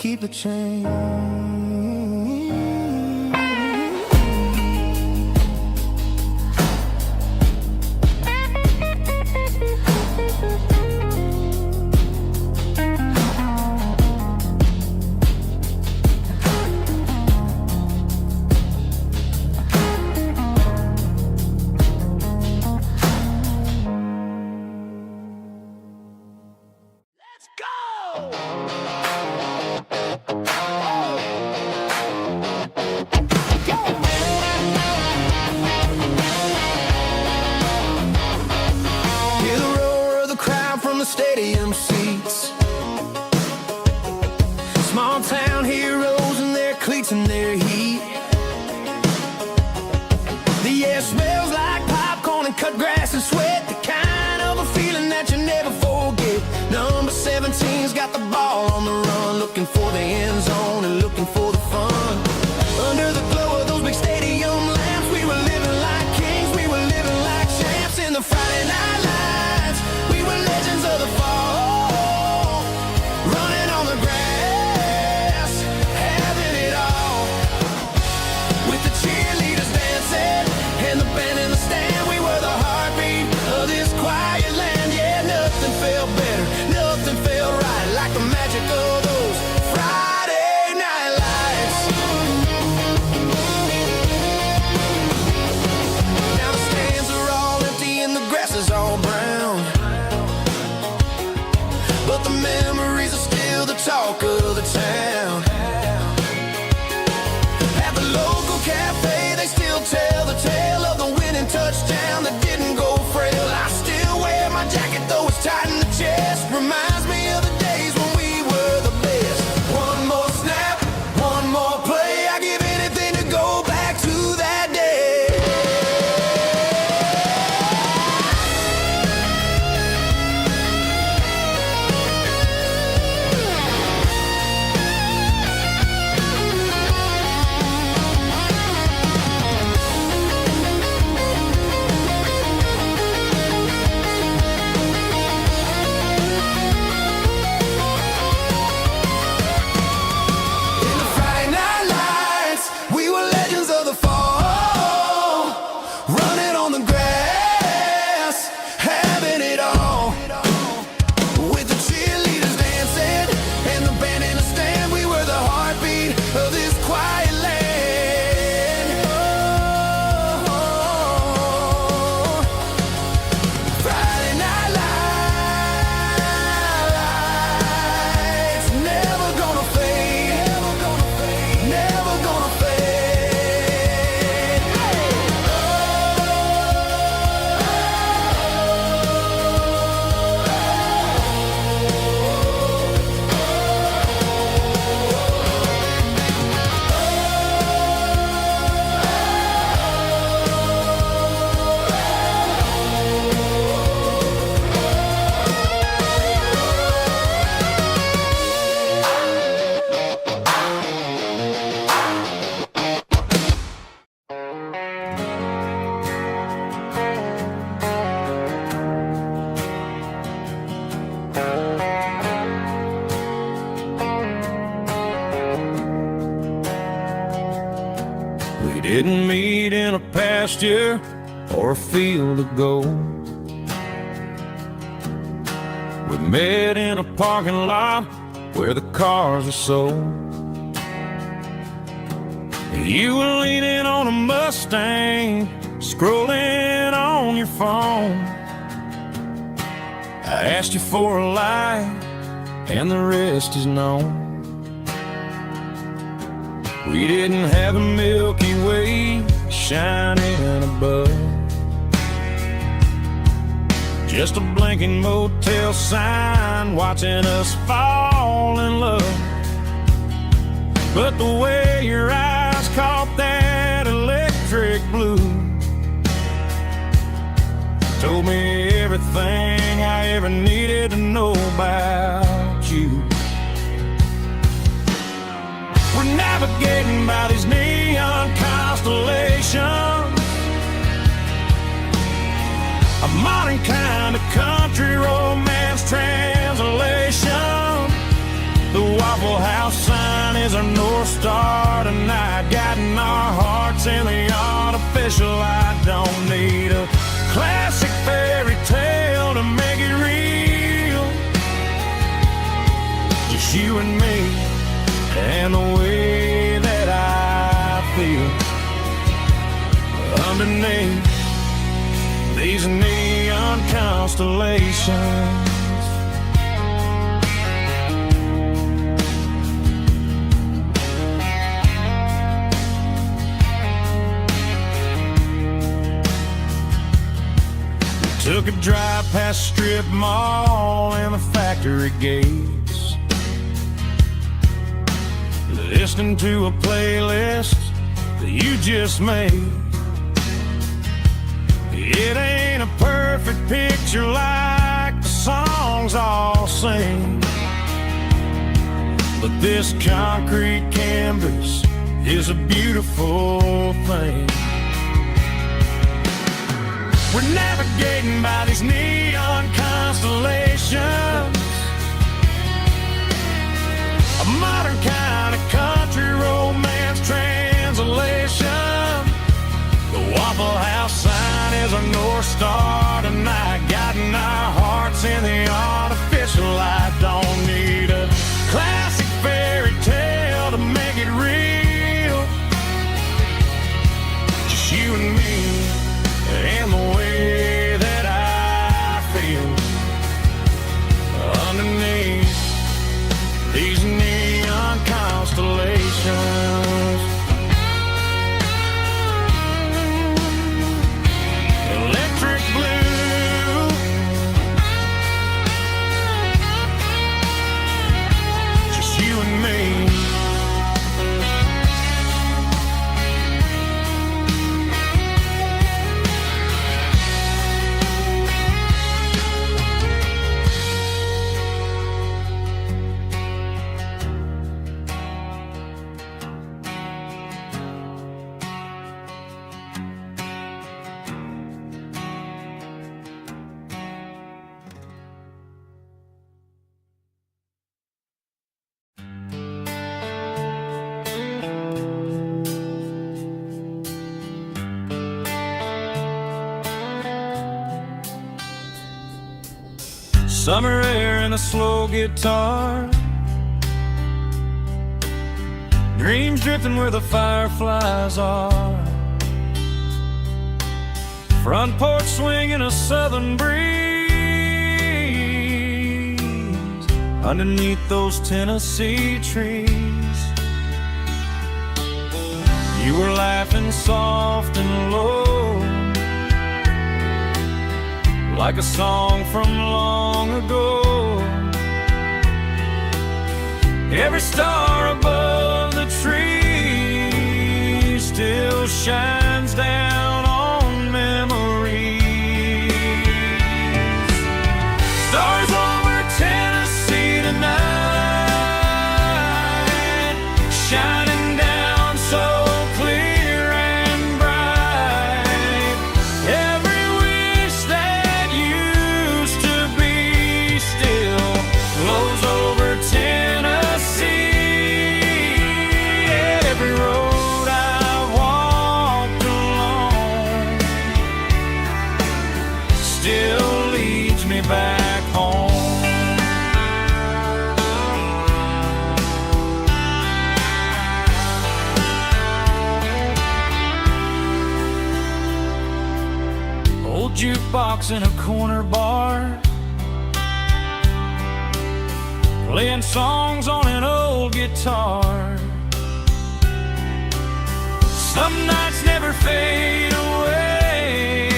keep the change. Stadium seats, small town heroes in their cleats and their heat. The air smells like popcorn and cut grass and sweat, the kind of a feeling that you never forget. Number 17's got the ball on the run, looking for the end zone and looking for the fun. Under the glow of those big stadium lamps, we were living like kings, we were living like champs in the Friday night lights. We were legends of the fall, running on the grass, having it all. With the cheerleaders dancing and the band in the stand, we were the heartbeat of this quiet land. Yeah, nothing felt better, nothing felt right like the magic of those Friday night lights. Now the stands are all empty and the grass is all brown, but the memories are still the talk of the town. At the local cafe, they still tell the tale of the winning touchdown that didn't go frail. I still wear my jacket, though it's tight in the chest. Reminds me of the days when we were the best. One more snap, one more play. I give anything to go back to that day. In the Friday night lights, we were legends of the fall, running on the grass, having it all. With the cheerleaders dancing and the band in the stand, we were the heartbeat of this quiet land. Oh, Friday night lights, never gonna fade, never gonna fade, never gonna fade. We didn't meet in a pasture or a field of gold. We met in a parking lot where the cars are sold. You were leaning on a Mustang, scrolling on your phone. I asked you for a light, and the rest is known. We didn't have a Milky Way shining above, just a blinking motel sign watching us fall in love. But the way your eyes caught that electric blue told me everything I ever needed to know about you. We're navigating by these neon constellations, a modern kind of country romance translation. The Waffle House sign is our North Star tonight, guiding our hearts in the artificial. I don't need a classic fairy tale to make it real. Just you and me and the way that I feel underneath these neon constellations. Took a drive past Strip Mall and the factory gates, listening to a playlist that you just made. It ain't a perfect picture like the songs all sing, but this concrete canvas is a beautiful thing. We're navigating by these neon constellations, a modern kind of country romance translation. The Waffle House sign is our North Star tonight, guiding our hearts in the artificial. I don't need a classic fairy tale to make it real. Just you and me and the way that I feel underneath these neon constellations. Electric blue, just you and me. Summer air and a slow guitar, dreams drifting where the fireflies are, front porch swinging a southern breeze underneath those Tennessee trees. You were laughing soft and low, like a song from long ago. Every star above the tree still shines down on memories. Stars over Tennessee tonight, shining down so clear and bright. Every wish that used to be still glows over Tennessee. Every road I've walked along still leads me back home. Old jukebox in a corner bar, playing songs on an old guitar. Some nights never fade away,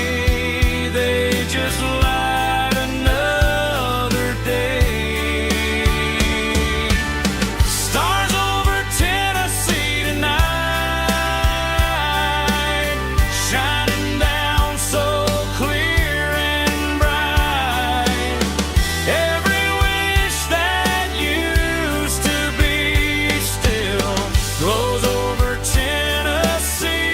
they just light another day. Stars over Tennessee tonight, shining down so clear and bright. Every wish that used to be still glows over Tennessee.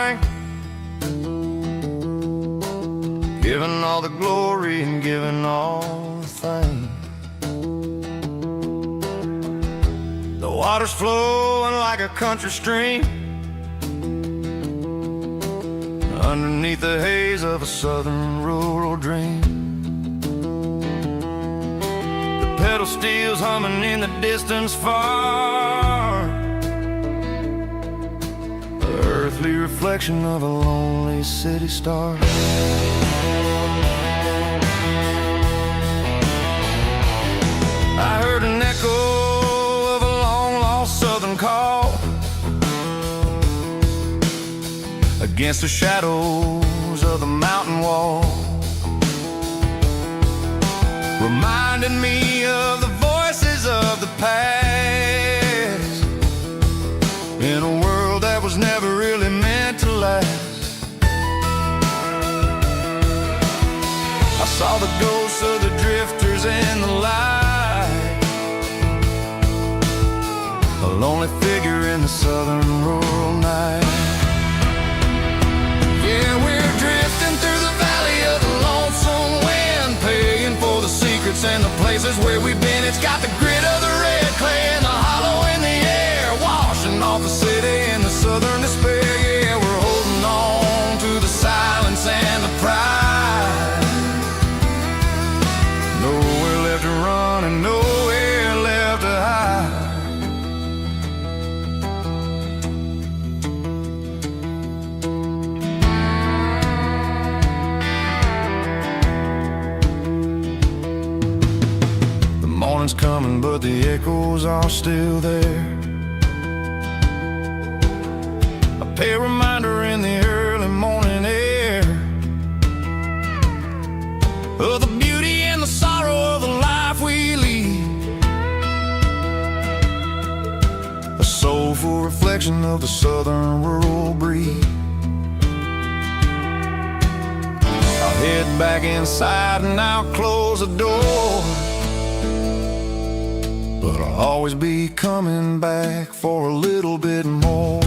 strength, giving all the glory and giving all the thanks. The water's flowing like a country stream underneath the haze of a southern rural dream. The pedal steel's humming in the distance far, the earthly reflection of a lonely city star. I heard an echo of a long-lost southern call against the shadows of the mountain wall, reminding me of the voices of the past in a world that was never really meant to last. I saw the ghosts of the drifters in the light, a lonely figure in the southern rural night. Yeah, we're drifting through the valley of the lonesome wind, paying for the secrets and the places where we've been. It's got the grit of the red clay and the hollow in the air, washing off the city and the southern despair. Yeah, we're holding on to the silence and the pride. Nowhere left to run and nowhere left to hide. Morning's coming, but the echoes are still there. A pale reminder in the early morning air of the beauty and the sorrow of the life we lead, a soulful reflection of the southern rural breed. I'll head back inside and I'll close the door, but I'll always be coming back for a little bit more.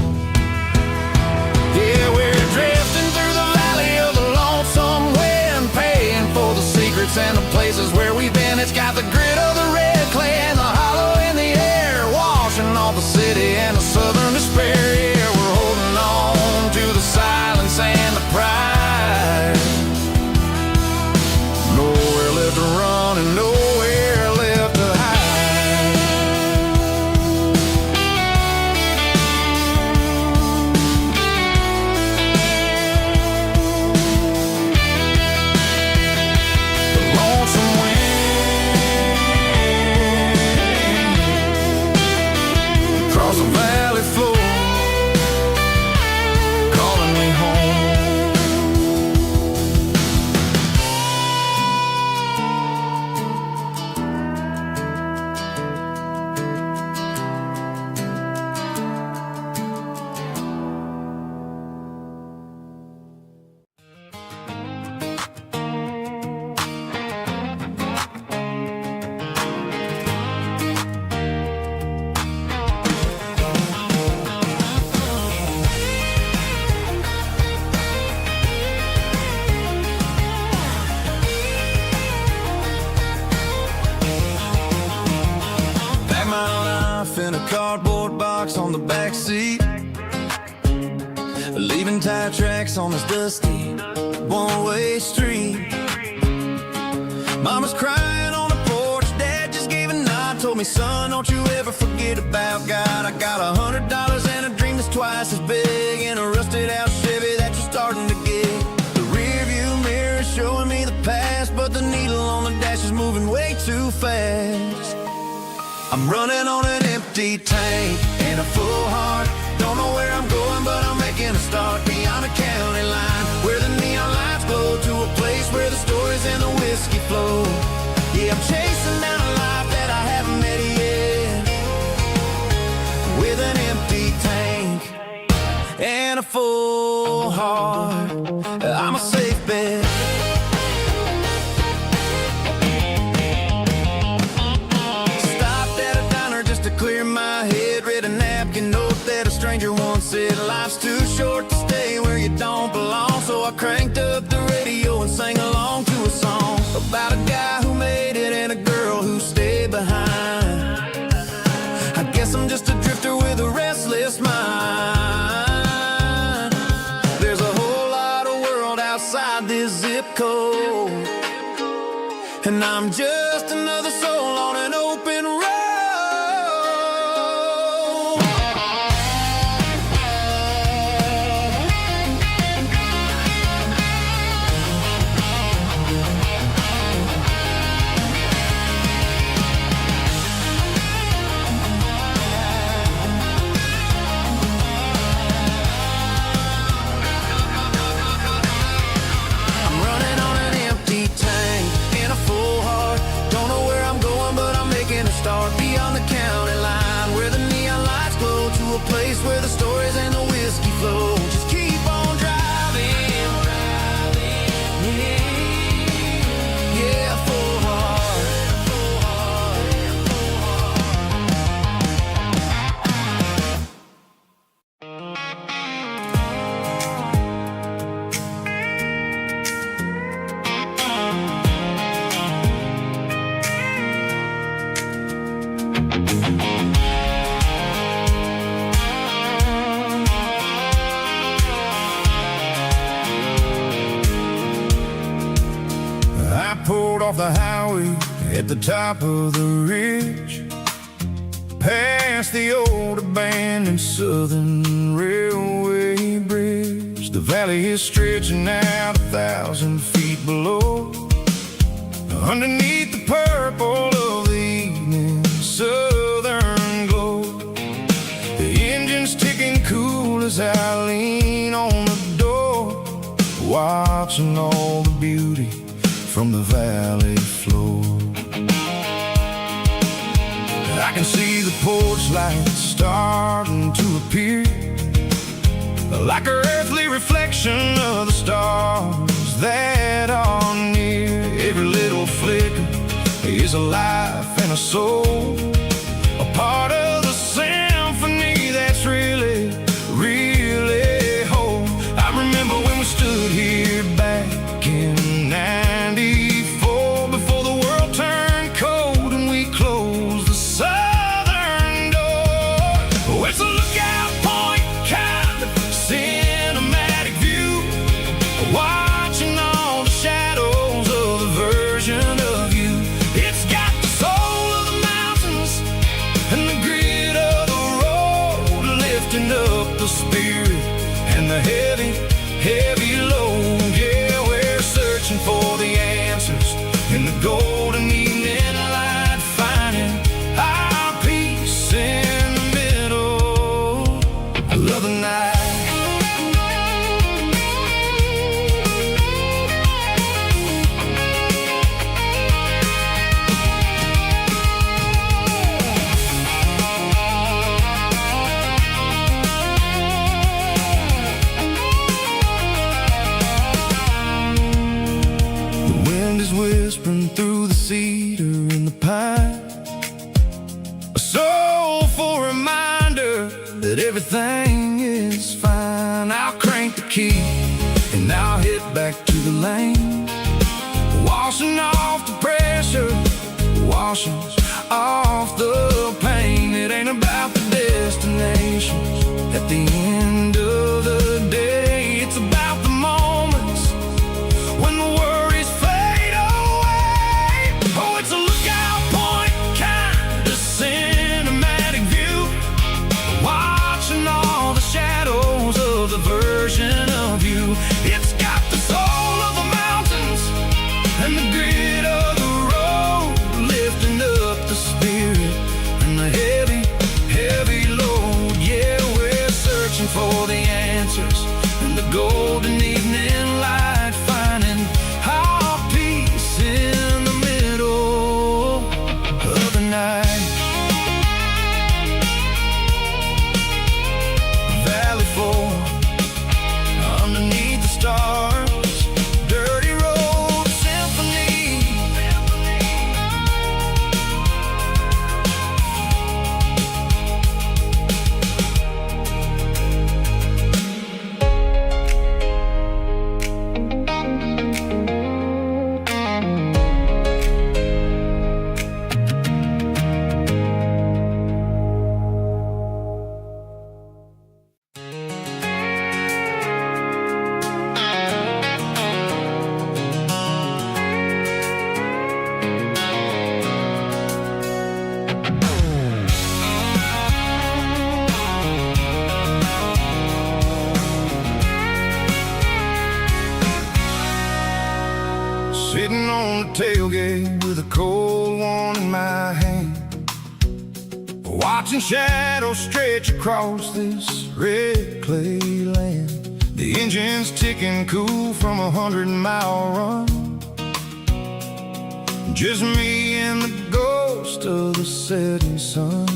Yeah, we're drifting through the valley of the lonesome wind, paying for the secrets and the places where we've been. It's got the grit of the red clay and the hollow in the air, washing off the city and the southern despair. Yeah, we're holding on to the silence and the pride. Nowhere left to run and nowhere left to hide. Across the valley floor, calling me home. Pack my life in a cardboard box on the back seat, leaving tire tracks on this dusty one-way street. Mama's crying on the porch, Dad just gave a nod, told me, son, don't you ever forget about God. I got $100 and a dream that's twice as big, in a rusted out Chevy that you're starting to get. The rear view mirror is showing me the past, but the needle on the dash is moving way too fast. I'm running on an empty tank and a full heart. Don't know where I'm going, but I'm making a start beyond a county line, where the neon lights glow, to a place where the stories and the whiskey flow. Yeah, I'm chasing down a life that I haven't met yet, with an empty tank and a full heart. I'm a safe bet. Clear my head, read a napkin note that a stranger once said, life's too short to stay where zip code, and I'm just another soul on an open road. Start beyond the county line, where the neon lights glow, to a place where the stories and the whiskey flow. Just keep on driving, yeah, full heart. Pulled off the highway at the top of the ridge, past the old abandoned Southern Railway bridge. The valley is stretching out 1,000 feet below, underneath the purple of the evening southern glow. The engine's ticking cool as I lean on the door, watching all the beauty from the valley floor. I can see the porch lights starting to appear, like an earthly reflection of the stars that are near. Every little flicker is a life and a soul, a part of the symphony that's really, really whole. I remember when we stood here back in '94, before the world turned cold and we closed the southern door. Oh, it's a lookout point, kind of cinematic view, watching all the shadows of the version of you. It's got the soul of the mountains and the grit of the road, lifting up the spirit and the heavy, heavy load. Yeah, we're searching for the answers in the golden evening light, finding our peace in the middle of the night. Whispering through the cedar and the pine, a soulful reminder that everything is fine. I'll crank the key and I'll head back to the lane, washing off the pressure, washing off the pain. It ain't about the destinations at the end of the day, it's about the moments when the worries fade away. Oh, it's a lookout point, kind of cinematic view, watching all the shadows of the version of you. It's got the soul of the mountains and the grit of the road, lifting up the spirit and the heavy, heavy load. Yeah, we're searching for the answers in the golden evening light, finding our peace in the middle of the night. Valley floor, underneath the stars, dirty road symphony. Sitting on the tailgate with a cold one in my hand, watching shadows stretch across this red clay land. The engine's ticking cool from a 100-mile run. Just me and the ghost of the setting sun.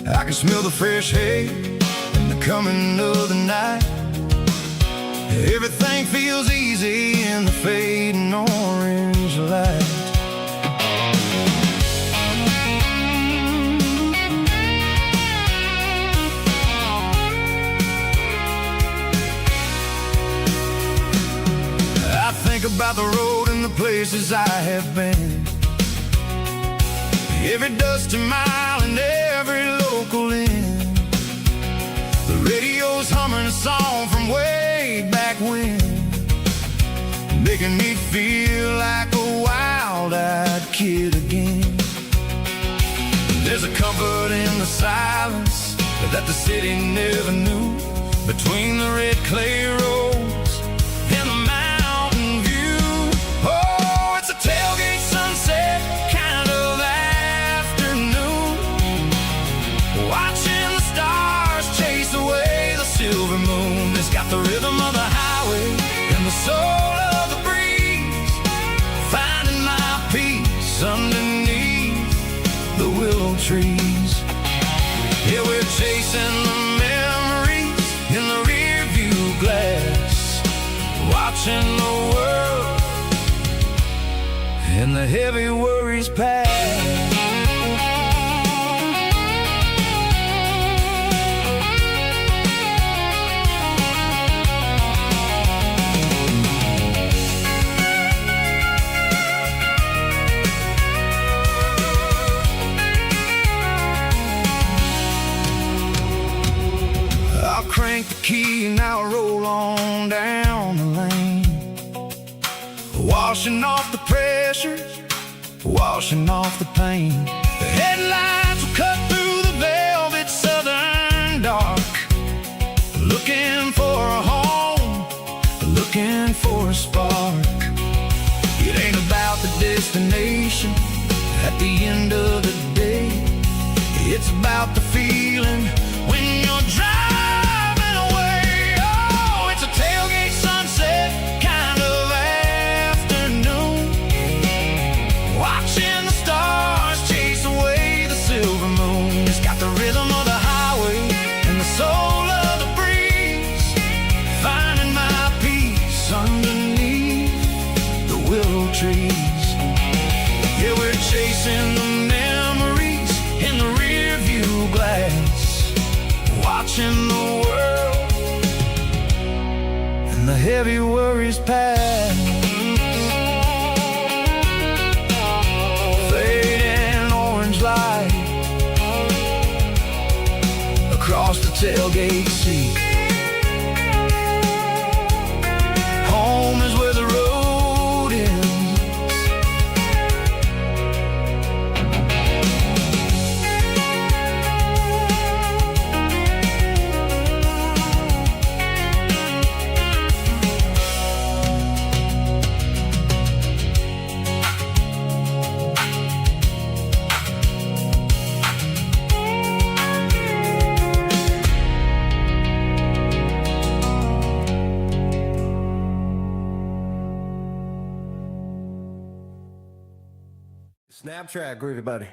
I can smell the fresh hay and the coming of the night. Everything feels easy in the fading orange light. I think about the road and the places I have been, every dusty mile and every local inn. The radio's humming a song from way back when, making me feel like a wild-eyed kid again. There's a comfort in the silence that the city never knew, between the red clay roads and the mountain view. Oh, it's a tailgate sunset kind of afternoon, watching the stars chase away the silver moon. It's got the rhythm of the highway and the soul of the breeze, finding my peace underneath the willow trees. Yeah, we're chasing the memories in the rear view glass, watching the world and the heavy worries pass. Crank the key and I'll roll on down the lane, washing off the pressure, washing off the pain. The headlights will cut through the velvet southern dark, looking for a home, looking for a spark. It ain't about the destination at the end of the day, it's about the feeling when you're driving. Tailgate sunset kind of afternoon, watching the stars chase away the silver moon. It's got the rhythm of the highway and the soul of the breeze, finding my peace underneath the willow trees. Yeah, we're chasing the memories in the rear view glass, watching the world and the heavy worries pass. Fading orange light across the tailgate seat. Home is where the road ends. Snap track, groovy buddy.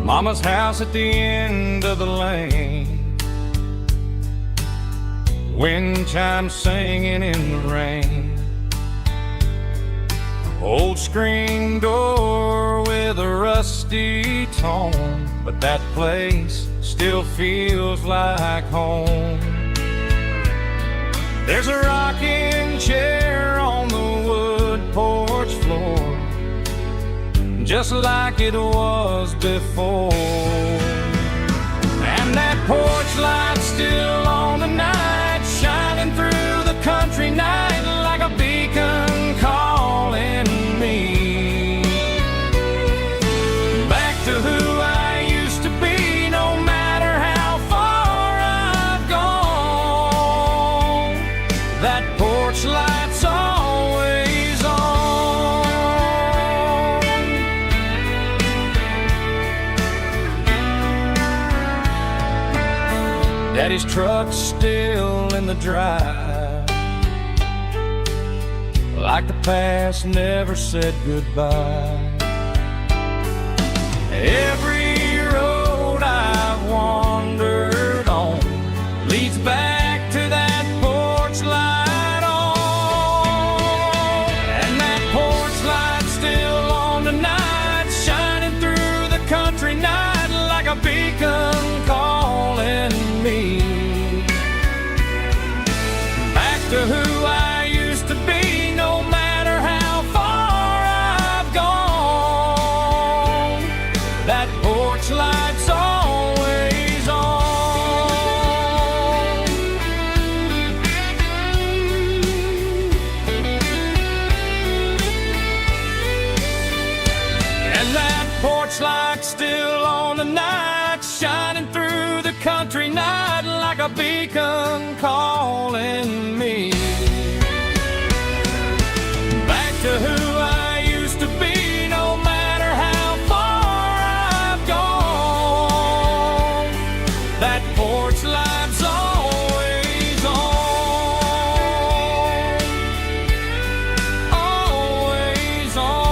Mama's house at the end of the lane, wind chimes singing in the rain. Old screen door with a rusty tone, but that place still feels like home. There's a rocking chair on the wood porch floor, just like it was before. And that porch light's still on tonight, shining through the country night like a beacon calling me back to who I Daddy's truck's still in the drive, like the past never said goodbye. Every road I've wandered on leads back to that porch light on. And that porch light's still on tonight, shining through the country night like a beacon calling me back to who I used to be, no matter how far I've gone. That porch light's always on. And that porch light's still on tonight, shining through the country night like a beacon calling me back to who I used to be, no matter how far I've gone. That porch light's always on, always on.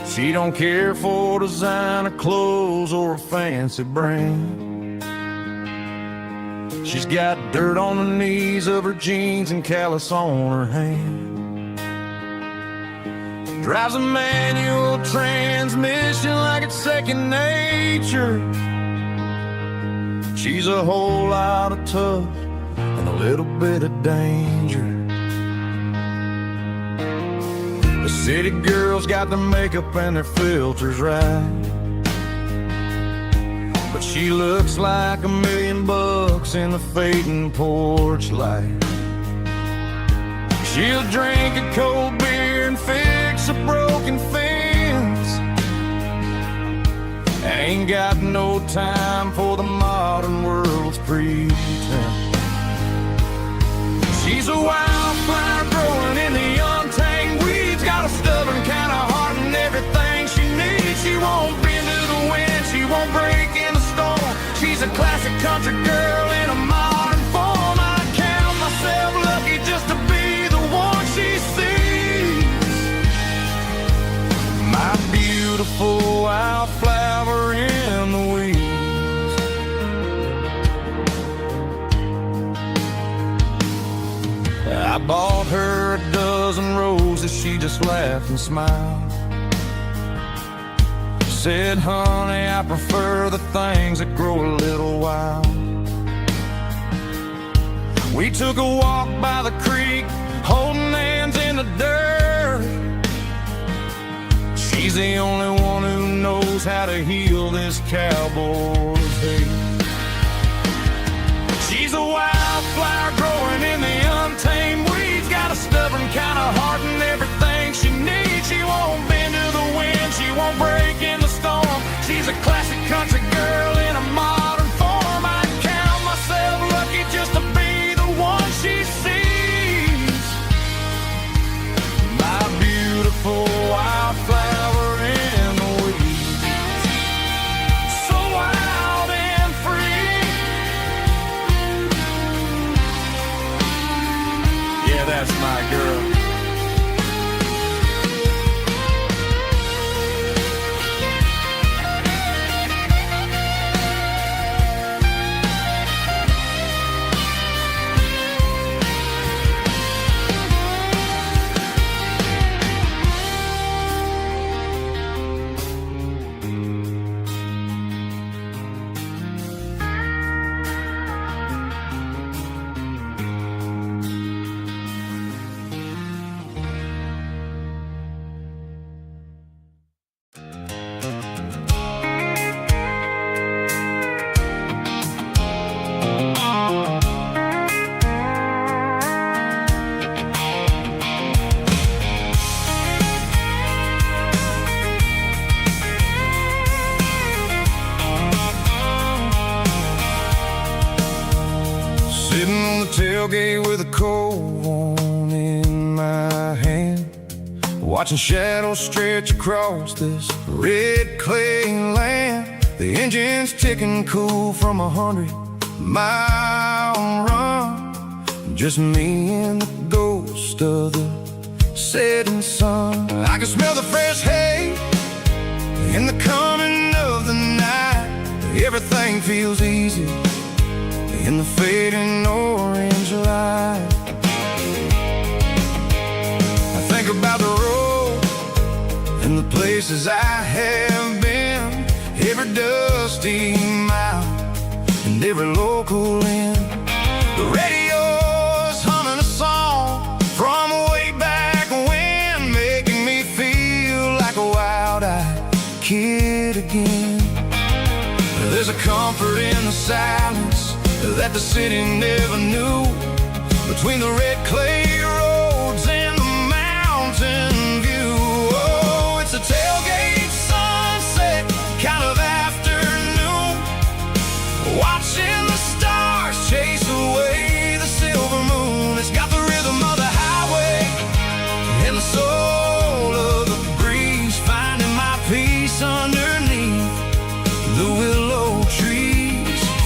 She don't care for designer clothes or a fancy brand. She's got dirt on the knees of her jeans and callus on her hand. Drives a manual transmission like it's second nature. She's a whole lot of tough and a little bit of danger. The city girls got their makeup and their filters right, but she looks like $1,000,000 in the fading porch light. She'll drink a cold beer and fix a broken fence. Ain't got no time for the modern world's pretense. She's a wildflower growing in the untamed weeds, got a stubborn kind of heart and everything she needs. She won't bend to the wind, she won't break in the storm. She's a classic country girl in a modern form. I count myself lucky just to be the one she sees. My beautiful wildflower in the weeds. I bought her a dozen roses, she just laughed and smiled. Said, honey, I prefer the things that grow a little wild. We took a walk by the creek, holding hands in the dirt. She's the only one who knows how to heal this cowboy's hate. She's a wildflower growing in the untamed weeds, got a stubborn kind of heart and everything she needs. She won't bend to the wind, she won't break in the storm. She's a classic country girl in a modern form. I count myself lucky just to be the one she sees. My beautiful wildflower in the weeds, so wild and free. Yeah, that's my girl. Sitting on the tailgate with a cold one in my hand, watching shadows stretch across this red clay land. The engine's ticking cool from 100-mile run. Just me and the ghost of the setting sun. I can smell the fresh hay in the coming of the night. Everything feels easy in the fading orange light. I think about the road and the places I have been, every dusty mile and every local inn. The radio's humming a song from way back when, making me feel like a wild-eyed kid again. There's a comfort in the silence that the city never knew, between the red clay roads and the mountain view. Oh, it's a tailgate sunset kind of afternoon, watching the stars chase away the silver moon. It's got the rhythm of the highway and the soul of the breeze, finding my peace underneath the willow trees.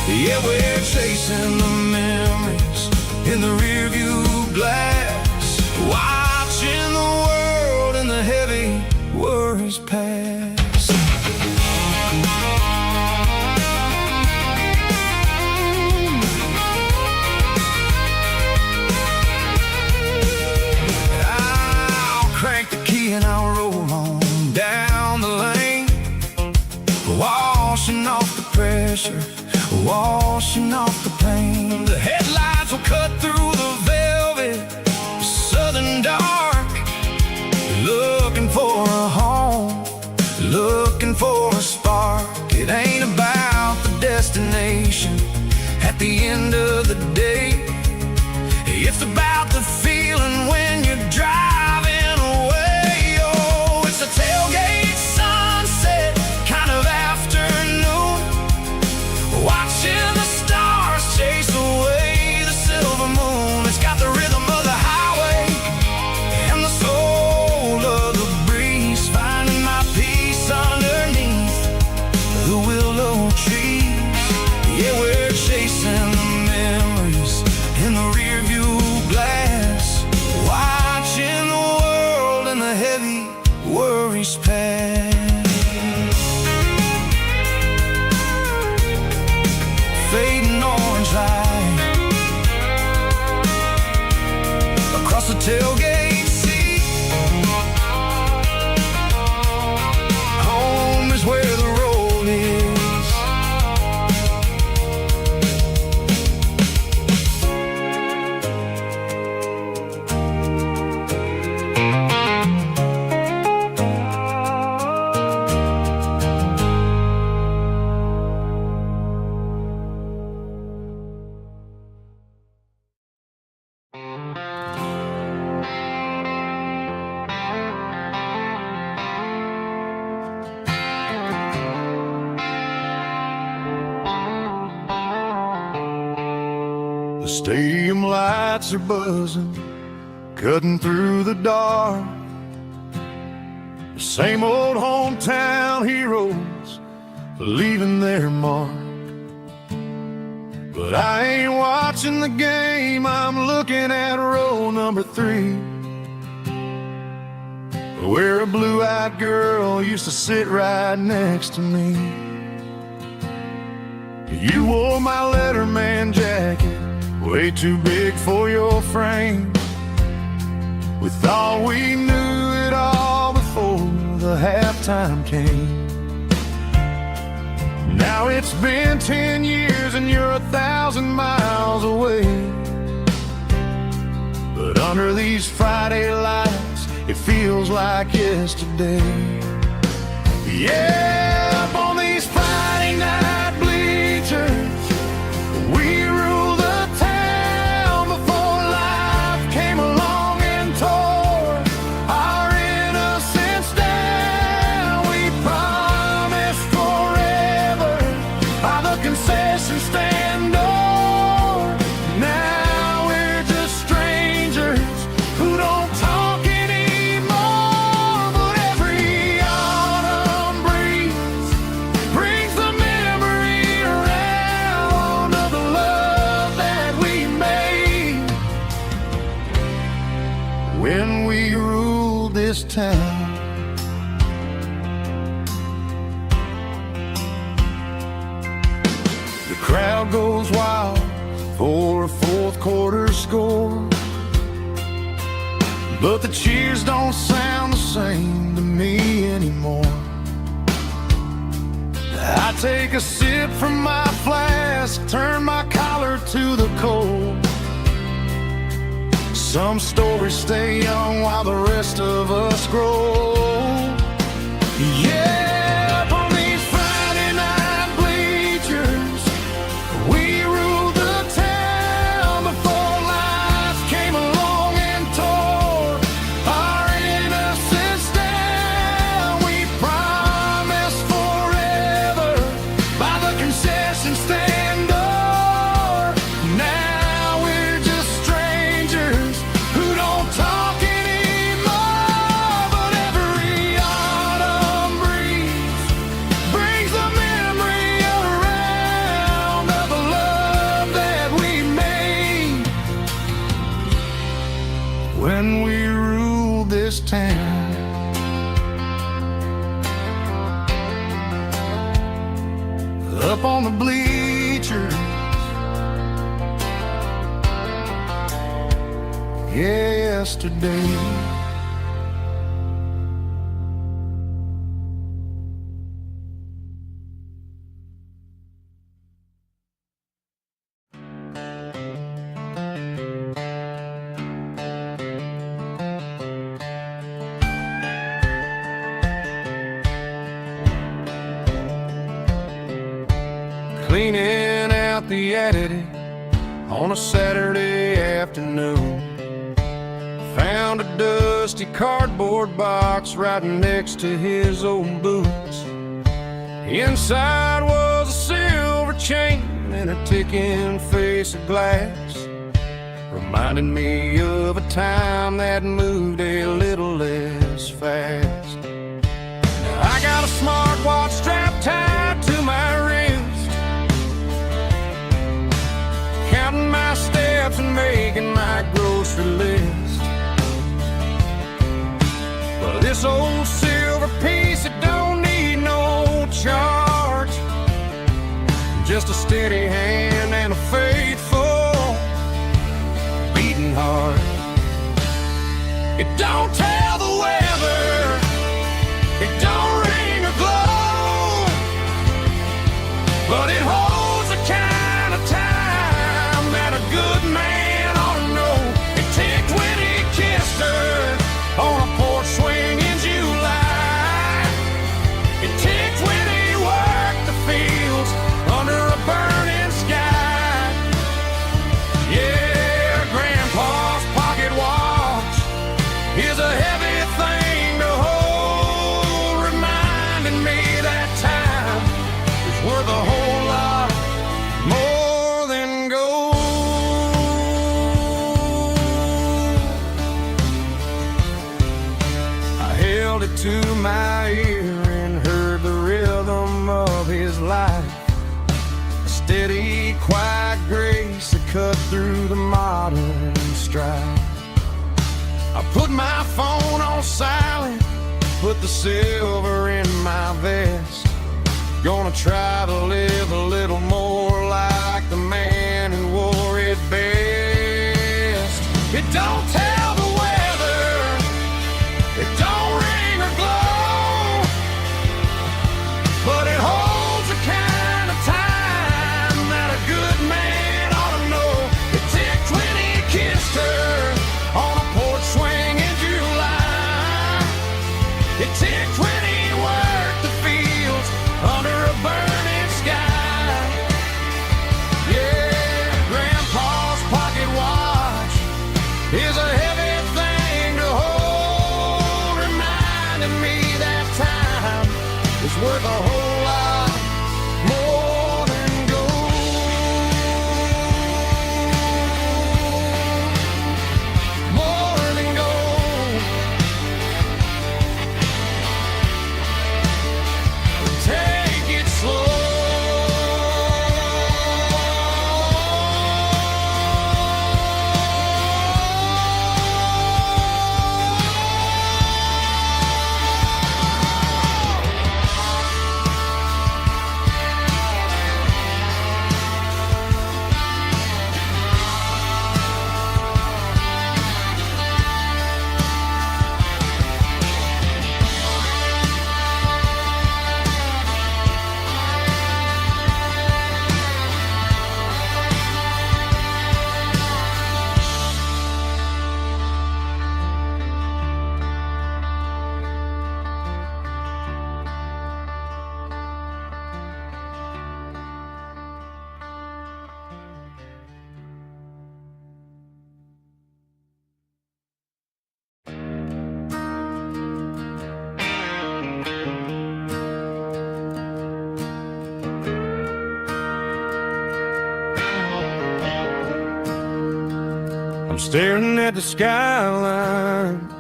Yeah, we're chasing the memories in the rearview glass, watching the world and the heavy worries pass. I'll crank the key and I'll roll on down the lane, washing off the pressure, washing off the pain. The headlights will cut through the velvet southern dark, looking for a home, looking for a spark. It ain't about the destination at the end of the day, it's about the feeling when you're driving away. Oh, it's a tailgate sunset kind of afternoon, watching the stars chase away the silver moon. It's got the rhythm of the highway and the soul of the breeze, finding my peace underneath the willow trees. Yeah, we're chasing the memories in the rearview glass, watching the world and the heavy worries pass. Fading orange light across the tailgate seat. Home is where the road is. The stadium lights are buzzing, cutting through the dark. The same old hometown heroes leaving their mark. But I ain't watching the game, I'm looking at row number 3, where a blue-eyed girl used to sit right next to me. You wore my Letterman jacket, way too big for your frame. We thought we knew it all before the halftime came. Now it's been 10 years and you're 1,000 miles away, but under these Friday lights it feels like yesterday. Yeah, up on these Friday night bleachers, we rule the town before life came along and tore our innocence down. We promised forever by the concession stand door. Now this town. The crowd goes wild for a fourth quarter score, but the cheers don't sound the same to me anymore. I take a sip from my flask, turn my collar to the cold. Some stories stay young while the rest of us grow. Yeah, up on these Friday night bleachers, we ruled the town before life came along and tore our innocence down. We promised forever by the concession stand door. Now we're just strangers who don't talk anymore. But every autumn breeze brings the memory around of the love that we made when we ruled this town. Up on the bleachers, yesterday. Cleaning out the attic on a Saturday afternoon, found a dusty cardboard box right next to his old boots. Inside was a silver chain and a ticking face of glass, reminding me of a time that moved a little less fast. Now I got a smartwatch strapped tied to my wrist, counting my steps and making my grocery list. But this old silver piece, it don't need no charge, just a steady hand and a faithful beating heart. It don't tell the weather, it don't ring or glow, but it holds the kind of time that a good man ought to know. It ticked when he kissed her on a porch swing in July. It ticked when he worked the fields under a burning sky. Yeah, Grandpa's pocket watch is a heavy thing to hold, reminding me that time is worth a whole lot more than gold. I held it to my ear and heard the rhythm of his life, a steady, quiet grace that cut through the modern strife. I put my phone on silent, put the silver in my vest. Gonna try to live a little more like the man who wore it best. It don't tell the weather, it don't ring or glow, but it holds the kind of time that a good man ought to know. It ticked when he kissed her on a porch swing in July. It ticked when he worked the fields under a burning sky. I'm staring at the skyline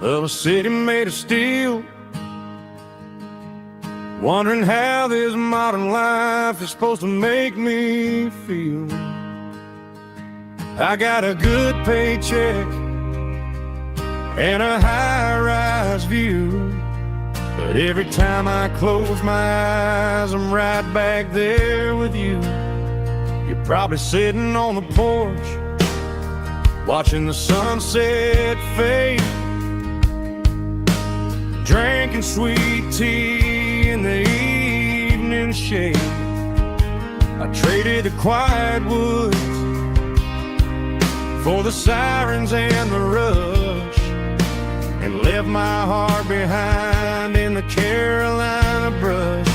of a city made of steel, wondering how this modern life is supposed to make me feel. I got a good paycheck and a high-rise view, but every time I close my eyes, I'm right back there with you. You're probably sitting on the porch, watching the sunset fade, drinking sweet tea in the evening shade. I traded the quiet woods for the sirens and the rush, and left my heart behind in the Carolina brush.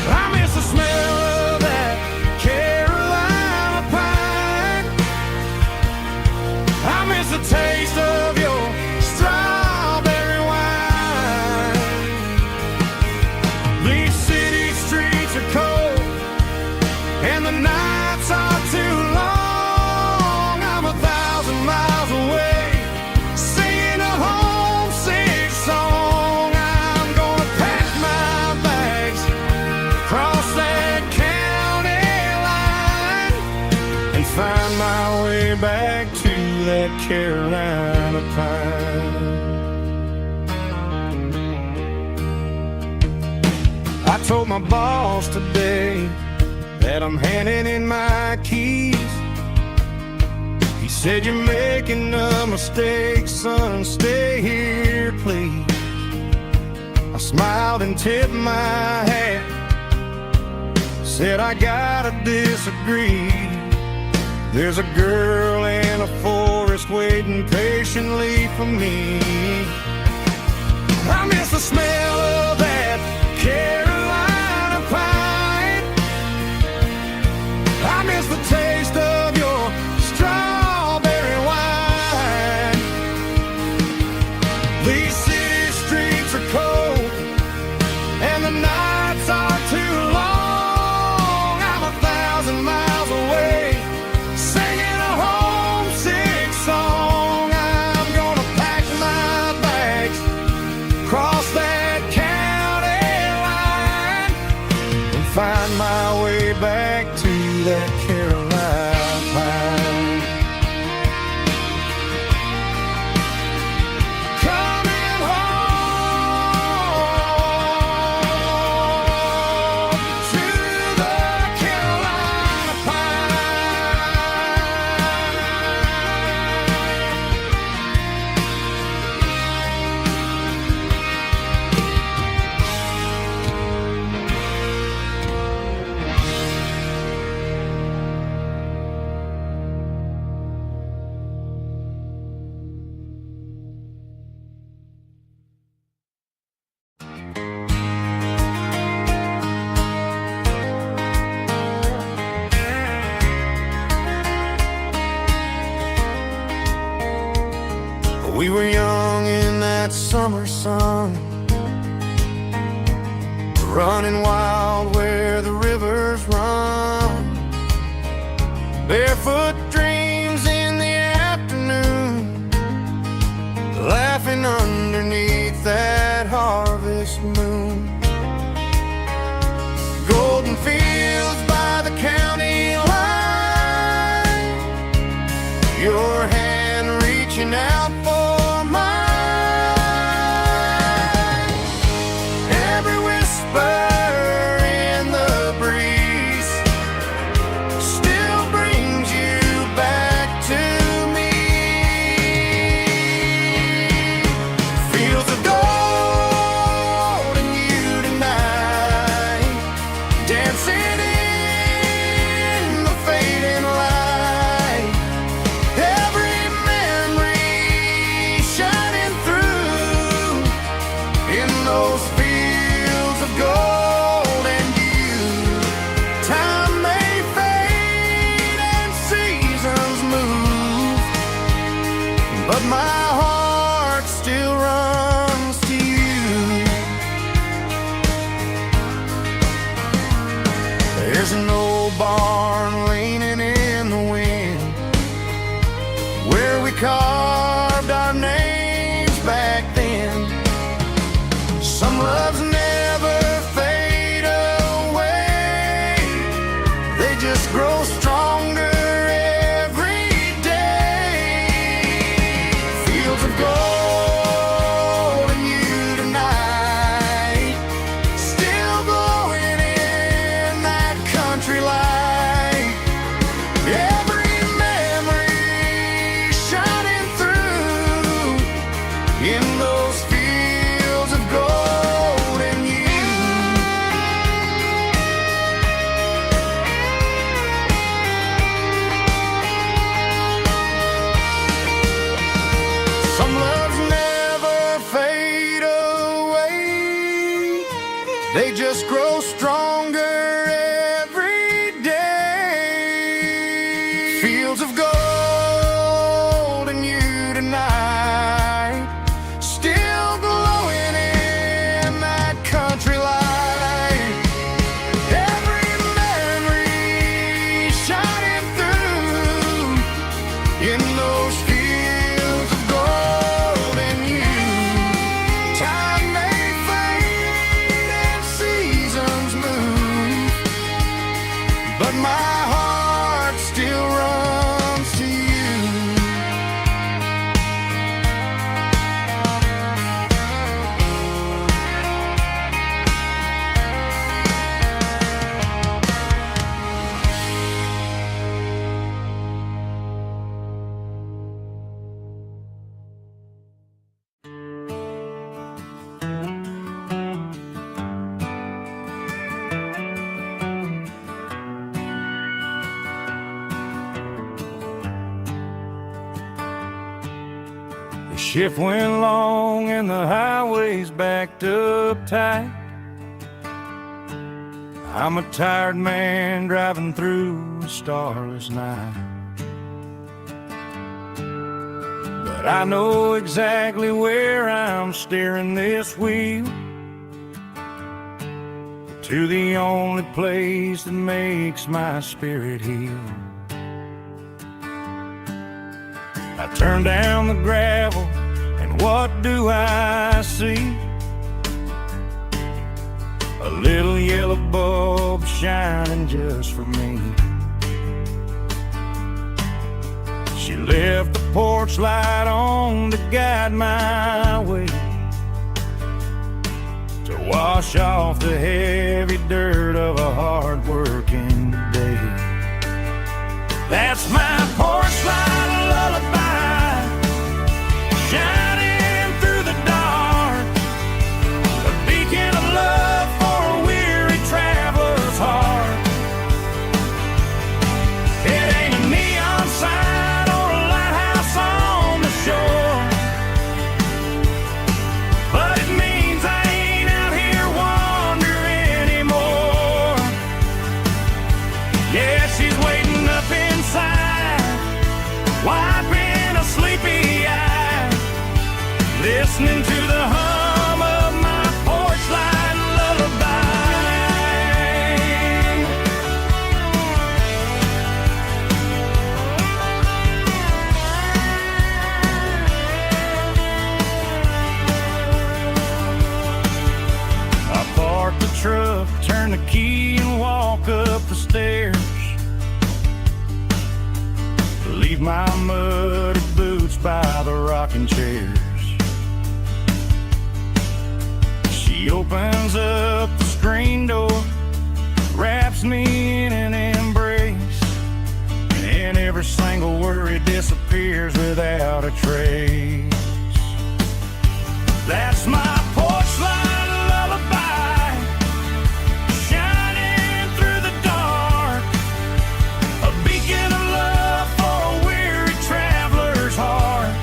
I miss the smell of that Carolina pine. I miss the taste of your strawberry wine. These city streets are cold and the nights are too long. I'm 1,000 miles away, singing a homesick song. I'm gonna pack my bags, cross that county line, and find my way back to that Carolina pine. I told my boss today that I'm handing in my keys. He said, "You're making a mistake, son, stay here, please." I smiled and tipped my hat, said, "I gotta disagree. There's a girl in a forest waiting patiently for me." I miss the smell of that Carolina pine. I miss the taste of your strawberry wine. These city streets are cold and the nights are too long. I'm 1,000 miles away, singing a homesick song. I'm gonna pack my bags, cross that county line, and find my way back to that Carolina pine. Coming home to the Carolina We were young in that summer sun, running wild where the rivers run, barefoot dreams in the afternoon, laughing underneath that harvest moon. Golden fields by the county line, your hand reaching out for mine. Every whisper in the breeze still brings you back to me. Fields of gold and you tonight, dancing in the fading light. Every memory just grow stronger every day. Fields of gold in you tonight, still glowing in that country light. Every memory shining through in those fields of gold in you. Some loves never fade away, they just grow stronger every day. Fields of gold in you tonight, still glowing in that country light. Every memory shining through in those fields of gold in you. Time may fade and seasons move, but my heart still runs to you. The shift went long and the highway's backed up tight. I'm a tired man driving through a starless night. But I know exactly where I'm steering this wheel, to the only place that makes my spirit heal. I turn down the gravel, and what do I see? A little yellow bulb shining just for me. She left the porch light on to guide my way, to wash off the heavy dirt of a hard-working day. That's my porch light lullaby, shining through the dark, a beacon of love for a weary traveler's heart. It ain't a neon sign or a lighthouse on the shore, but it means I ain't out here wandering anymore. Yeah, she's waiting up inside, wiping a sleepy eye, listening to the hum of my porch light lullaby. I park the truck, turn the key and walk up the stairs, leave my muddy boots by the rocking chairs. She opens up the screen door, wraps me in an embrace, and every single worry disappears without a trace. That's my porch light lullaby, shining through the dark, a beacon of love for a weary traveler's heart.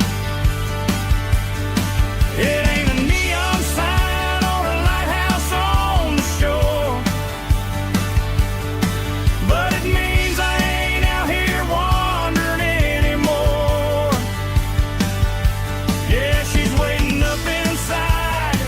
It ain't a neon sign or a lighthouse on the shore, but it means I ain't out here wandering anymore. Yeah, she's waiting up inside,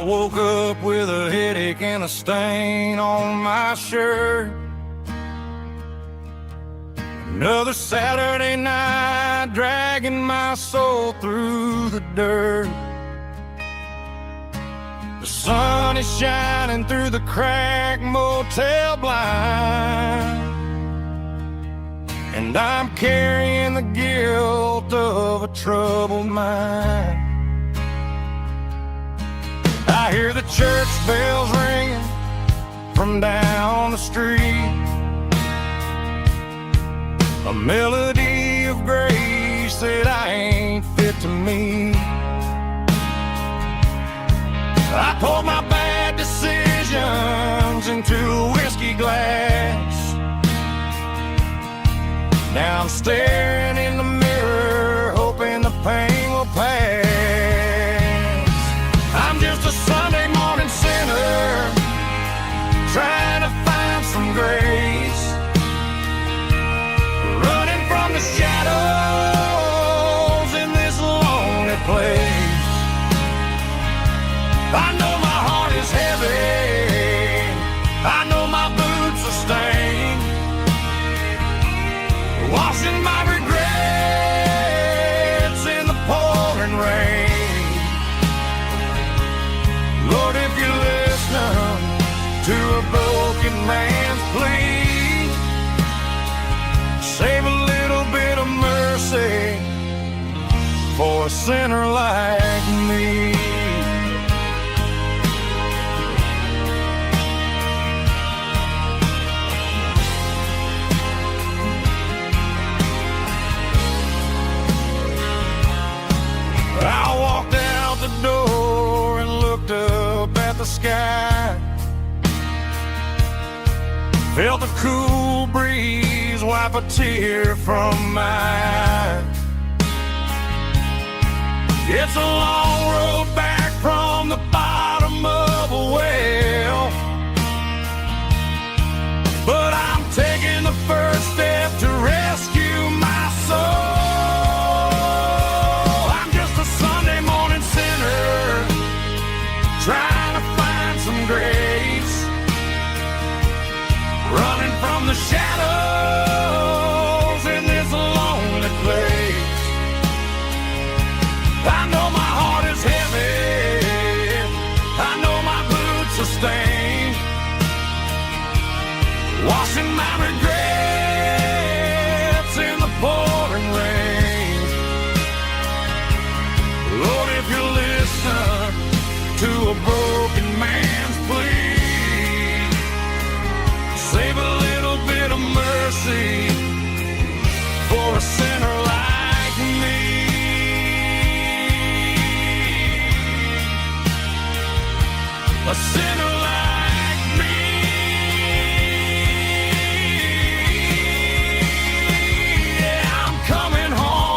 I woke up with a headache and a stain on my shirt. Another Saturday night, dragging my soul through the dirt. The sun is shining through the cracked motel blind, and I'm carrying the guilt of a troubled mind. I hear the church bells ringing from down the street, a melody of grace that I ain't fit to meet. I poured my bad decisions into a whiskey glass. Now I'm staring in the mirror, hoping the pain will pass. I'm just a Sunday morning sinner, trying to find some grace, running from the shadows in this lonely place. I know my heart is heavy, I know my boots are stained, washing my regrets in the pouring rain. Lord, if you're listening to a broken man's plea, save a little bit of mercy for a sinner like me. I walked out the door and looked up at the sky, felt the cool breeze wipe a tear from my eye. It's a long road back from the bottom of a well, but I'm taking the first step to rescue my soul. Trying to find some grace, running from the shadows in this lonely place. I know my heart is heavy, I know my boots are stained, washing my regrets in the pouring rain. Lord, if you listen to a broken man's plea, save a little bit of mercy for a sinner like me. A sinner like me. Yeah, I'm coming home.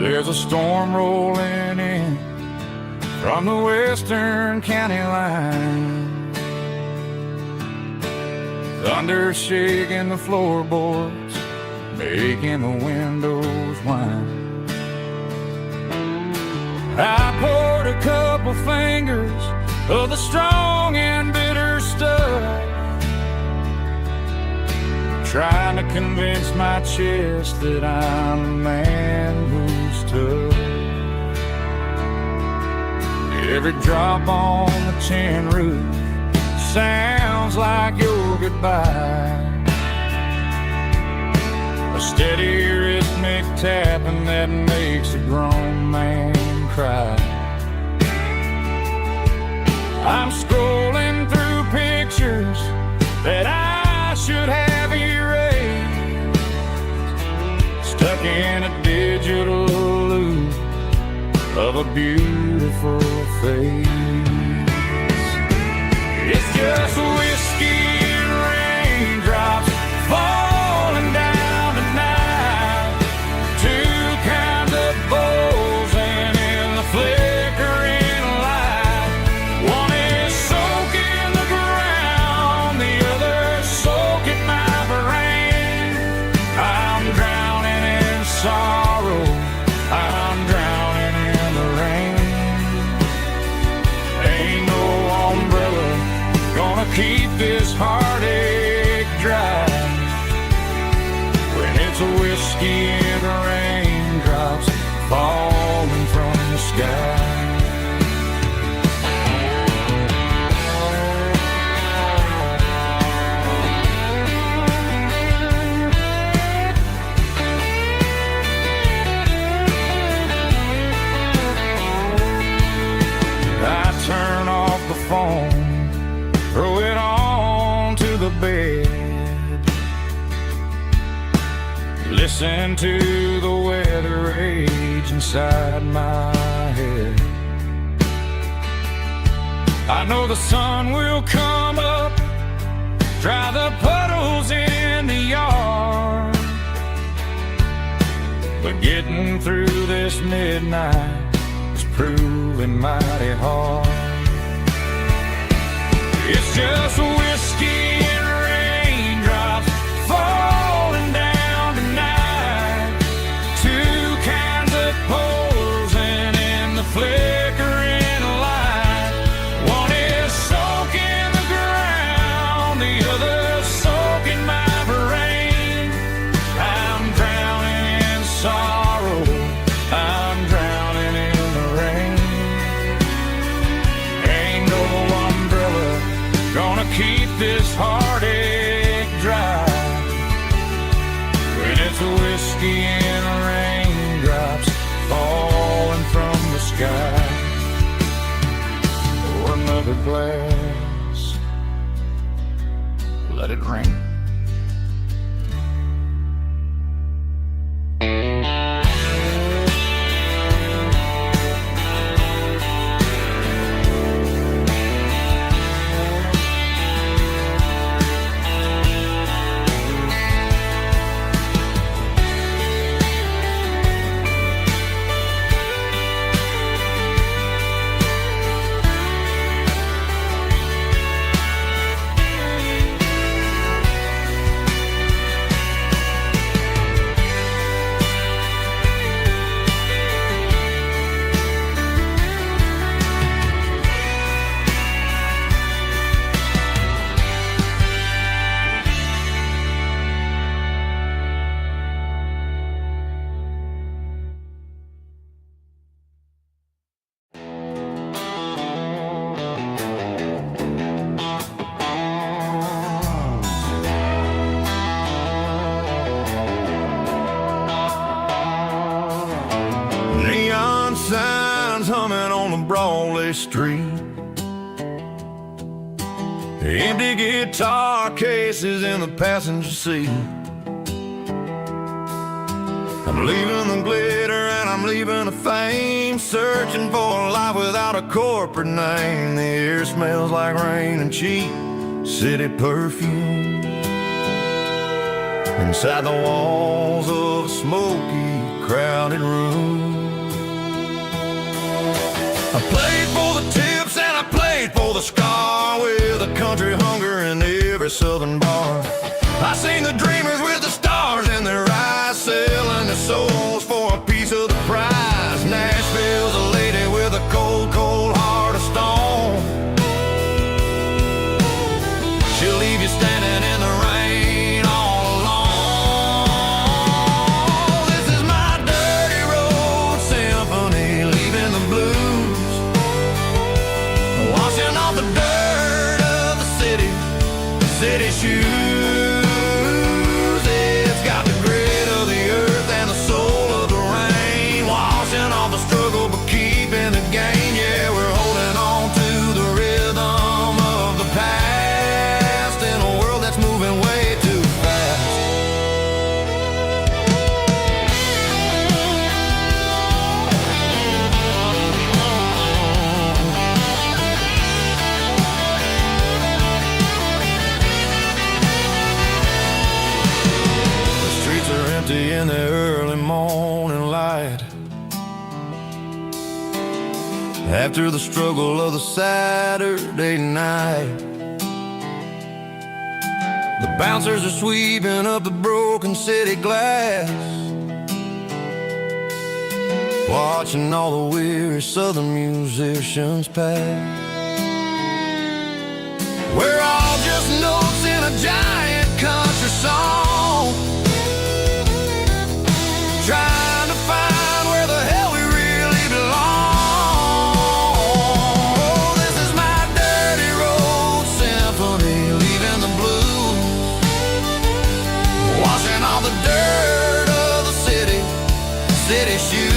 There's a storm rolling in from the western county line, thunder shaking the floorboards, making the windows whine. I poured a couple fingers of the strong and bitter stuff, trying to convince my chest that I'm a man who's tough. Every drop on the tin roof sounds like your goodbye, a steady rhythmic tapping that makes a grown man cry. I'm scrolling through pictures that I should have erased, stuck in a digital of a beautiful face. It's just whiskey and raindrops falling down tonight. Two kinds of bowls and in the flickering light. One is soaking the ground, the other soaking my brain. I'm drowning in sorrow, I'm drowning in the rain. Ain't no umbrella gonna keep this heartache dry when it's a whiskey and raindrops falling from the sky. I turn off the phone, throw it on to the bed, listen to the weather rage inside my head. I know the sun will come up, dry the puddles in the yard, but getting through this midnight is proving mighty hard. It's just whiskey and raindrops falling down tonight. Two kinds of poles and in the flickering light. One is soaking the ground, the other soaking my brain. I'm drowning in sorrow, I'm drowning in the rain. Ain't no umbrella gonna keep this heartache dry when it's a whiskey and raindrops falling from the sky. Pour another glass, let it rain. Neon signs humming on the Broadway street. Empty guitar cases in the passenger seat. I'm leaving the glitter and I'm leaving the fame, searching for a life without a corporate name. The air smells like rain and cheap city perfume. Inside the walls of a smoky, crowded room. I played for the tips and I played for the scar, with a country hunger in every southern bar. I seen the dreamers with the stars in their eyes, selling their souls for a piece of the prize. Nashville's a lady with a cold, cold heart of stone. She'll leave you standing in the rain all alone. This is my dirty road symphony, leaving the blues, washing off the dirt of the city shoes. It's got the grit of the earth and the soul of the rain, washing off the struggle but keeping the gain. Yeah, we're holding on to the rhythm of the past in a world that's moving way too fast. empty in the early morning light. After the struggle of the Saturday night, the bouncers are sweeping up the broken city glass, watching all the weary southern musicians pass. We're all just notes in a giant country song, trying to find where the hell we really belong. Oh, this is my dirty road symphony, leaving the blues, washing all the dirt of the city shoes.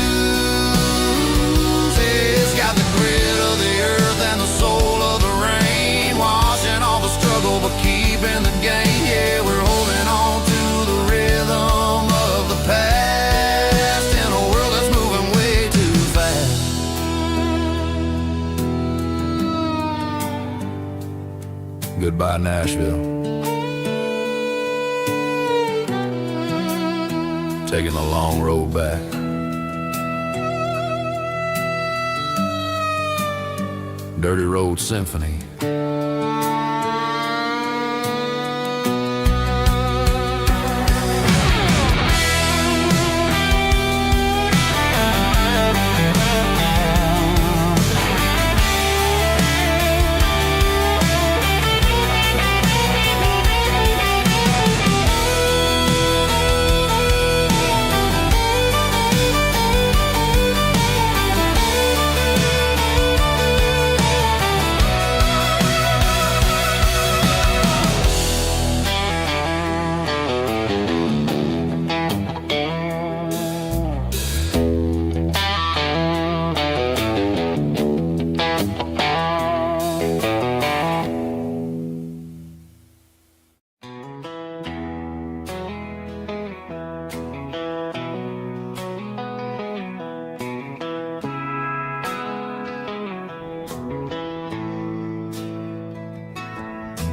It's got the grit of the earth and the soul of the rain, washing all the struggle but keeping the game. Yeah, we're holding on to the rhythm of the past in a world that's moving way too fast. Goodbye, Nashville. Taking the long road back. Dirty Road Symphony.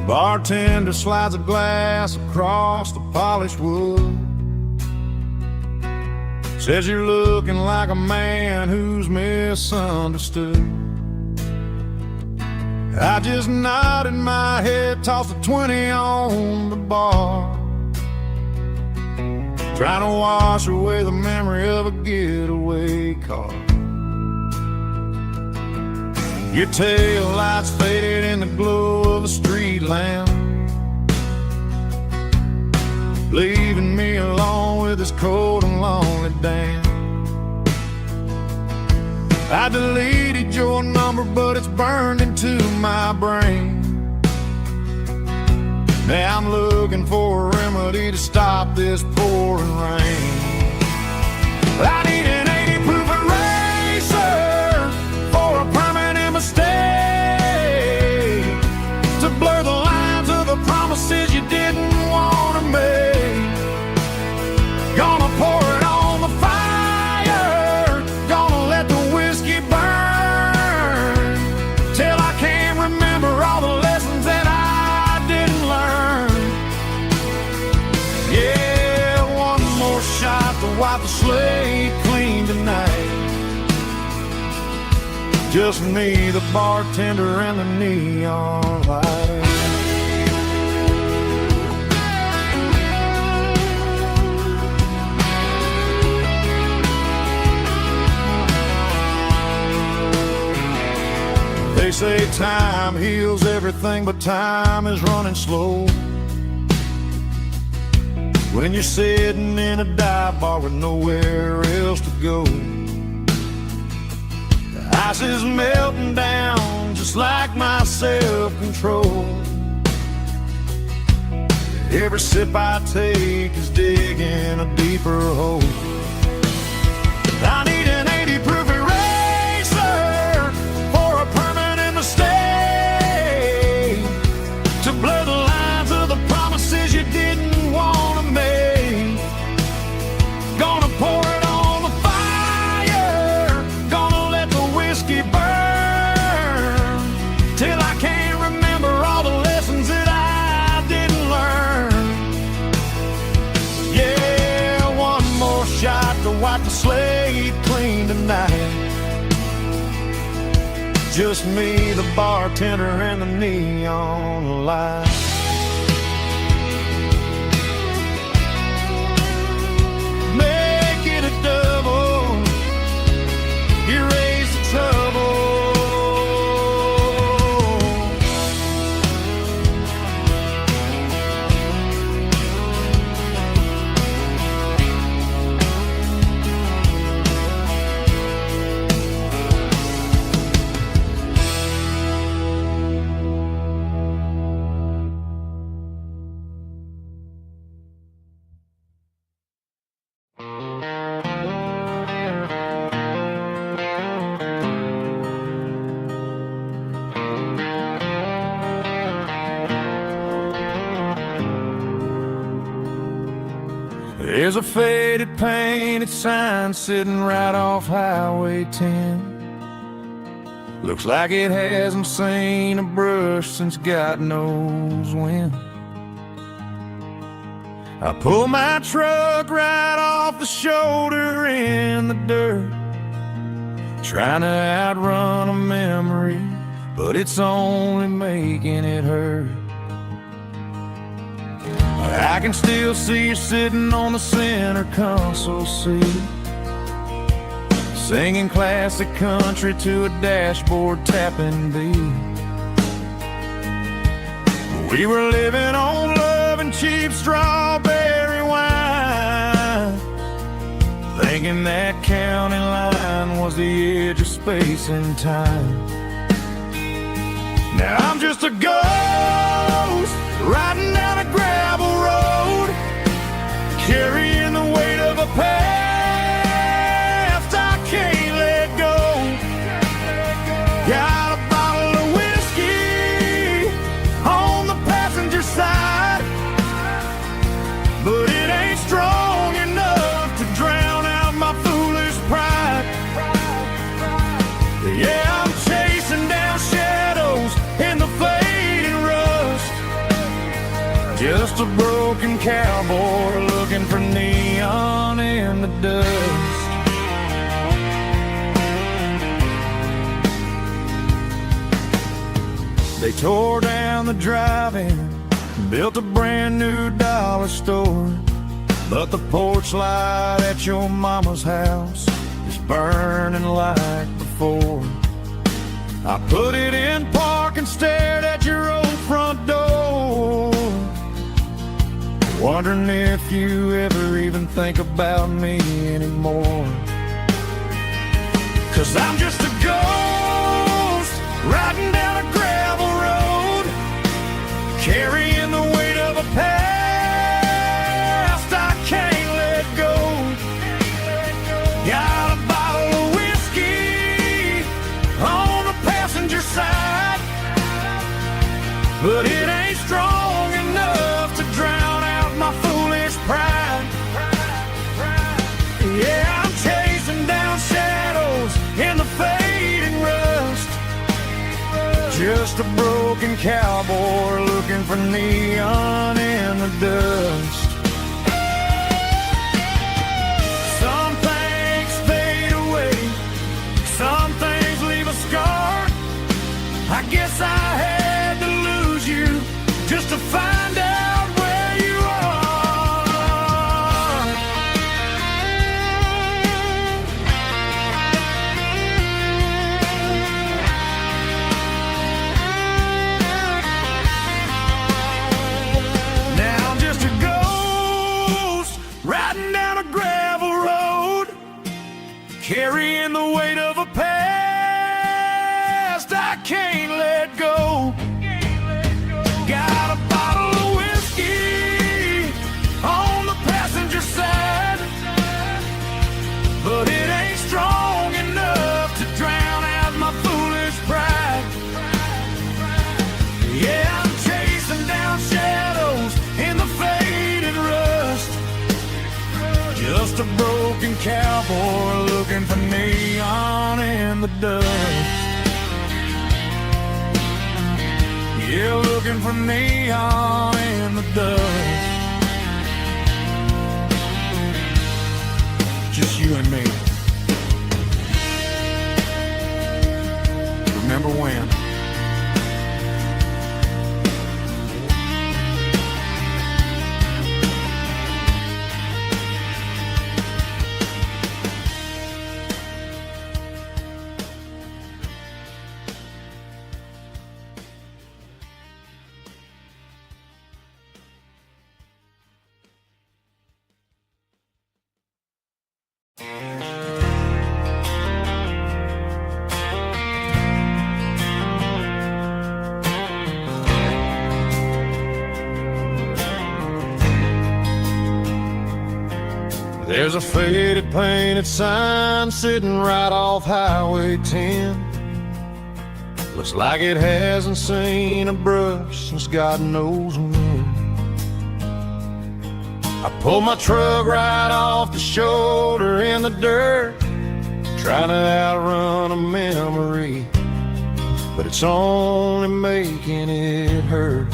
Bartender slides a glass across the polished wood, says you're looking like a man who's misunderstood. I just nodded my head, tossed a 20 on the bar, trying to wash away the memory of a getaway car. Your tail lights faded in the glow of a street lamp, leaving me alone with this cold and lonely damn. I deleted your number, but it's burned into my brain. Now I'm looking for a remedy to stop this pouring rain. I need an 80 proof eraser for a permanent mistake, to blur the lines of the promises you didn't want to make. Gonna pour it on the fire, gonna let the whiskey burn, till I can't remember all the lessons that I didn't learn. Yeah, one more shot to wipe the slate clean tonight. Just me, the bartender, and the neon light. They say time heals everything, but time is running slow when you're sitting in a dive bar with nowhere else to go. The ice is melting down just like my self-control. Every sip I take is digging a deeper hole. I need an 80 proof eraser for a permanent mistake, to blur the lines of the promises you didn't want to make. Gonna pour it on the fire, gonna let the whiskey burn, till I can't remember all the lessons that I didn't learn. Yeah, one the slate clean tonight. Just me, the bartender, and the neon light. Make it a double, erase the trouble. There's a faded painted sign sitting right off Highway 10. Looks like it hasn't seen a brush since God knows when. I pull my truck right off the shoulder in the dirt, trying to outrun a memory, but it's only making it hurt. I can still see you sitting on the center console seat, singing classic country to a dashboard tapping beat. We were living on love and cheap strawberry wine, thinking that county line was the edge of space and time. Now I'm just a ghost riding down a gravel road, carrying the weight of a past I can't let go. Got a bottle of whiskey on the passenger side, but it ain't strong enough to drown out my foolish pride. Yeah, I'm chasing down shadows in the fading rust, just a broken cowboy looking for neon in the dust. They tore down the drive-in, built a brand new dollar store, but the porch light at your mama's house is burning like before. I put it in park and stared at your old front door, wondering if you ever even think about me anymore. 'Cause I'm just a ghost riding down a gravel road, carrying the weight of a past I can't let go. Got a bottle of whiskey on the passenger side, but it ain't strong enough to drown out my foolish pride. Yeah, I'm chasing down shadows in the fading rust, just a broken cowboy looking for neon in the dust. Some things fade away, some things leave a scar. I guess I had to lose you just to find out where you are. Now I'm just a ghost riding down a gravel road, carrying the weight of a past I can't let go. Got a bottle of whiskey on the passenger side, but it ain't strong enough to drown out my foolish pride. Yeah, I'm chasing down shadows in the faded rust, just a broken cowboy looking for neon in the dust. Yeah, looking for neon in the dust. Just you and me. There's a faded painted sign sitting right off Highway 10. Looks like it hasn't seen a brush since God knows when. I pulled my truck right off the shoulder in the dirt, trying to outrun a memory, but it's only making it hurt.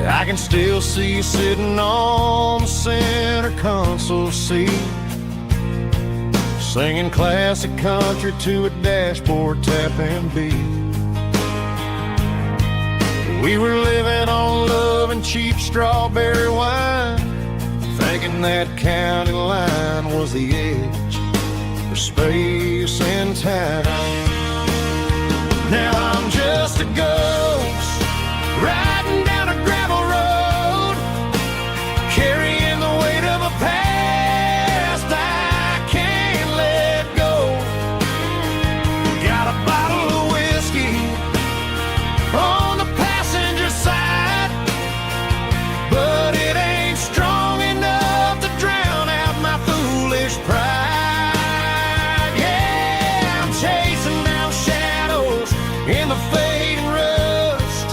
I can still see you sitting on the center console seat, singing classic country to a dashboard tapping beat. We were living on love and cheap strawberry wine, thinking that county line was the edge for space and time. Now I'm just a ghost riding down a gravel road, carrying the weight of a past I can't let go. Got a bottle of whiskey on the passenger side, but it ain't strong enough to drown out my foolish pride. Yeah, I'm chasing down shadows in the fading rust,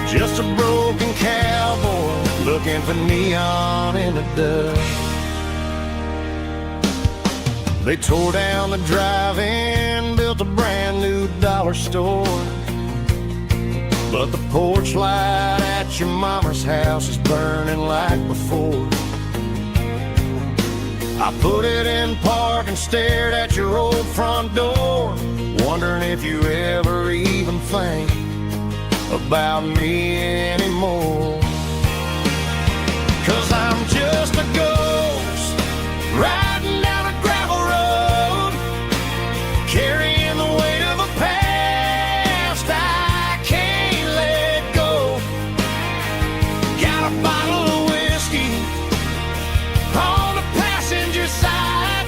just a broken cowboy looking for neon in the dust. They tore down the drive-in, built a brand new dollar store, but the porch light at your mama's house is burning like before. I put it in park and stared at your old front door, wondering if you ever even think about me anymore. 'Cause I'm just a ghost riding down a gravel road, carrying the weight of a past I can't let go. Got a bottle of whiskey on the passenger side,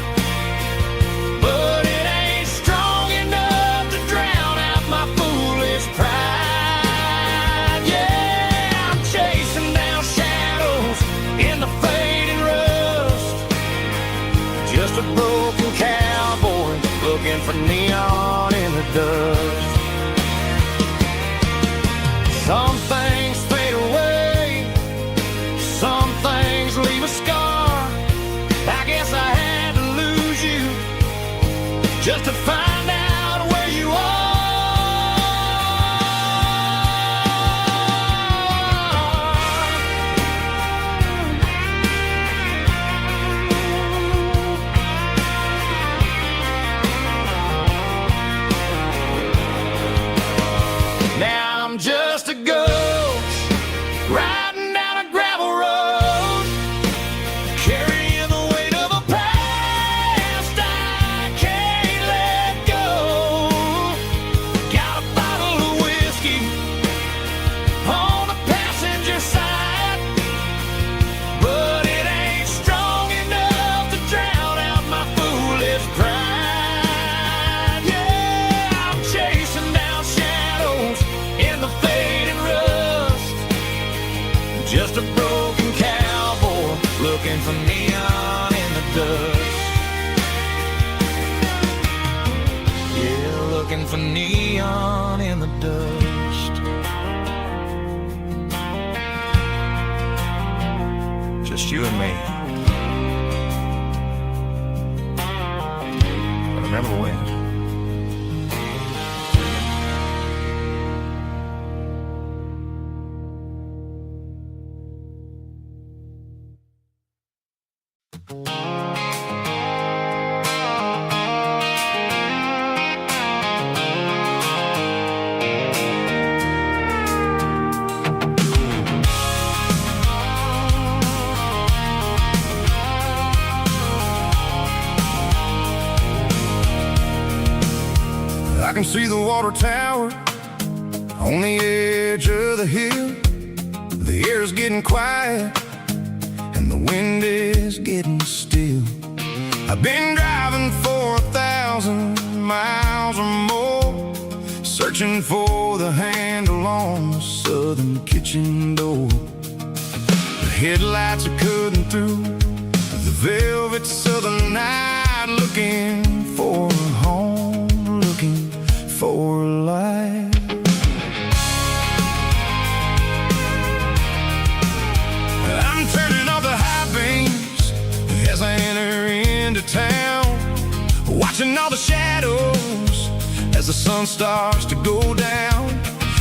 but it ain't strong enough to drown out my foolish pride. Yeah, I'm chasing down shadows in the fading rust, just a broken cowboy looking for neon in the dust. Some things fade away, some things leave a scar. I guess I had to lose you just to find out where you are. Now I'm just a ghost riding down a gravel road, carrying the weight of a past I can't let go. Got a bottle of whiskey on the passenger side, but it ain't strong enough to drown out my foolish pride. Yeah, I'm chasing down shadows in the fading rust, just a broken cowboy looking for neon in the dust. Yeah, looking for neon in the dust. Just you and me. But remember when? I can see the water tower on the edge of the hill. The air's getting quiet and the wind is getting still. I've been driving for 1,000 miles or more, searching for the handle on the southern kitchen door. The Headlights are cutting through the velvet southern night, looking for a home, looking for a life. I'm turning off the high beams as I enter into town, watching all the shadows as the sun starts to go down.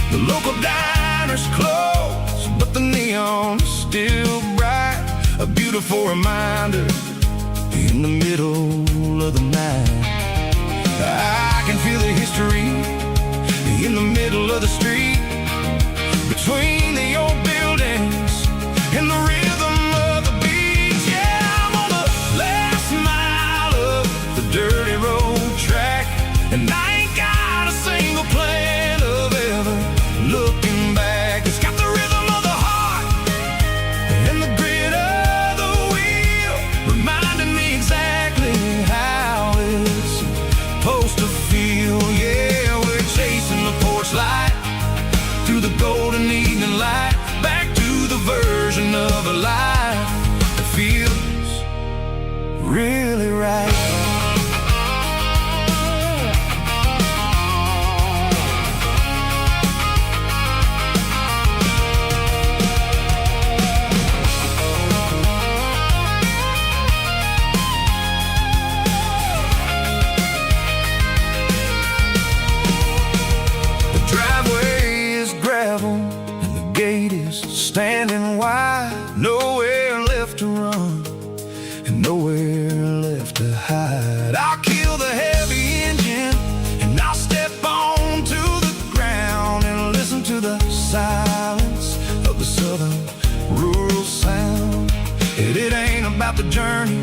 The local diner's closed, but the neon's still bright, a beautiful reminder in the middle of the night. I can feel the history in the middle of the street, between the old buildings and the rhythm of the beat. Yeah, I'm on the last mile of the dirty road track, and I ain't got a single plan of ever looking back. It's got the rhythm of the heart and the grit of the wheel, reminding me exactly how it's supposed to feel. Yeah, we're chasing the porch light through the golden evening light, back to the version of a life that feels really right. Standing wide, nowhere left to run and nowhere left to hide. I'll kill the heavy engine and I'll step onto the ground and listen to the silence of the southern rural sound. It ain't about the journey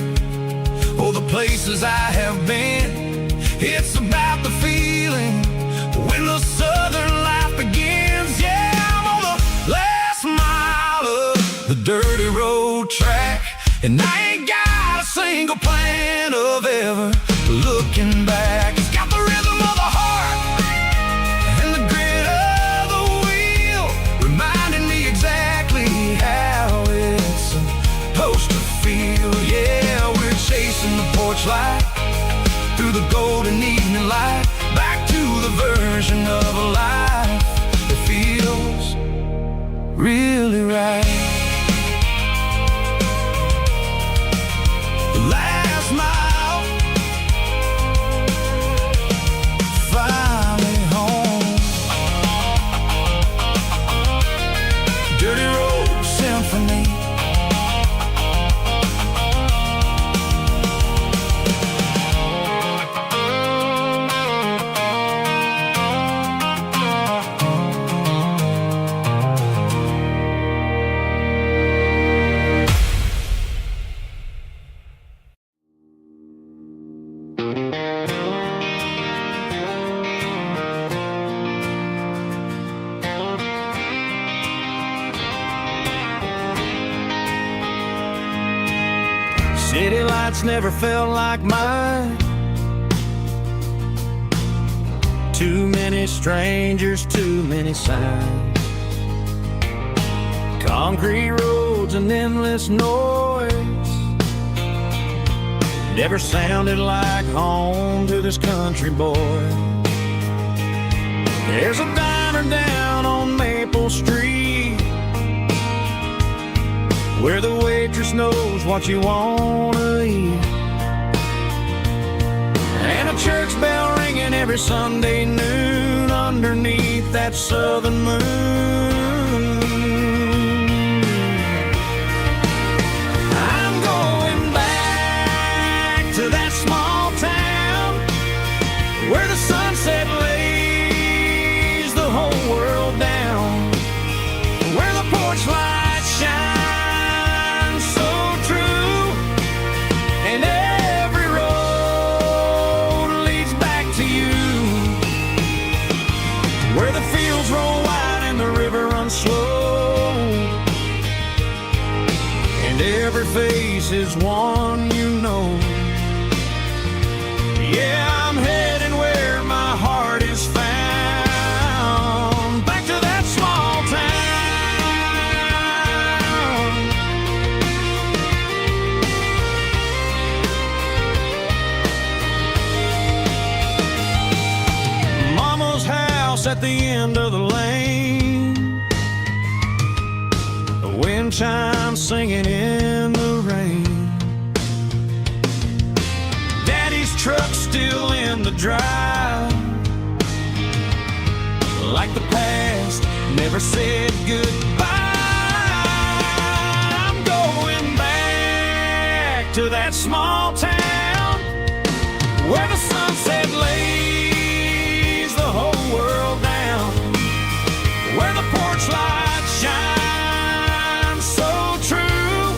or the places I have been, it's about the feeling when the southern life begins. Yeah, I'm on the last mile of the dirty road track, and I ain't got a single plan of ever looking back. It's got the rhythm of the heart and the grit of the wheel, reminding me exactly how it's supposed to feel. Yeah, we're chasing the porch light through the golden evening light, back to the version of a life that feels really right. The last mile, finally home. Dirty Road Symphony. City lights never felt like mine. Too many strangers, too many signs. Concrete roads and endless noise never sounded like home to this country boy. There's a diner down on Maple Street where the waitress knows what you wanna eat, and a church bell ringing every Sunday noon underneath that southern moon. I'm going back to that small town where the sunset lays the whole world down, where the porch lights shine slow, and every face is one you know. Yeah, I'm heading where my heart is found, back to that small town wind chimes singing in the rain. Daddy's truck's still in the drive, like the past never said goodbye. I'm going back to that small town where the sunset lays the whole world down, where the porch lights shine so true,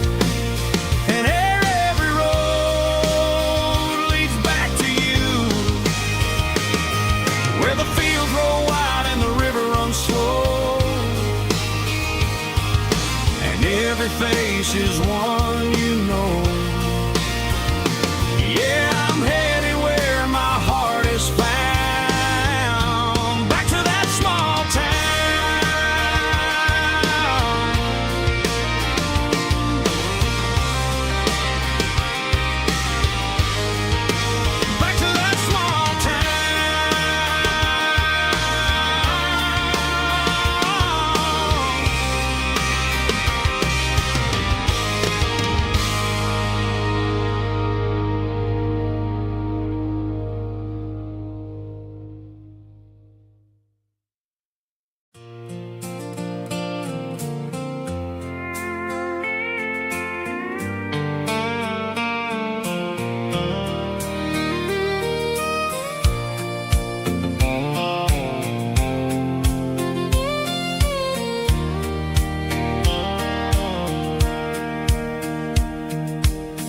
and every road leads back to you, where the fields roll wide and the river runs slow, and every face is one you know. Yeah, I'm headed where my heart is found, back to that small town. Back to that small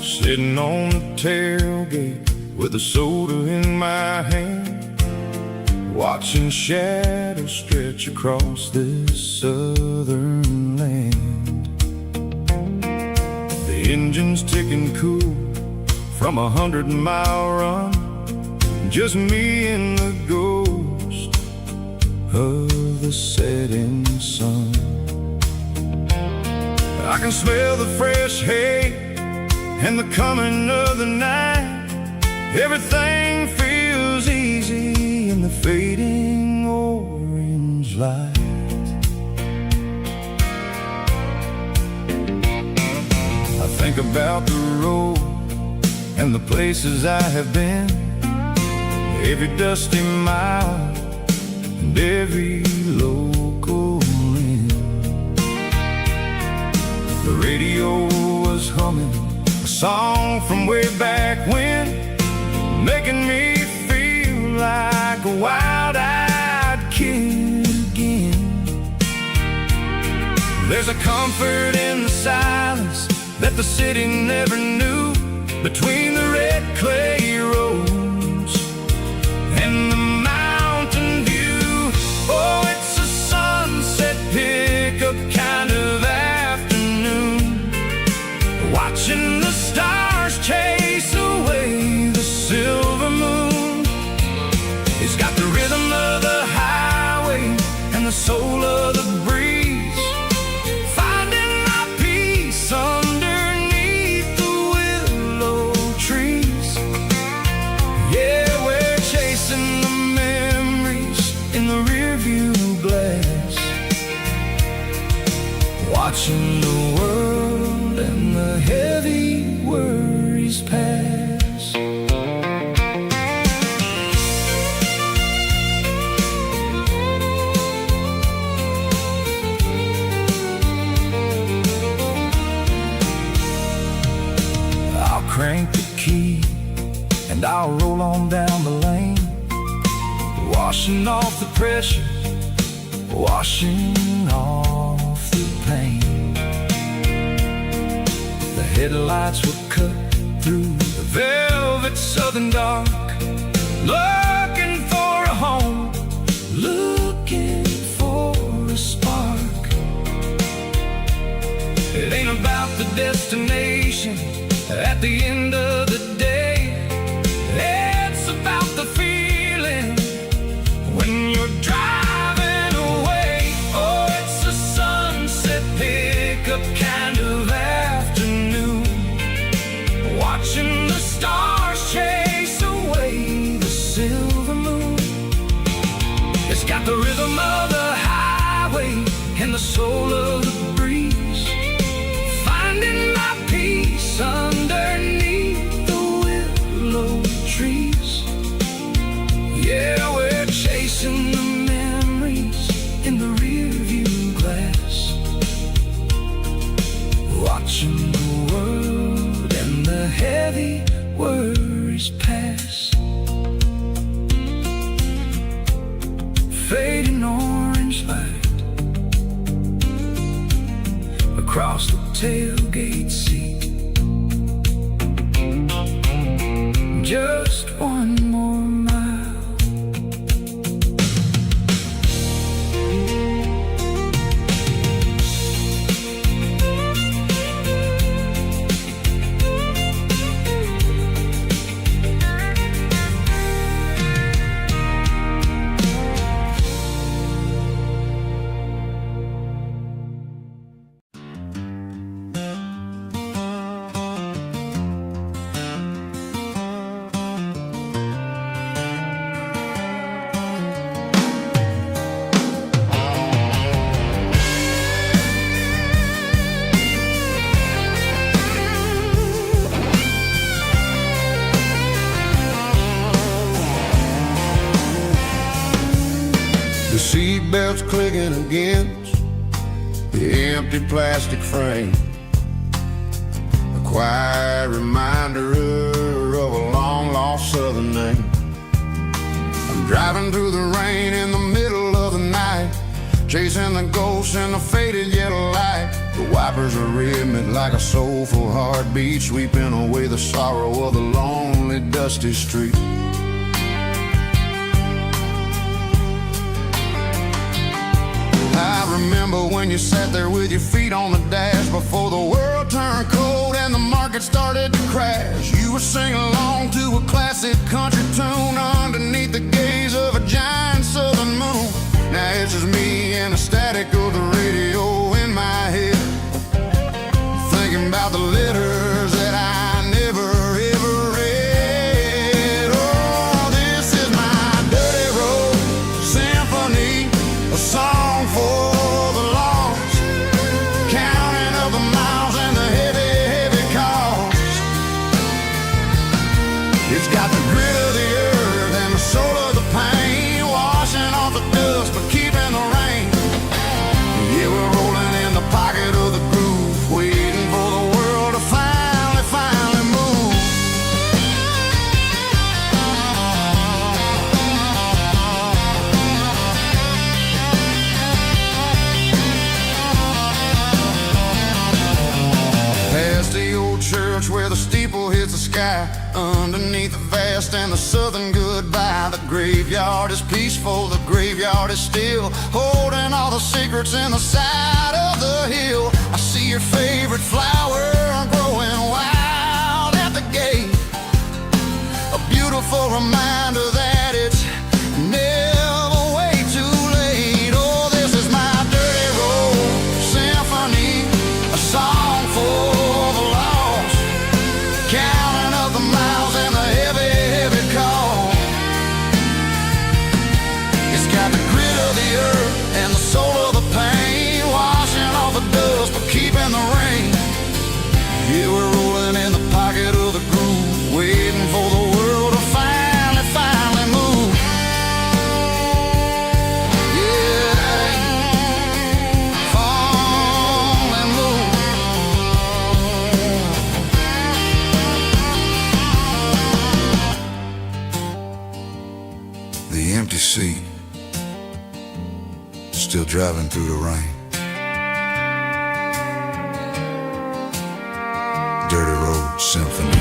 sitting on the tailgate with a soda in my hand, watching shadows stretch across this southern land. The engine's ticking cool from 100-mile run, just me and the ghost of the setting sun. I can smell the fresh hay and the coming of the night. Everything feels easy in the fading orange light. I think about the road and the places I have been, every dusty mile and every local inn. The radio was humming a song from way back when, making me feel like a wild-eyed kid again. There's a comfort in the silence that the city never knew, between the red clay roads and the mountain view. Oh, it's a sunset pickup kind of afternoon, watching the stars chase away the silver moon. It's got the rhythm of the highway and the soul of the breeze, finding my peace underneath the willow trees. Yeah, we're chasing the memories in the rearview glass, watching the world and the heavy worries pass. I'll crank the key and I'll roll on down the lane, washing off the pressure, washing off the pain. The headlights will cut through the velvet southern dark, looking for a home, looking for a spark. It ain't about the destination at the end of the day, it's about the feeling when you're driving away. Oh, it's a sunset pickup kind of afternoon, watching the stars chase away the silver moon. It's got the rhythm of the highway and the soul of the breeze, across the tailgate seat. Just one more mile. The seatbelt's clicking against the empty plastic frame, a quiet reminder of a long-lost southern name. I'm driving through the rain in the middle of the night, chasing the ghosts in the faded yellow light. The wipers are rhythmic like a soulful heartbeat, sweeping away the sorrow of the lonely, dusty street. I remember when you sat there with your feet on the dash before the world turned cold and the market started to crash. You were singing along to a classic country tune underneath the gaze of a giant southern moon. Now it's just me and the static of the radio in my head, thinking about the letters that I never ever read. Oh, this is my dirty road symphony, a song for the lost, counting up the miles and the heavy, heavy cost. It's got the grit of the earth and the soul of the pain, washing off the dust but keeping the rain. Yeah, we're rolling in the pocket of the groove, waiting for the world to finally move. Past the old church where the steeple hits the sky, underneath the vast and the southern goodbye. The graveyard is peaceful, the graveyard is still, holding all the secrets in the side of the hill. I see your favorite flower growing wild at the gate, a beautiful reminder that it's never way too late. Oh, this is my dirty road symphony, a song for the lost, counting up the miles and the heavy, heavy call. It's got the grit of the earth and the soul of the pain, washing off the dust but keeping the rain. Yeah, we're rolling in the pocket of the groove, waiting for the world to finally move. Yeah, finally move. The empty seat, still driving through the rain. Dirty road symphony.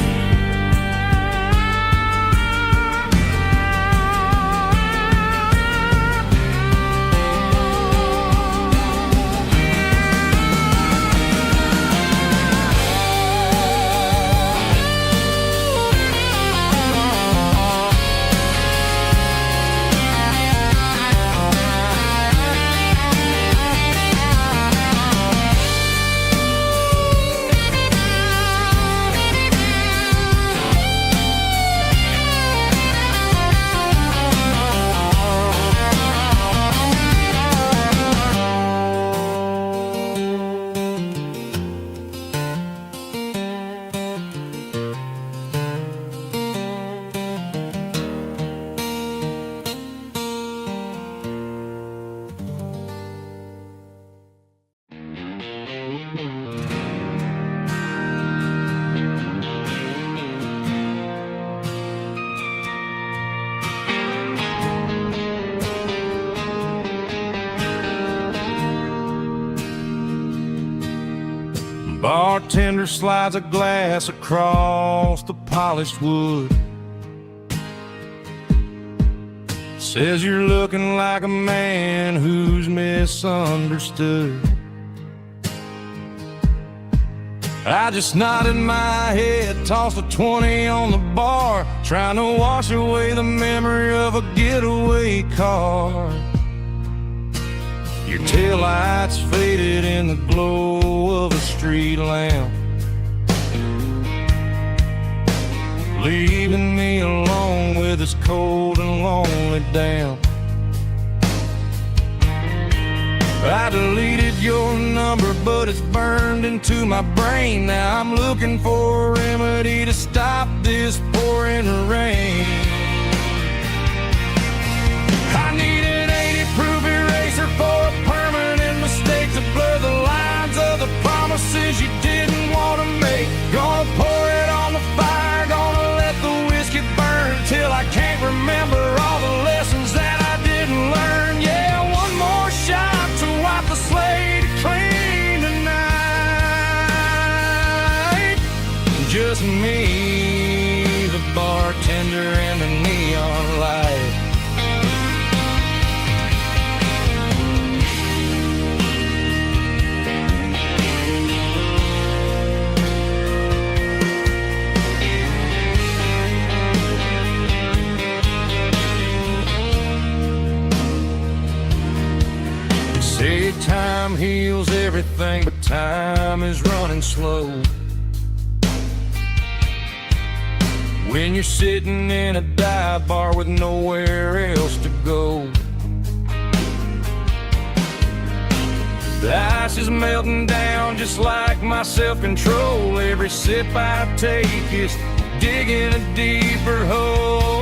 Bartender slides a glass across the polished wood. Says you're looking like a man who's misunderstood. I just nodded my head, tossed a 20 on the bar, trying to wash away the memory of a getaway car. Your taillights faded in the glow of a street lamp, leaving me alone with this cold and lonely damp. I deleted your number, but it's burned into my brain. Now I'm looking for a remedy to stop this pouring rain. I need an 80-proof eraser for a permanent mistake to blur the lines of the promises you didn't want to make. Gonna pour it on the fire, gonna let the whiskey burn till I can't remember all the lessons that I didn't learn. Yeah, one more shot to wipe the slate clean tonight. Just me, the bartender, and the neon light. Say time heals everything, but time is running slow. When you're sitting in a dive bar with nowhere else to go, the ice is melting down just like my self-control. Every sip I take is digging a deeper hole.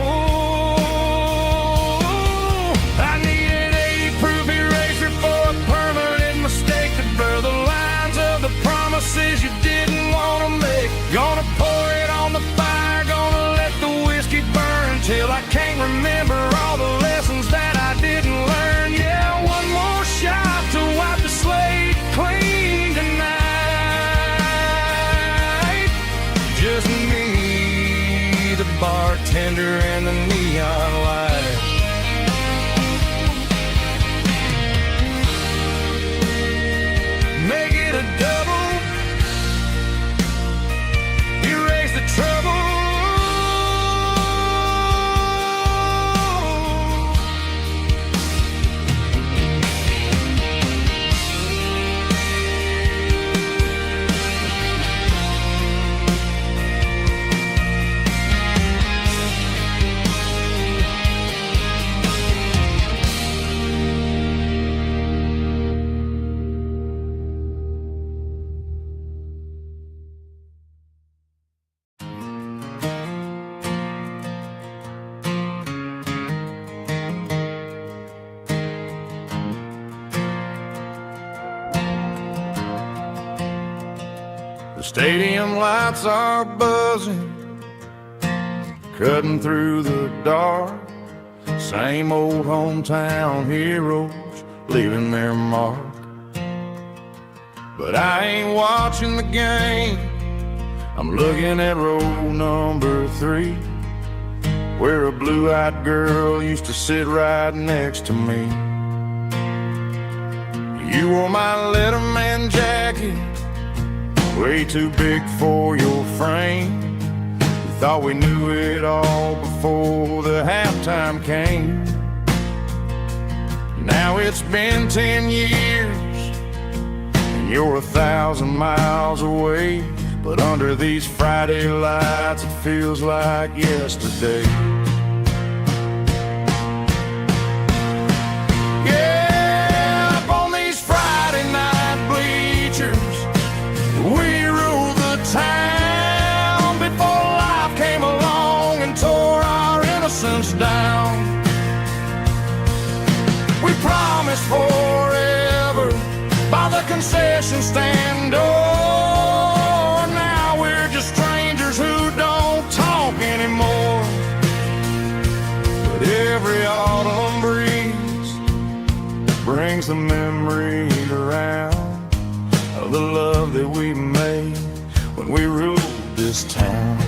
I need an 80-proof eraser for a permanent mistake to blur the lines of the promises you didn't want to make. Gonna pour it on the fire, gonna let the whiskey burn till I can't remember all the lessons that I didn't learn. Yeah, one more shot to wipe the slate clean tonight. Just me, the bartender, and the neon light. Make it a double, erase the trouble. The stadium lights are buzzing, cutting through the dark. Same old hometown heroes leaving their mark. But I ain't watching the game, I'm looking at row number 3, where a blue-eyed girl used to sit right next to me. You wore my Letterman jacket, way too big for your frame. We thought we knew it all before the halftime came. Now it's been 10 years and you're 1,000 miles away, but under these Friday lights it feels like yesterday. Yeah, up on these Friday night bleachers, we ruled the town before life came along and tore our innocence down. We promised forever by the concession stand door. Now we're just strangers who don't talk anymore. But every autumn breeze brings the memories around of the love love that we made when we ruled this town.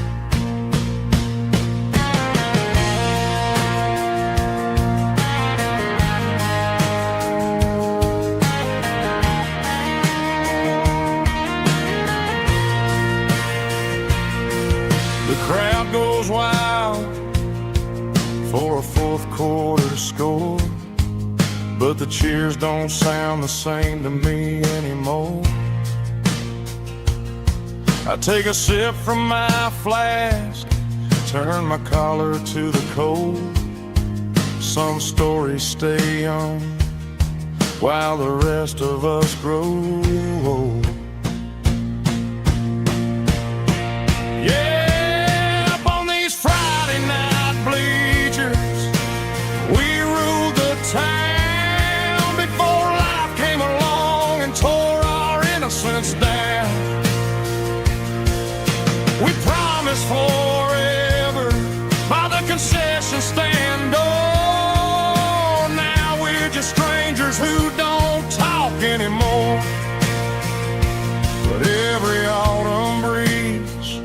The crowd goes wild for a fourth quarter score, but the cheers don't sound the same to me anymore. I take a sip from my flask, turn my collar to the cold. Some stories stay young while the rest of us grow old. Yeah, up on these Friday night bleachers, we ruled the town before life came along and tore our innocence down. We promised forever by the concession stand door. Now we're just strangers who don't talk anymore. But every autumn breeze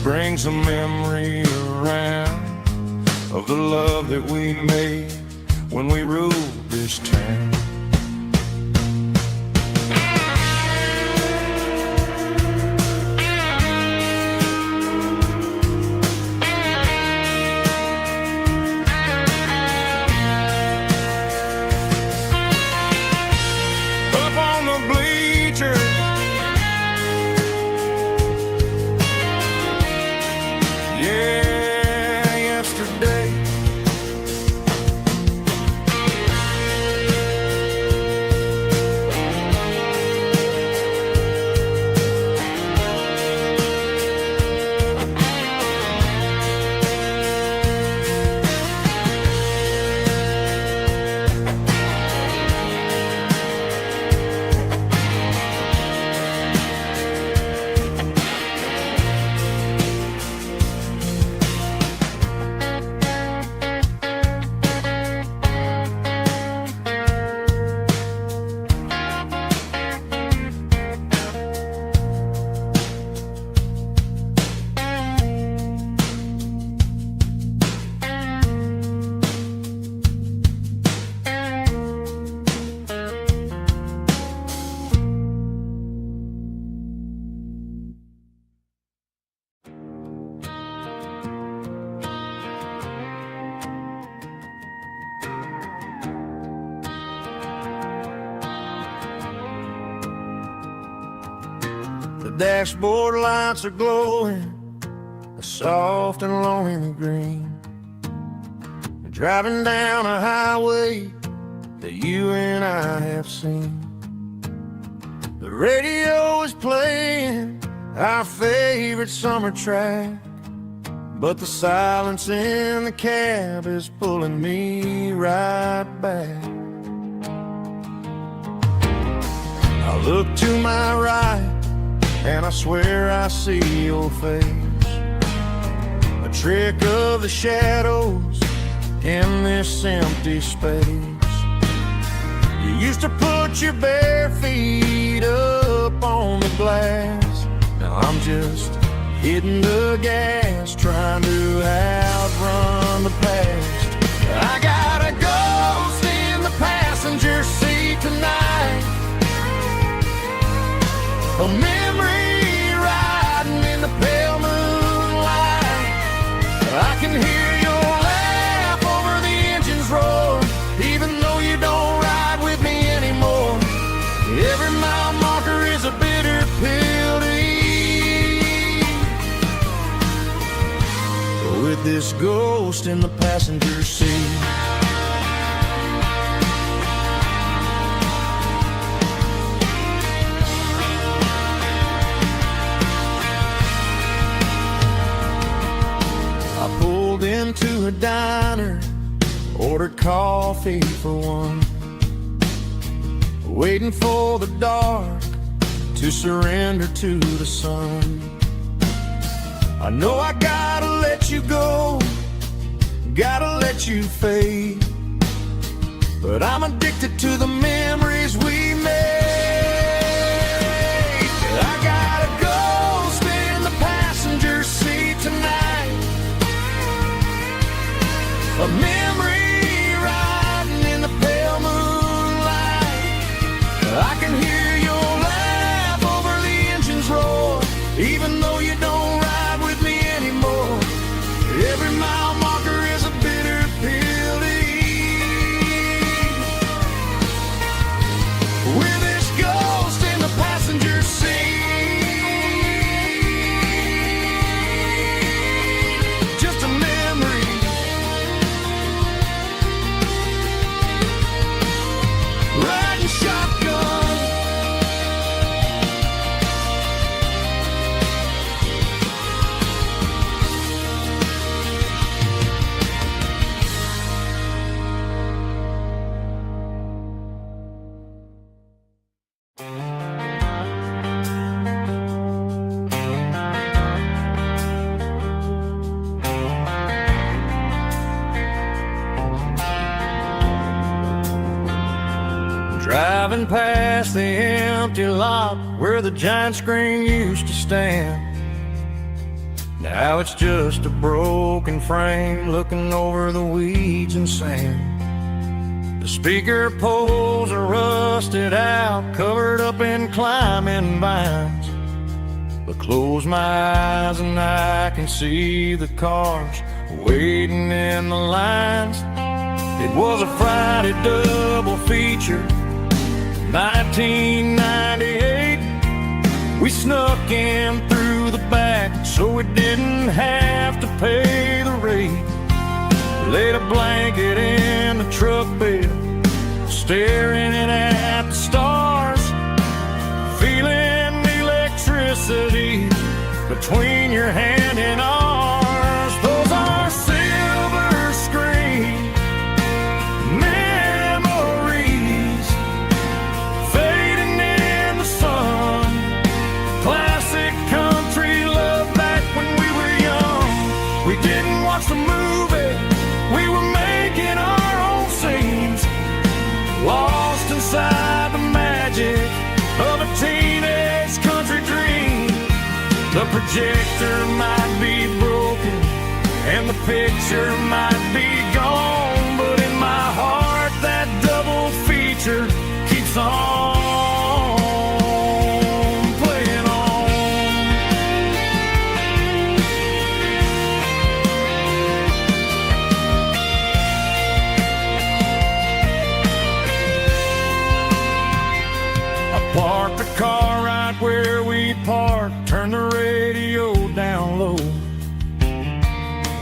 brings a memory around of the love that we made when we ruled this town. Dashboard lights are glowing a soft and lonely green. Driving down a highway that you and I have seen. The radio is playing our favorite summer track, but the silence in the cab is pulling me right back. I look to my right and I swear I see your face, a trick of the shadows in this empty space. You used to put your bare feet up on the glass. Now I'm just hitting the gas, trying to outrun the past. I got a ghost in the passenger seat tonight, a memory riding in the pale moonlight. I can hear your laugh over the engine's roar, even though you don't ride with me anymore. Every mile marker is a bitter pill to eat. With this ghost in the passenger seat, I pulled into a diner, ordered coffee for one, waiting for the dark to surrender to the sun. I know I gotta let you go, gotta let you fade, but I'm addicted to the memories we made. driving past the empty lot where the giant screen used to stand. Now it's just a broken frame looking over the weeds and sand. The speaker poles are rusted out, covered up in climbing vines. But close my eyes and I can see the cars waiting in the lines. It was a Friday double feature, 1998. We snuck in through the back so we didn't have to pay the rate. Laid a blanket in the truck bed, staring at the stars, feeling the electricity between your hand and ours. Those are silver screen memories fading in the sun. Classic country love back when we were young. We didn't watch the movie, we were making our own scenes, lost inside the magic of a teenage country dream. The projector might be broken and the picture might be gone, but in my heart that double feature keeps on playing on. I parked the car right where we parked, turned the radio down low,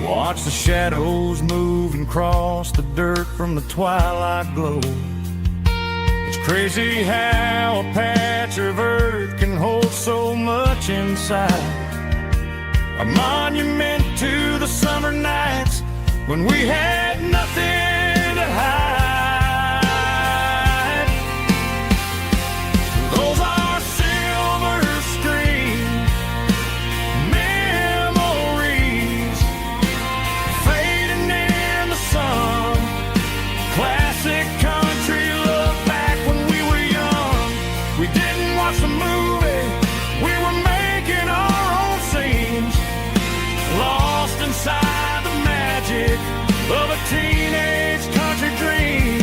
watch the shadows move and cross the dirt from the twilight glow. It's crazy how a patch of earth can hold so much inside. A monument to the summer nights when we had nothing to hide. Those are silver screen memories fading in the sun. Classic country love back when we were young. We didn't watch the movie, we were making our own scenes, lost inside the magic of a teenage country dream.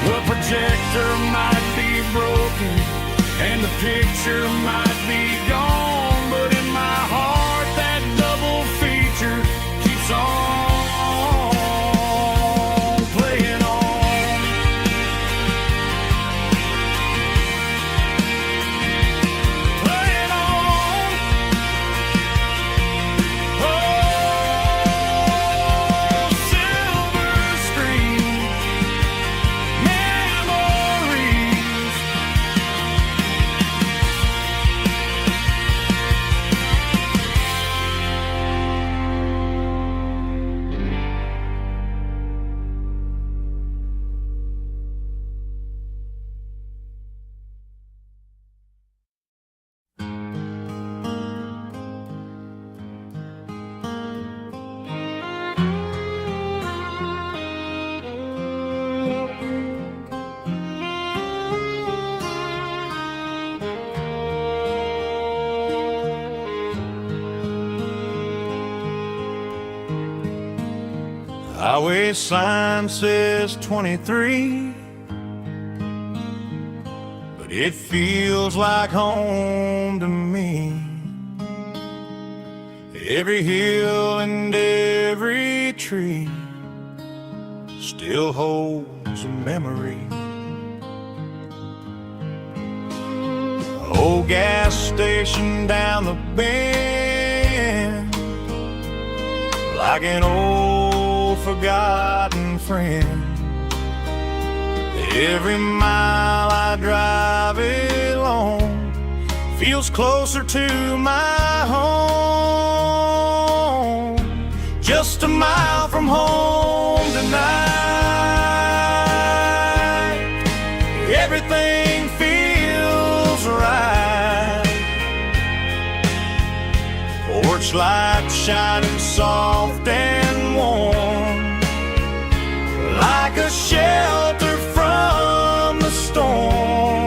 The projector might be broken and the picture might be gone, but in my heart that double feature keeps on playing on. Playing on. Oh, silver screen memories. Highway sign says 23, but it feels like home to me. Every hill and every tree still holds a memory. Old gas station down the bend, like an old forgotten friend. Every mile I drive it along feels closer to my home. Just a mile from home tonight, everything feels right. Porch light shining soft and warm, like a shelter from the storm.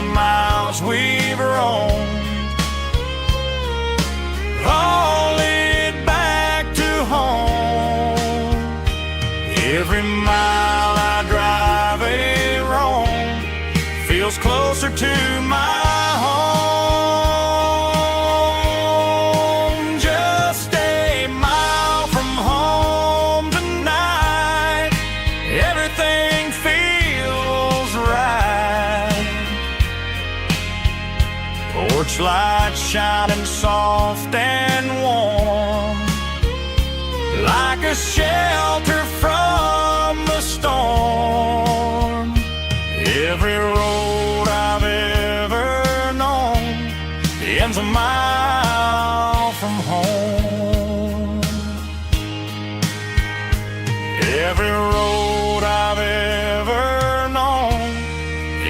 the miles we've roamed, all lead back to home. Every mile I drive a roam feels closer to my home. Just a mile from home tonight, everything feels right. Porch light shining soft and warm, like a shelter from the storm. Every road I've ever known ends a mile from home. Every road I've ever known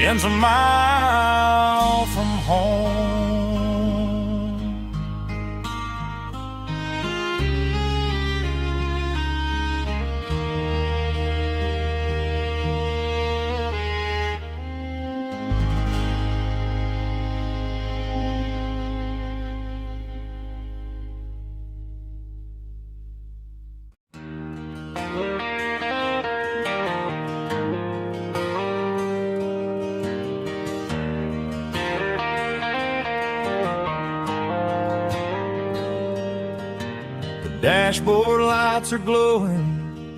ends a mile from home. Dashboard lights are glowing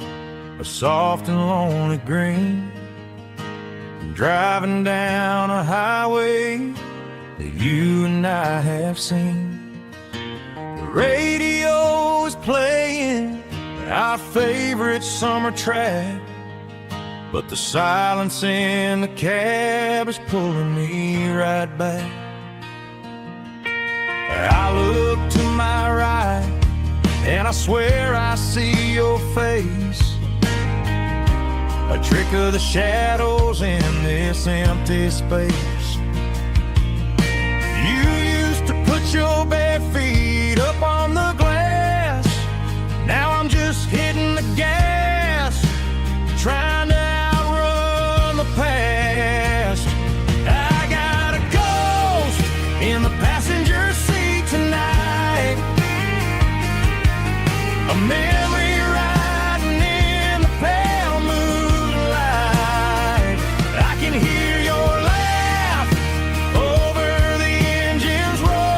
a soft and lonely green. I'm driving down a highway that you and I have seen. The radio is playing our favorite summer track, but the silence in the cab is pulling me right back. I look to my right and I swear I see your face, a trick of the shadows in this empty space. You used to put your bare feet up on the glass. Now I'm just hitting the gas, trying to outrun the past. I got a ghost in the passenger seat tonight, a memory riding in the pale moonlight. I can hear your laugh over the engine's roar,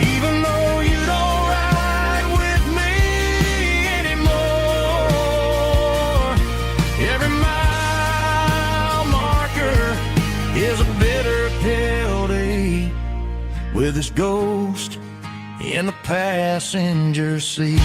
even though you don't ride with me anymore. Every mile marker is a bitter pill to eat, with this ghost in the passenger seat.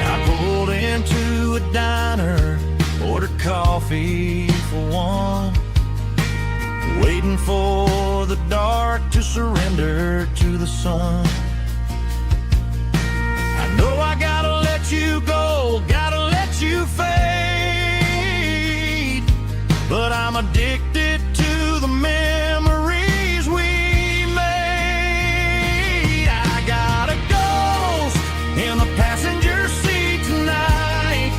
I pulled into a diner, ordered coffee for one, waiting for the dark to surrender to the sun. No, I gotta let you go, gotta let you fade, but I'm addicted to the memories we made. I got a ghost in the passenger seat tonight,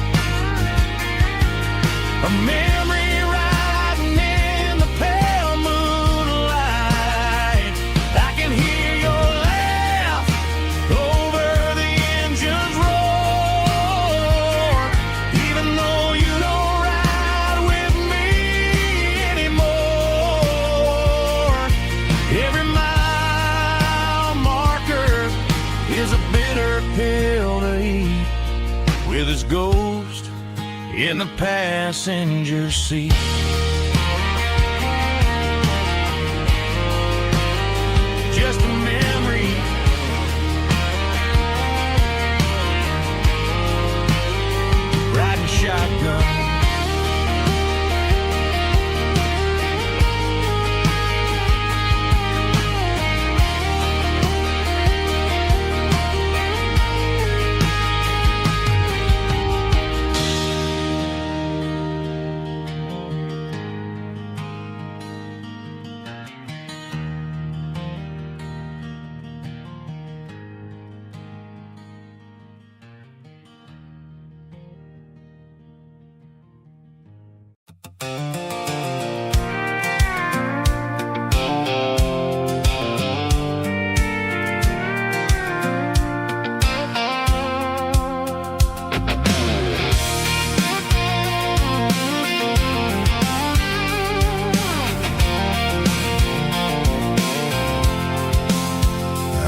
a memory riding in the pale moonlight. I can hear your laugh over the engine's roar, even though you don't ride with me anymore. Every mile marker is a bitter pill to eat, with his ghost in the passenger seat. Just a memory, riding shotgun.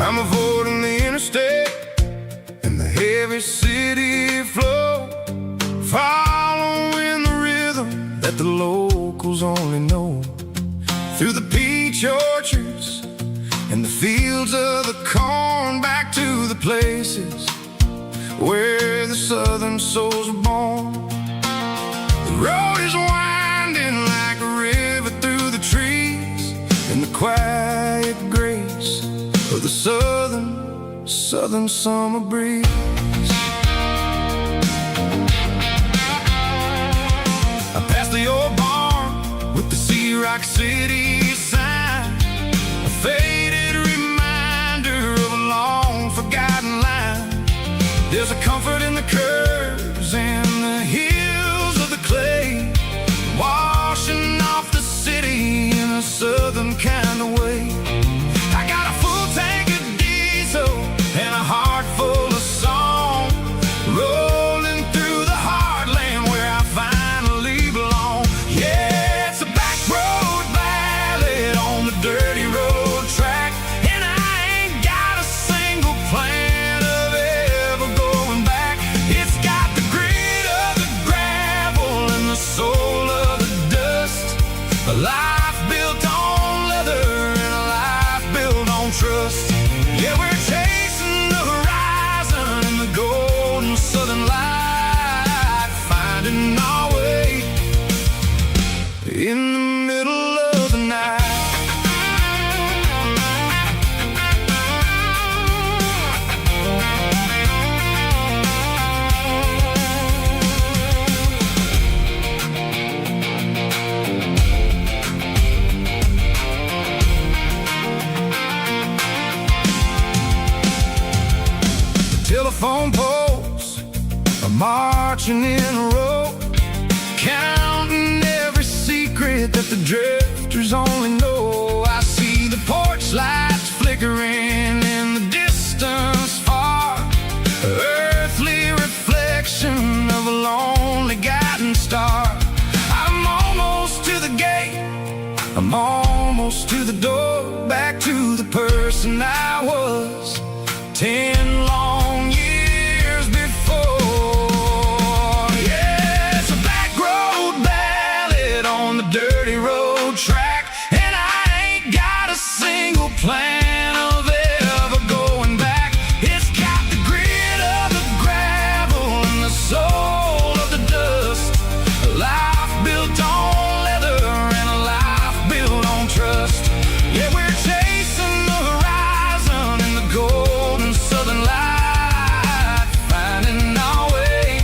I'm avoiding the interstate and the heavy city flow, following the rhythm that the locals only know. Through the peach orchards and the fields of the corn, back to the places where the southern souls were born. The road is winding like a river through the trees, in the quiet grace of the southern summer breeze. I passed the old barn with the Sea Rock City sign, a faded reminder of a long forgotten line. There's a comfort in the curves and the hills of the clay, washing off the city in a southern kind of way. I got a full tank of diesel and a heart full of song, rolling through the heartland where I finally belong. Yeah, it's a back road ballad on the dirty road track, and I ain't got a single plan of ever going back. It's got the grit of the gravel and the soul of the dust, a life built on leather and a life built on trust. Yeah, we're chasing the horizon in the golden southern light, finding our way in the middle of the night. Telephone poles are marching in a row, counting every secret that the drifters only know. I see the porch lights flickering in the distance far, earthly reflection of a lonely guiding star. I'm almost to the gate, I'm almost to the door, back to the person I was 10 long years before. Yeah, it's a back road ballad on the dirty road track, and I ain't got a single plan of ever going back. It's got the grit of the gravel and the soul of the dust, a life built on leather and a life built on trust. Yeah, we're chasing the horizon in the golden southern light, finding our way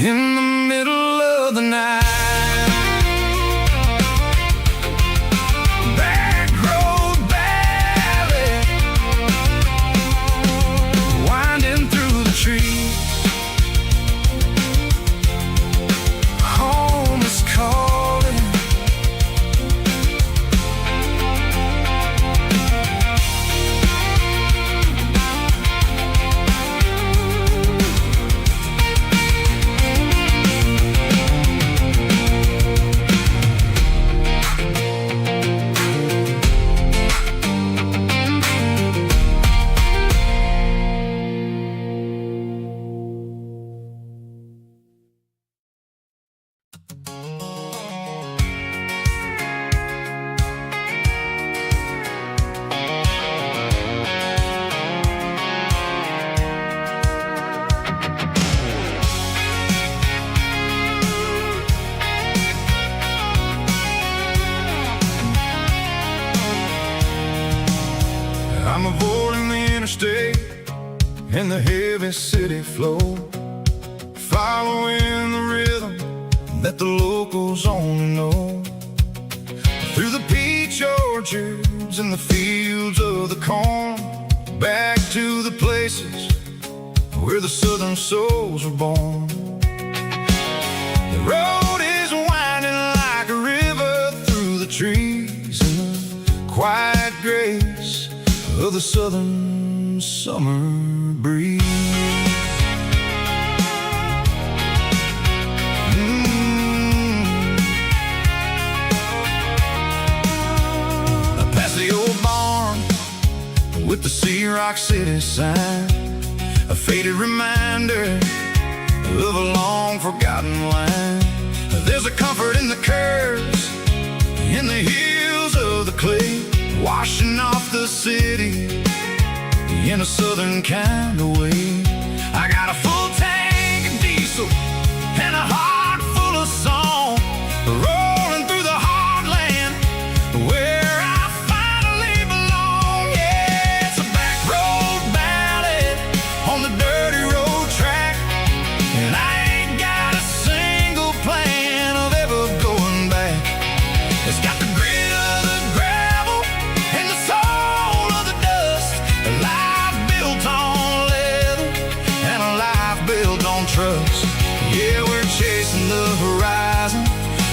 in the middle of the night. Back road ballad, winding through the trees. Home is calling. I'm avoiding the interstate and the heavy city flow, following the rhythm that the locals only know. Through the peach orchards and the fields of the corn, back to the places where the southern souls were born. The road is winding like a river through the trees in the quiet grace of the southern summer breeze. I passed the old barn with the Sea Rock City sign, a faded reminder of a long forgotten line. There's a comfort in the curves, in the hills of the clay, washing off the city in a southern kind of way. I got a full tank of diesel and a heart full of song, rolling through the heartland where I finally belong. Yeah, it's a back road ballad on the dirty road track, and I ain't got a single plan of ever going back. It's got the grit of the gravel and the soul of the dust, a life built on leather and a life built on trust. Yeah, we're chasing the horizon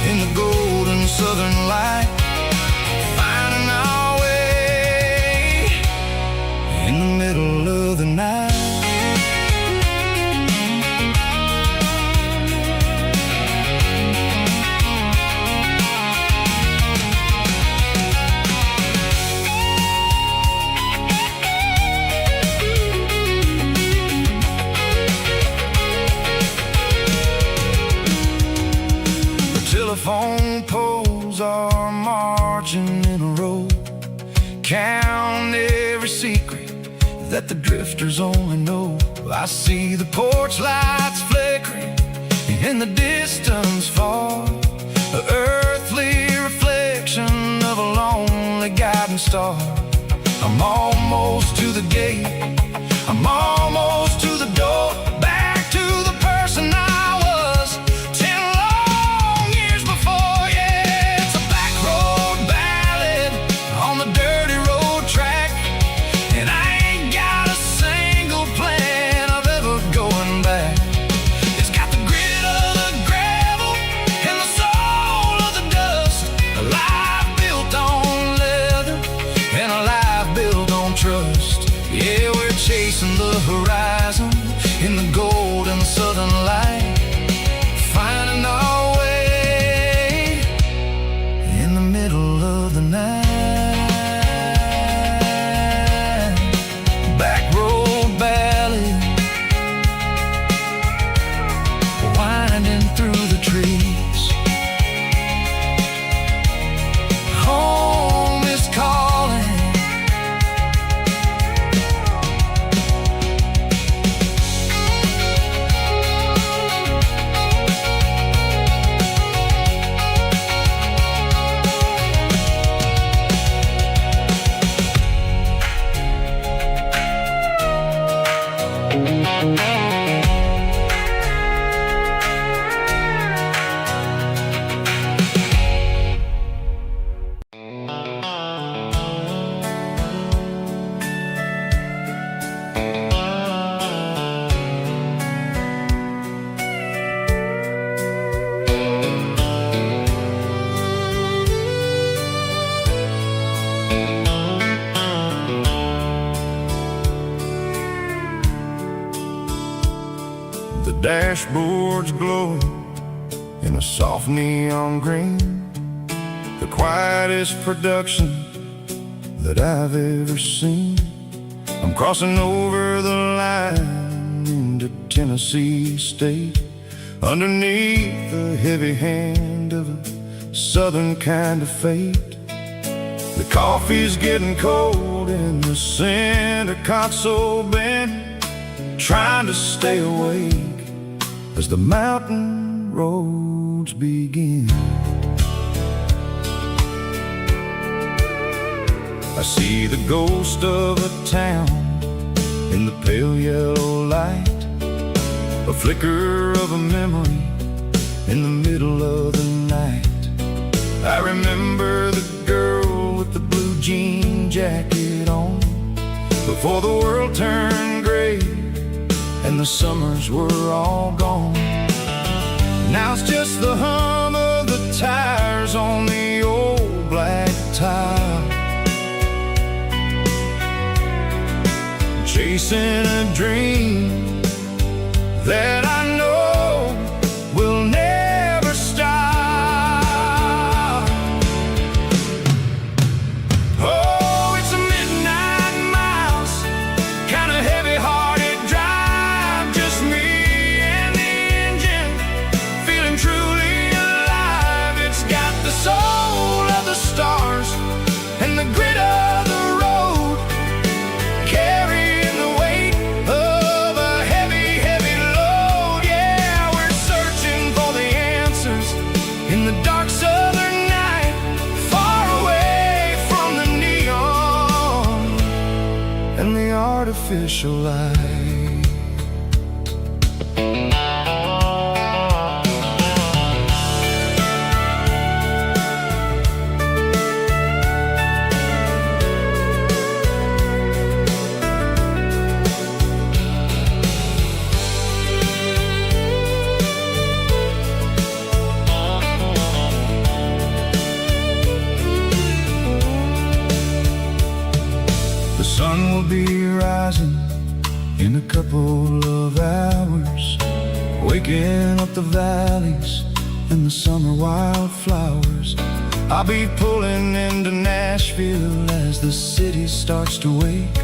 in the golden southern light, finding our way in the middle of the night. Telephone poles are marching in a row, count every secret that the drifters only know. I see the porch lights flickering in the distance far, an earthly reflection of a lonely guiding star. I'm almost to the gate, I'm almost to the door, back to the person I was 10 long years before. Yeah, it's a back road ballad on the dirty road track, and I ain't got a single plan of ever going back. It's got the grit of the gravel and the soul of the dust, a life built on leather and a life built on trust. Yeah, we're chasing the horizon in the golden southern light, finding our way in the middle of the night. Back road ballad, winding through the trees. Home is calling. The dashboard's glowing in a soft neon green, the quietest production that I've ever seen. I'm crossing over the line into Tennessee State, underneath the heavy hand of a southern kind of fate. The coffee's getting cold in the center console bin, trying to stay awake as the mountain roads begin. I see the ghost of a town in the pale yellow light, a flicker of a memory in the middle of the night. I remember the girl with the blue jean jacket on, before the world turned gray and the summers were all gone. Now it's just the hum of the tires on the old black tile, chasing a dream that I know will never stop. Oh, it's a midnight mile and the artificial light. The sun will be rising in a couple of hours, waking up the valleys and the summer wildflowers. I'll be pulling into Nashville as the city starts to wake,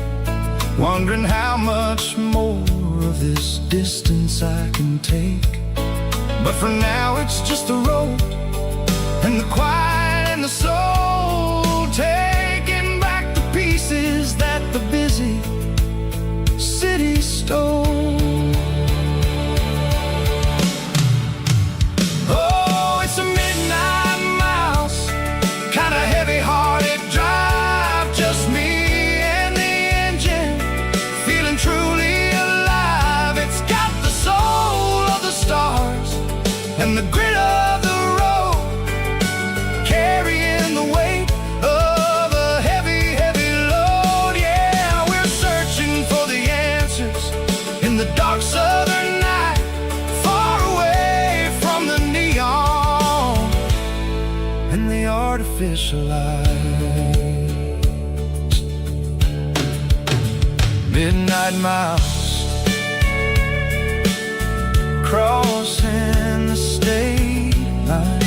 wondering how much more of this distance I can take. But for now it's just the road and the quiet and the soul, taking back the pieces that the busy city stole. Oh, it's a midnight mouse, kinda heavy-hearted drive, just me and the engine, feeling truly alive. It's got the soul of the stars and the grit of the road, carrying the weight of a heavy, heavy load. Yeah, we're searching for the answers in the dark southern night, far away from the neon and the artificial lights. Midnight mouse, crossing the state line,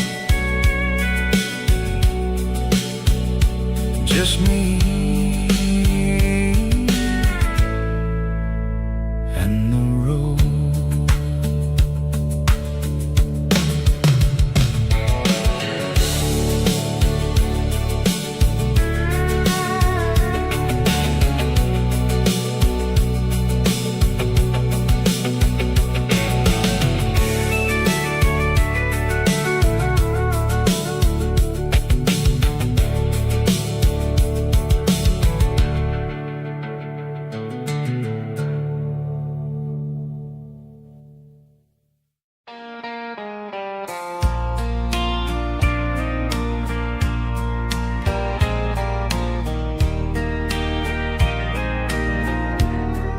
just me and the road.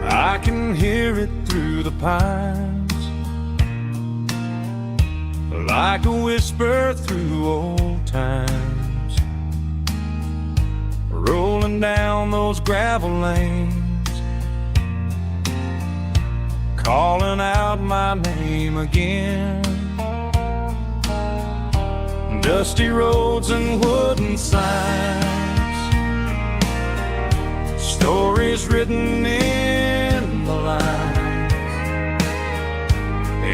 I can hear it through the pines, like a whisper through old times, rolling down those gravel lanes, calling out my name again. Dusty roads and wooden signs, stories written in the lines.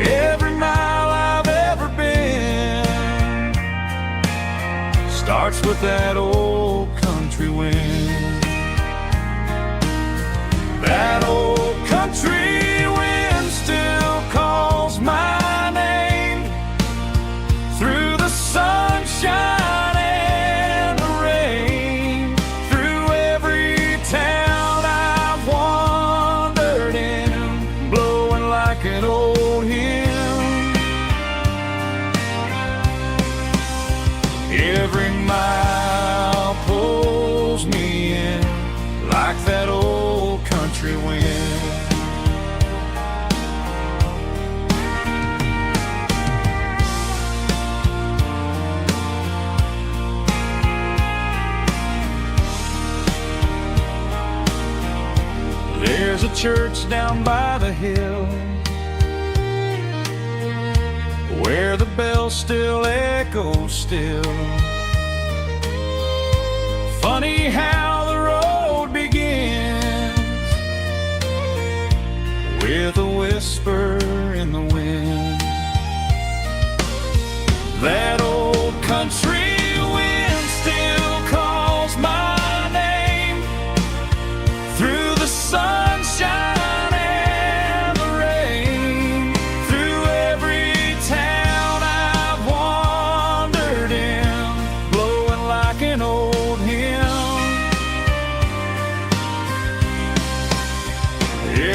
Every mile I've ever been starts with that old country wind. That old country wind still calls my name through the sunshine and the rain, through every town I've wandered in, blowing like an old hymn. Every mile pulls me in like that old country wind. There's a church down by the hill where the bells still echo still. Funny how the road begins with a whisper in the wind. That old country wind still calls my name through the sunshine and the rain, through every town I've wandered in, blowing like an old hymn.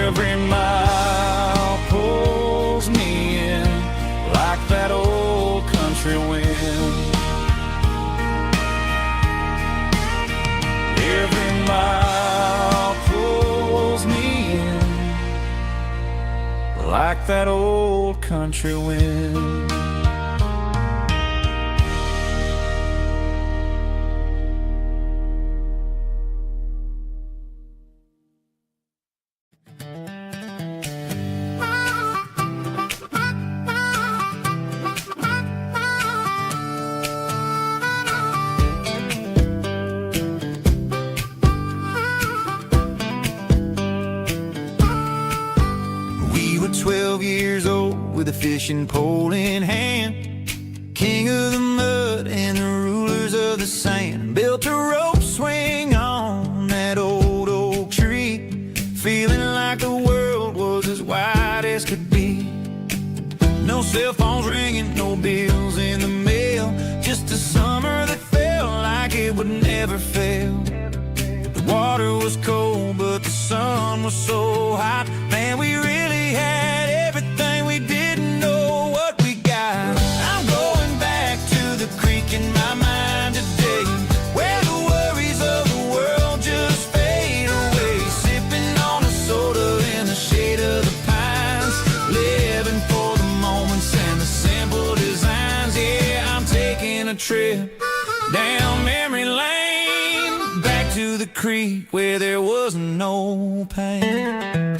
Every mile pulls me in like that old country wind. Every mile pulls me in like that old country wind. We were 12 years old with a fishing pole in hand, king of the mud and the rulers of the sand. Built a rope swing on that old oak tree, feeling like the world was as wide as could be. No cell phones ringing, no bills in the mail, just a summer that felt like it would never fail. The water was cold, but the sun was so hot. Man, we really had everything, we didn't know what we got. I'm going back to the creek in my mind today, where the worries of the world just fade away. Sipping on a soda in the shade of the pines, living for the moments and the simple designs. Yeah, I'm taking a trip down memory lane, back to the creek where there was no pain.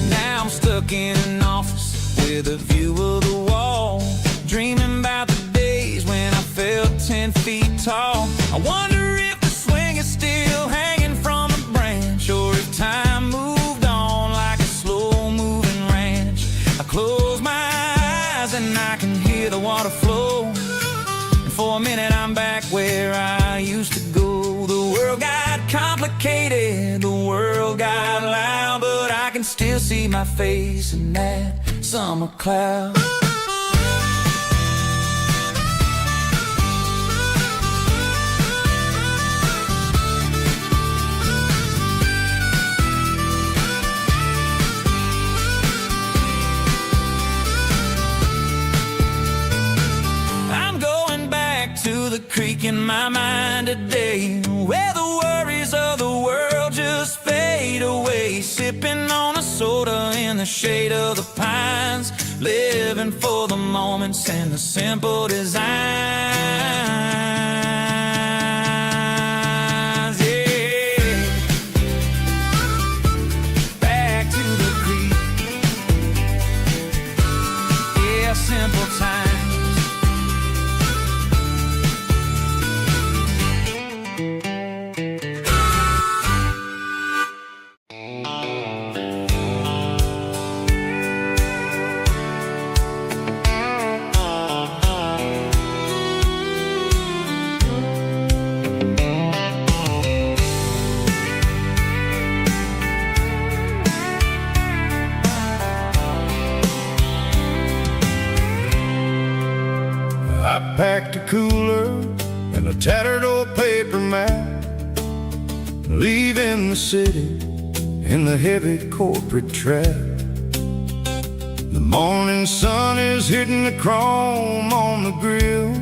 Now I'm stuck in an office with a view of the wall, dreaming about the days when I felt 10 feet tall. I wonder if the swing is still hanging from a branch, or if time moved on like a slow-moving ranch. I close my eyes and I can hear the water flow, and for a minute I'm back where I used to go. The world got complicated, the world got loud, but I can still see my face in that summer cloud. I'm going back to the creek in my mind today, where the worries of the world just fade away. Sipping on a soda in the shade of the pines, living for the moments and the simple designs. Yeah, back to the creek. Yeah, simple times. I packed a cooler and a tattered old paper map, leaving the city in the heavy corporate trap. The morning sun is hitting the chrome on the grill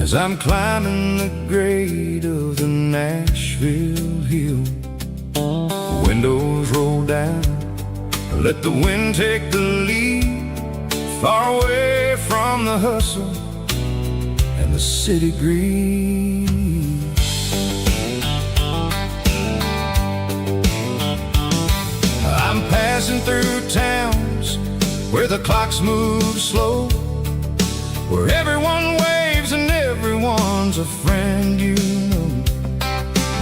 as I'm climbing the grade of the Nashville hill. The windows roll down, let the wind take the lead, far away from the hustle and the city greed. I'm passing through towns where the clocks move slow, where everyone waves and everyone's a friend you know.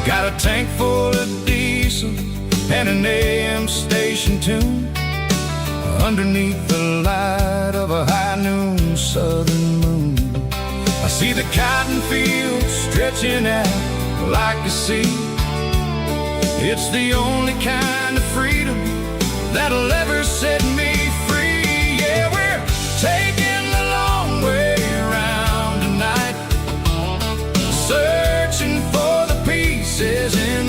Got a tank full of diesel and an AM station tune, underneath the light of a high noon southern moon. I see the cotton fields stretching out like a sea. It's the only kind of freedom that'll ever set me free. Yeah, we're taking the long way around tonight, searching for the pieces in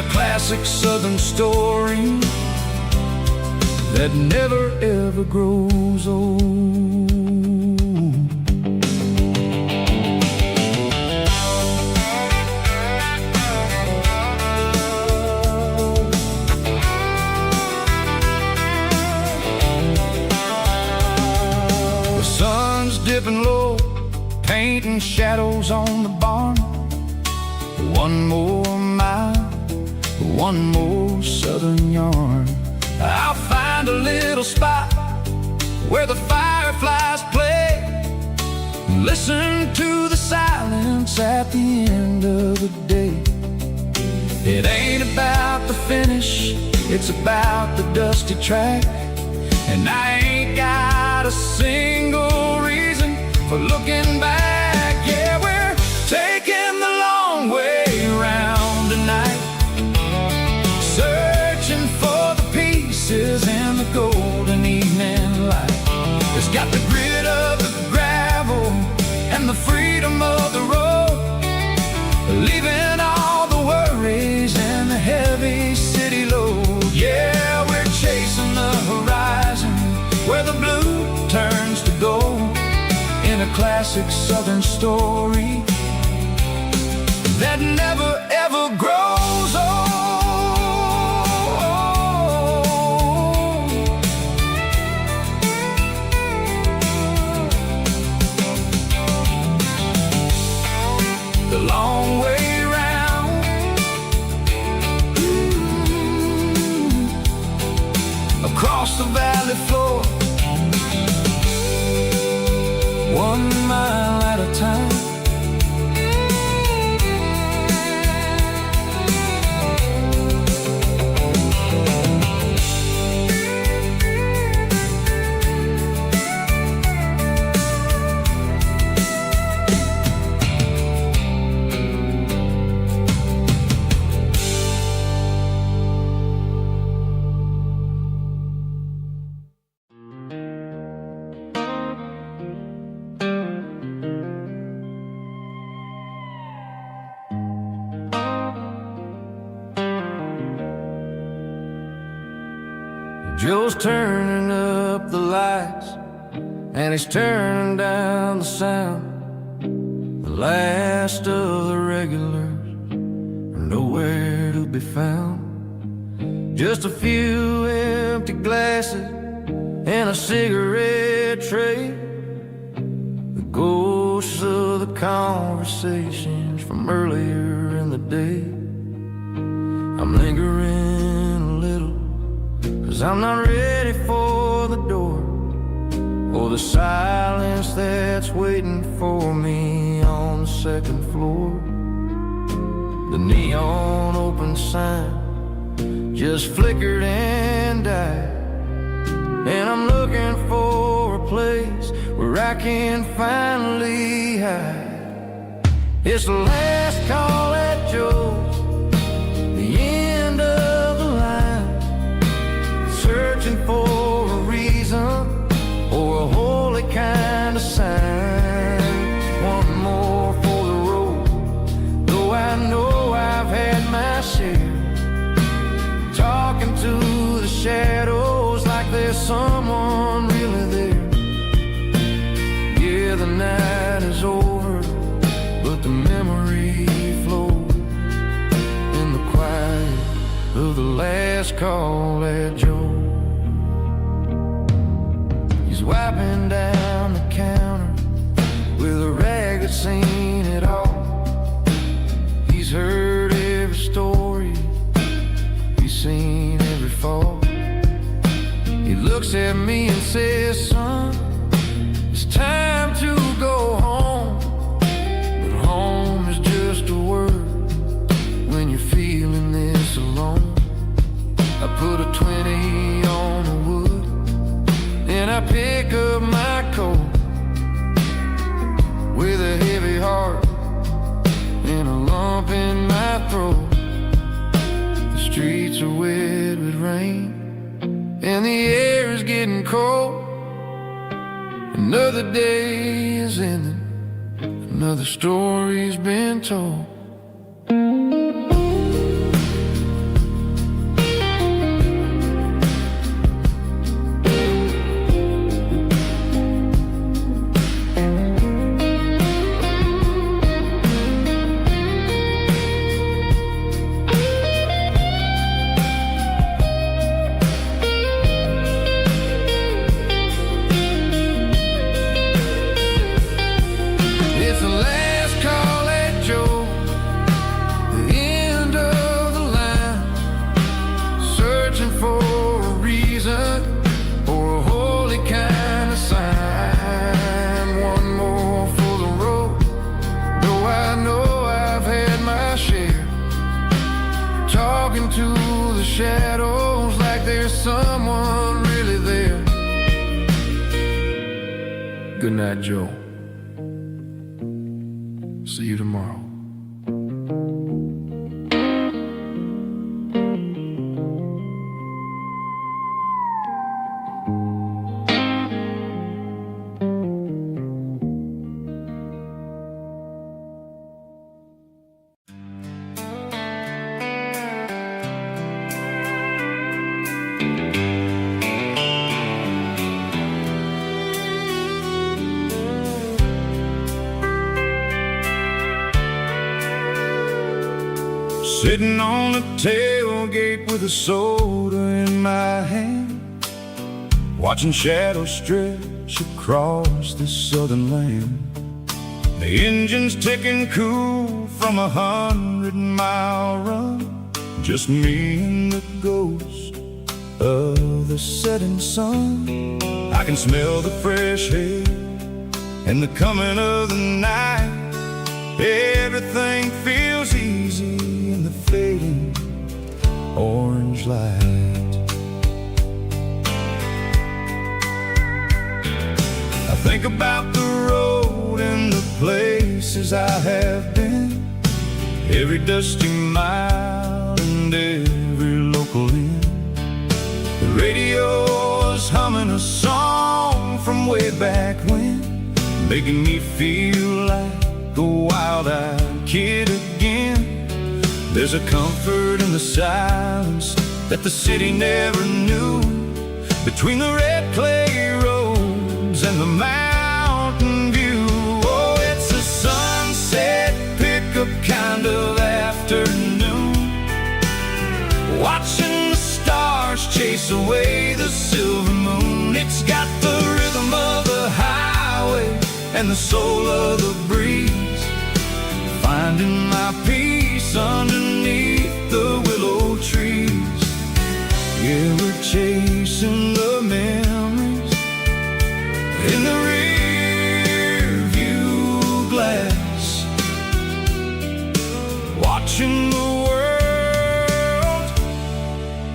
a classic southern story that never ever grows old. The sun's dipping low, painting shadows on the barn. One more mile, one more southern yarn. I'll find a little spot where the fireflies play, and listen to the silence at the end of the day. It ain't about the finish, it's about the dusty track. And I ain't got a single reason for looking back. Yeah, we're taking the long way around tonight, searching for the pieces in the golden evening light. It's got the grit of the gravel and the freedom of the road, leaving all the worries and the heavy city load. Yeah, we're chasing the horizon where the blue turns to gold, in a classic southern story that never ever grows old. The long way round, across the valley floor, 1 mile at a time. Joe's turning up the lights, and he's turning down the sound. The last of the regulars are nowhere to be found. Just a few empty glasses and a cigarette tray, the ghosts of the conversations from earlier in the day. I'm lingering a little, 'cause I'm not ready for the door, or the silence that's waiting for me on the second floor. The neon open sign just flickered and died, and I'm looking for a place where I can finally hide. It's the last call at Joe's, the end of the line, searching for a reason or a holy kind of sign. One more for the road, though I know I've had my share, talking to the shadows like there's someone really there. Yeah, the night is over, but the memory flows in the quiet of the last call at Joe. He's wiping down the counter with a rag that's seen it all. He's heard every story, he's seen every fall. He looks at me and says, son, it's time to go home. But home is just a word when you're feeling this alone. I put a 20 on the wood, and I pick up my coat with a heavy heart and a lump in my throat. The streets are wet with rain, and the air is getting cold. Another day is ending, another story's been told. Good night, Joe. See you tomorrow. Sitting on the tailgate with a soda in my hand, watching shadows stretch across this southern land. The engine's ticking cool from 100-mile run, just me and the ghost of the setting sun. I can smell the fresh air and the coming of the night. Everything feels easy in the fading orange light. I think about the road and the places I have been, every dusty mile and every local inn. The radio is humming a song from way back when, making me feel like a wild-eyed kid again. There's a comfort in the silence that the city never knew, between the red clay roads and the mountain view. Oh, it's a sunset pickup kind of afternoon, watching the stars chase away the silver moon. It's got the rhythm of the highway and the soul of the breeze, finding my peace underneath the willow trees. Yeah, we're chasing the memories in the rear view glass, watching the world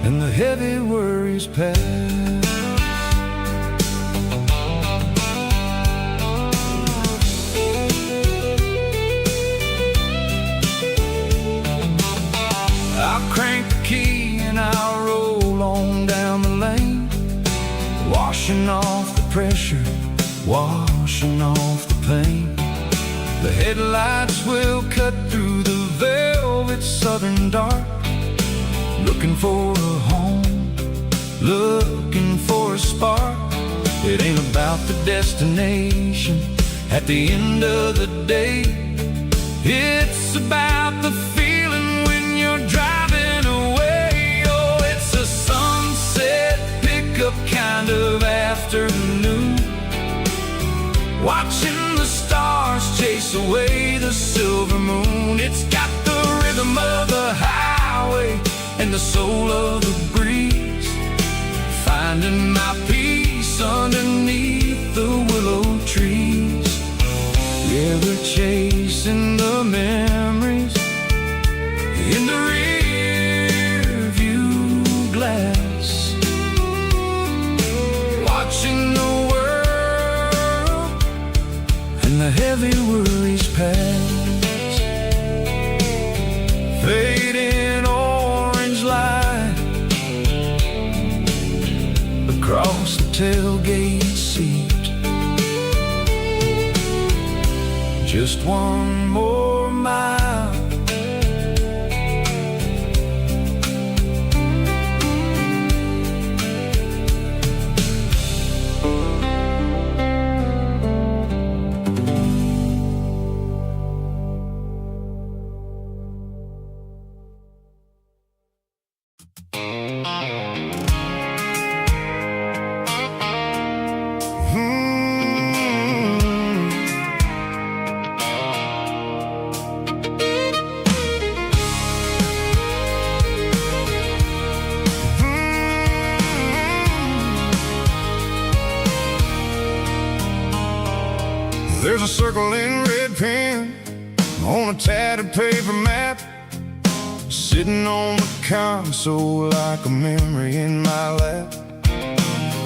and the heavy worries pass. I'll crank the key and I'll roll on down the lane, washing off the pressure, washing off the pain. The headlights will cut through the velvet southern dark, looking for a home, looking for a spark. It ain't about the destination at the end of the day, it's about the feeling when you're driving away. Oh, it's a sunset pickup kind of afternoon, watching the stars chase away the silver moon. It's got the rhythm of the highway and the soul of the breeze, finding my peace underneath the willow trees. Yeah, we're chasing the memories in the rear view glass, watching the world and the heavy worries pass. Fading orange light across the tailgate seat, just one more mile. There's a circle in red pen on a tattered paper map, sitting on the console like a memory in my lap.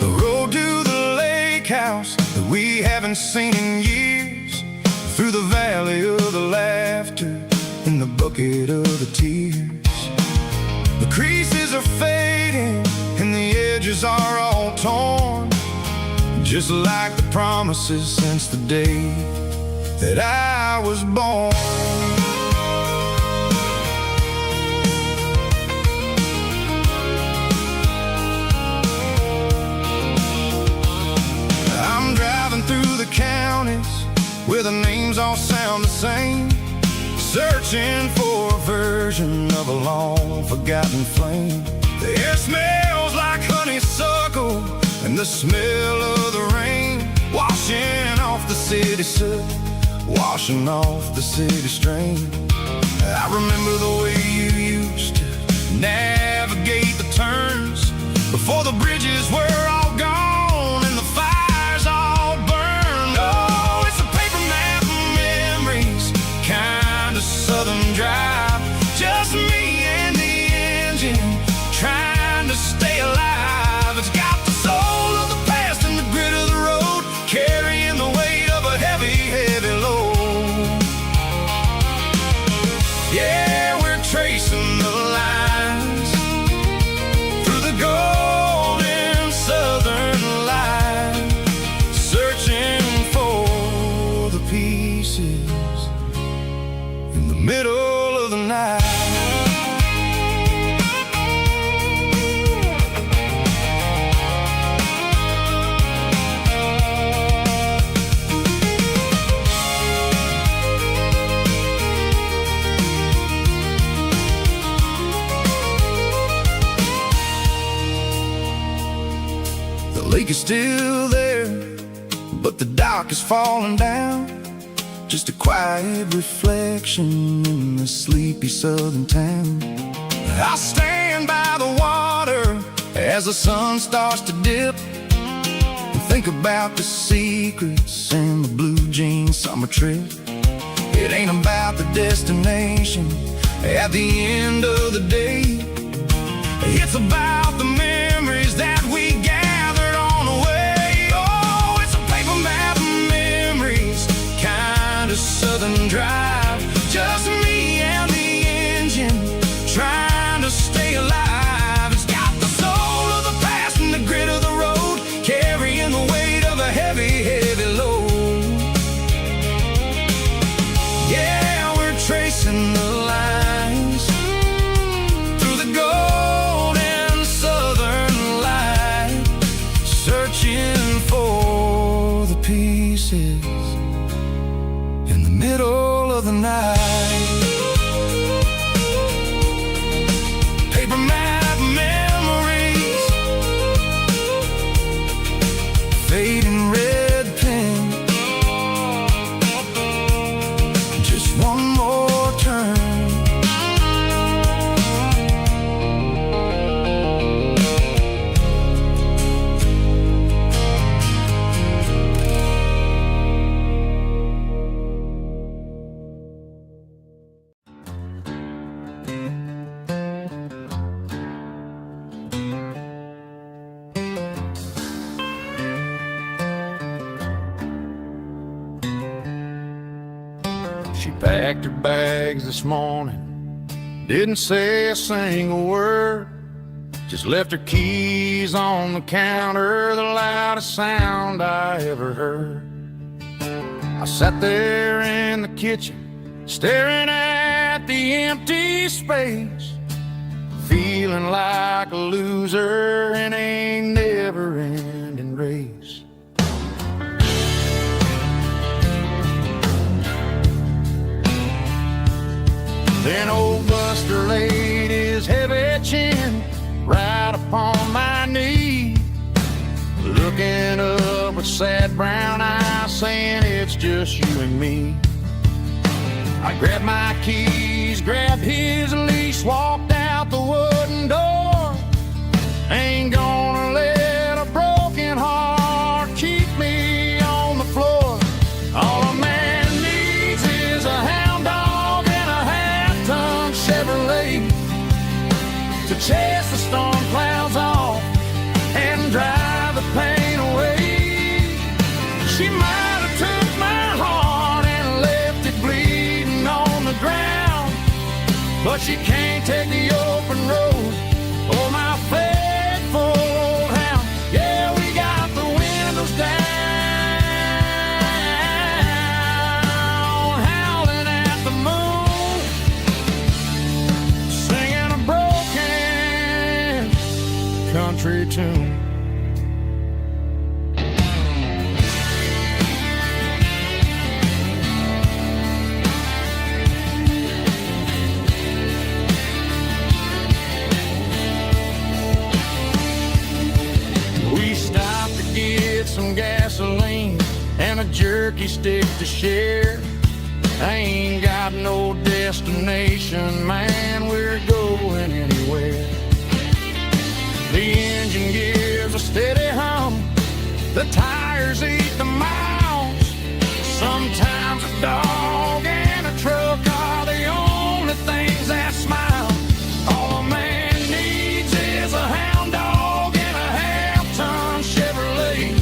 The road to the lake house, the we haven't seen in years, through the valley of the laughter, in the bucket of the tears. The creases are fading and the edges are all torn, just like the promises since the day that I was born. I'm driving through the counties where the names all sound the same, searching for a version of a long forgotten flame. The air smells like honeysuckle and the smell of the rain, washing off the city soot, washing off the city strain. I remember the way you used to navigate the turns before the bridges were all gone and the fires all burned. Oh, it's a paper map of memories, kind of southern drive, just me and the engine trying to stay alive. It's got the soul of the past and the grit of the road, carrying the weight of a heavy, heavy load. Yeah, we're tracing the lines through the golden southern light, searching for the pieces in the middle of the night. The lake is still there, but the dock is falling down, just a quiet reflection in the sleepy southern town. I stand by the water as the sun starts to dip, and think about the secrets and the blue jean summer trip. It ain't about the destination at the end of the day, it's about the memories that we gathered on the way. Oh, it's a paper map of memories, kind of southern drive, just me and the engine trying to stay alive. It's got the soul of the past and the grit of the road, carrying the weight of a heavy, heavy load. Yeah, we're tracing the lines through the golden southern light, searching for the pieces in the middle of the night. Paper map memories, fading red pen, just one more turn. She packed her bags this morning, didn't say a single word, just left her keys on the counter, the loudest sound I ever heard. I sat there in the kitchen, staring at the empty space, feeling like a loser in a never-ending race. Then old Buster laid his heavy chin right upon my knee, looking up with sad brown eyes, saying it's just you and me. I grabbed my keys, grabbed his leash, walked out the wooden door. Ain't gonna let a broken heart keep me on the floor. All a man needs is a hound dog and a half-ton Chevrolet to chase the storm clouds off and drive the pain away. She she can't take the open road. Oh, my faithful old hound. Yeah, we got the windows down, howling at the moon, singing a broken country tune. Some gasoline and a jerky stick to share. I ain't got no destination, man, we're going anywhere. The engine gives a steady hum, the tires eat the miles. Sometimes a dog and a truck are the only things that smile. All a man needs is a hound dog and a half-ton Chevrolet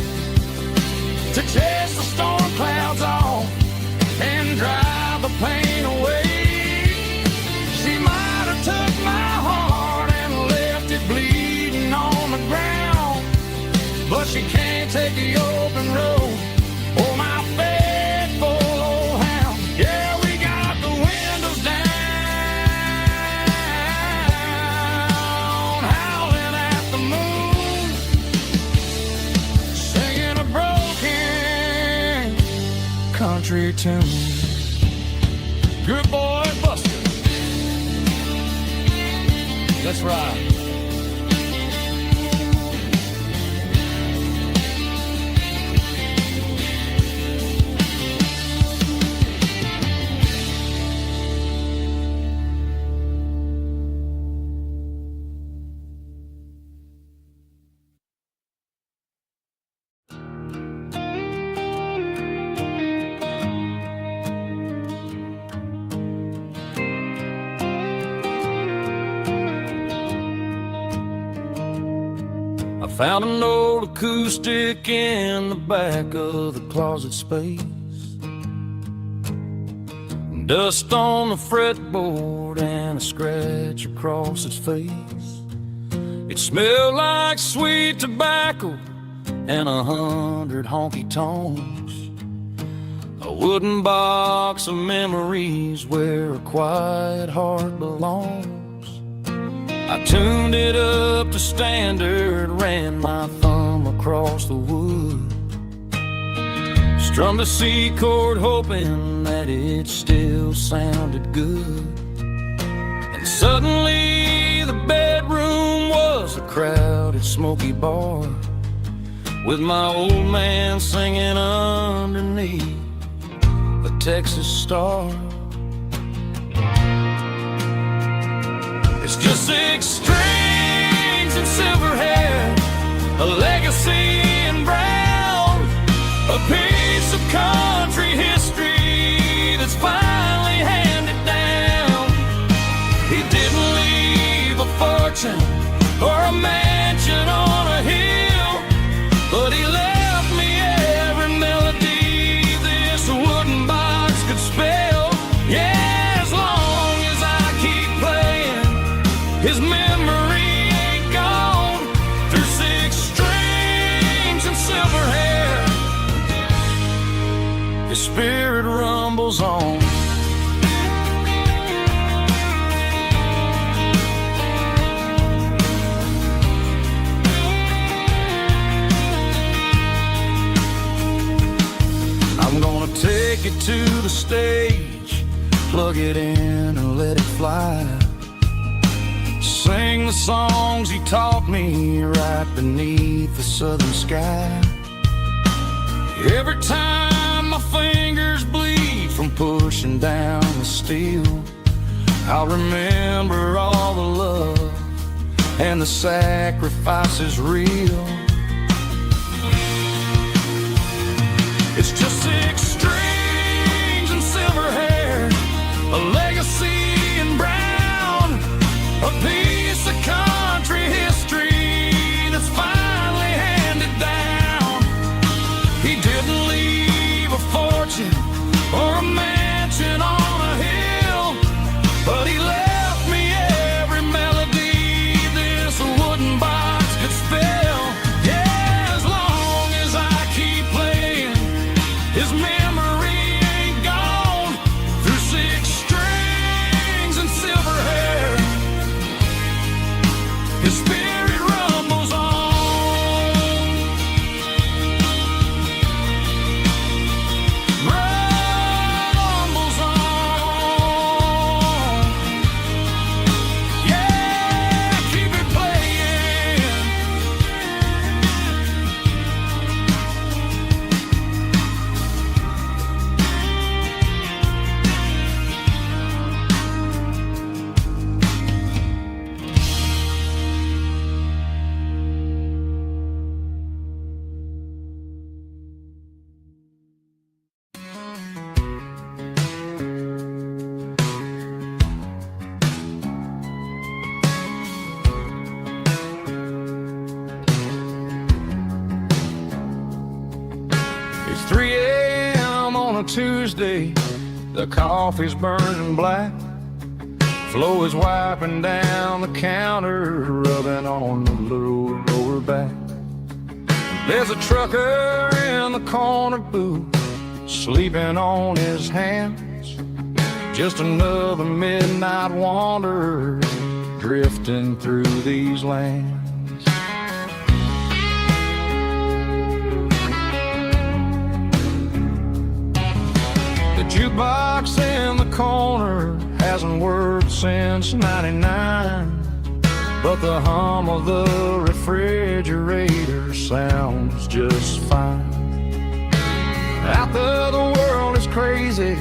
to chase the storm clouds off and drive the pain away. She might have took my heart and left it bleeding on the ground, but she can't take the open road. Oh, my faithful old hound. Yeah, we got the windows down, howling at the moon, singing a broken country tune. Good boy, Buster. That's right. Found an old acoustic in the back of the closet space. Dust on the fretboard and a scratch across its face. It smelled like sweet tobacco and 100 honky-tonks. A wooden box of memories where a quiet heart belongs. I tuned it up to standard, ran my thumb across the wood, strummed a C chord hoping that it still sounded good. And suddenly the bedroom was a crowded smoky bar, with my old man singing underneath the Texas star. It's just 6 strings and silver hair, a legacy in brown, a piece of country history that's finally handed down. He didn't leave a fortune or a mansion on a hill, but he left me every melody this wooden box could spell. Yeah. His memory ain't gone through 6 strings and silver hair. His spirit rumbles on. I'm gonna take it to the stage, plug it in and let it fly. Sing the songs he taught me right beneath the southern sky. Every time my fingers bleed from pushing down the steel, I'll remember all the love and the sacrifices real. It's just 6 strings and silver hair, a legacy in brown, a piece of country history that's finally handed down. He didn't leave a fortune or a mansion on a hill, but he left me on a Tuesday, the coffee's burning black. Flo is wiping down the counter, rubbing on the little lower back. There's a trucker in the corner booth, sleeping on his hands. Just another midnight wanderer, drifting through these lands. The jukebox in the corner hasn't worked since '99, but the hum of the refrigerator sounds just fine. Out there the world is crazy,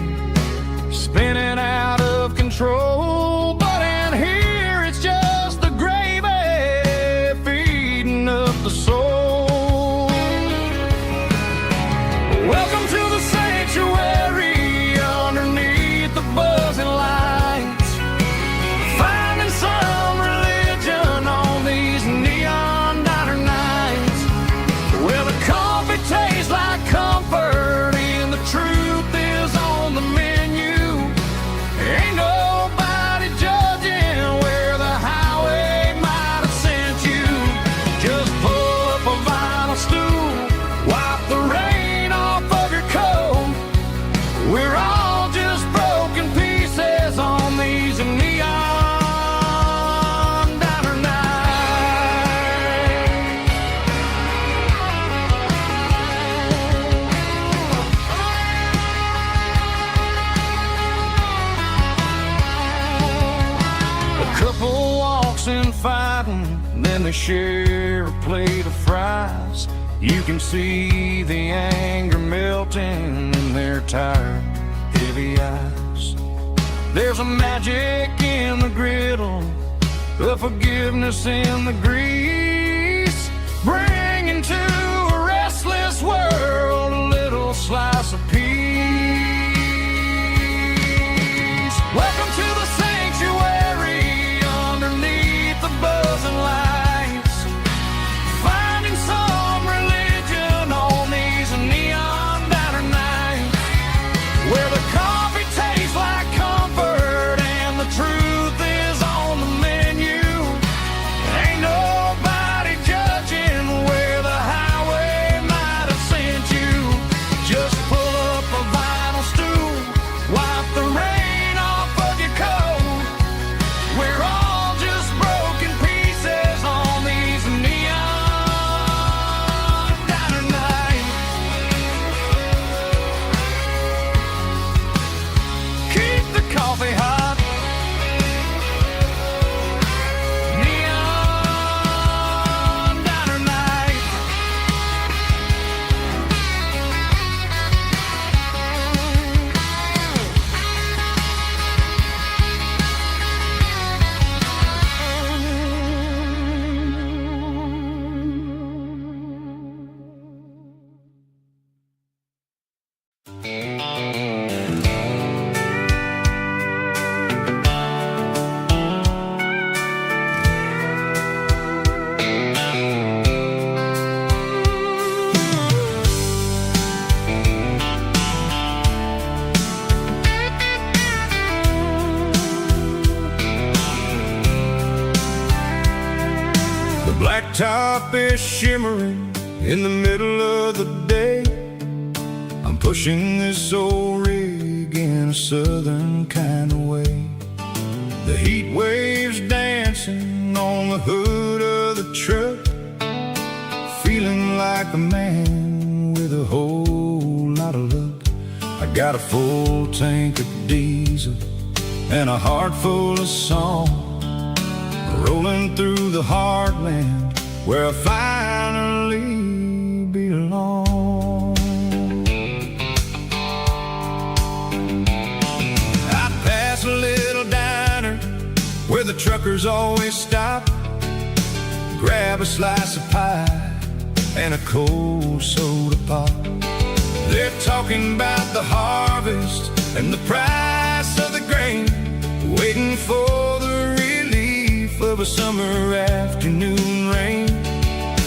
spinning out of control, but in here it's just the gravy feeding up the soul. Welcome to the sanctuary underneath the buzzing lights, finding some religion on these neon diner nights, where the coffee tastes like comfort and the truth is on the menu. Ain't nobody judging where the highway might have sent you. Just pull up a vinyl stool, wipe the rain off of your coat. We're all just broken pieces on these neon diner nights. A couple walks in fighting, then they share a plate of fries. You can see the anger melting in their tired, heavy eyes. There's a magic in the griddle, a forgiveness in the grease, bringing to a restless world a little slice of peace. Welcome to the sanctuary underneath the buzzing lights, finding some religion on these neon diner nights, where the coffee tastes like comfort and the truth is on the menu. Ain't nobody judging where the highway might have sent you. Just pull up a vinyl stool, wipe the rain off of your coat. We're all just broken pieces on these neon diner nights. Keep the coffee hot. Neon diner night. The blacktop is shimmering in the middle of the day. I'm pushing this old rig in a southern kind of way. The heat waves dancing on the hood of the truck, feeling like a man with a whole lot of luck. I got a full tank of diesel and a heart full of song, rolling through the heartland where I finally belong. I pass a little diner where the truckers always stop, grab a slice of pie and a cold soda pop. They're talking about the harvest and the price of the grain, waiting for the relief of a summer afternoon rain.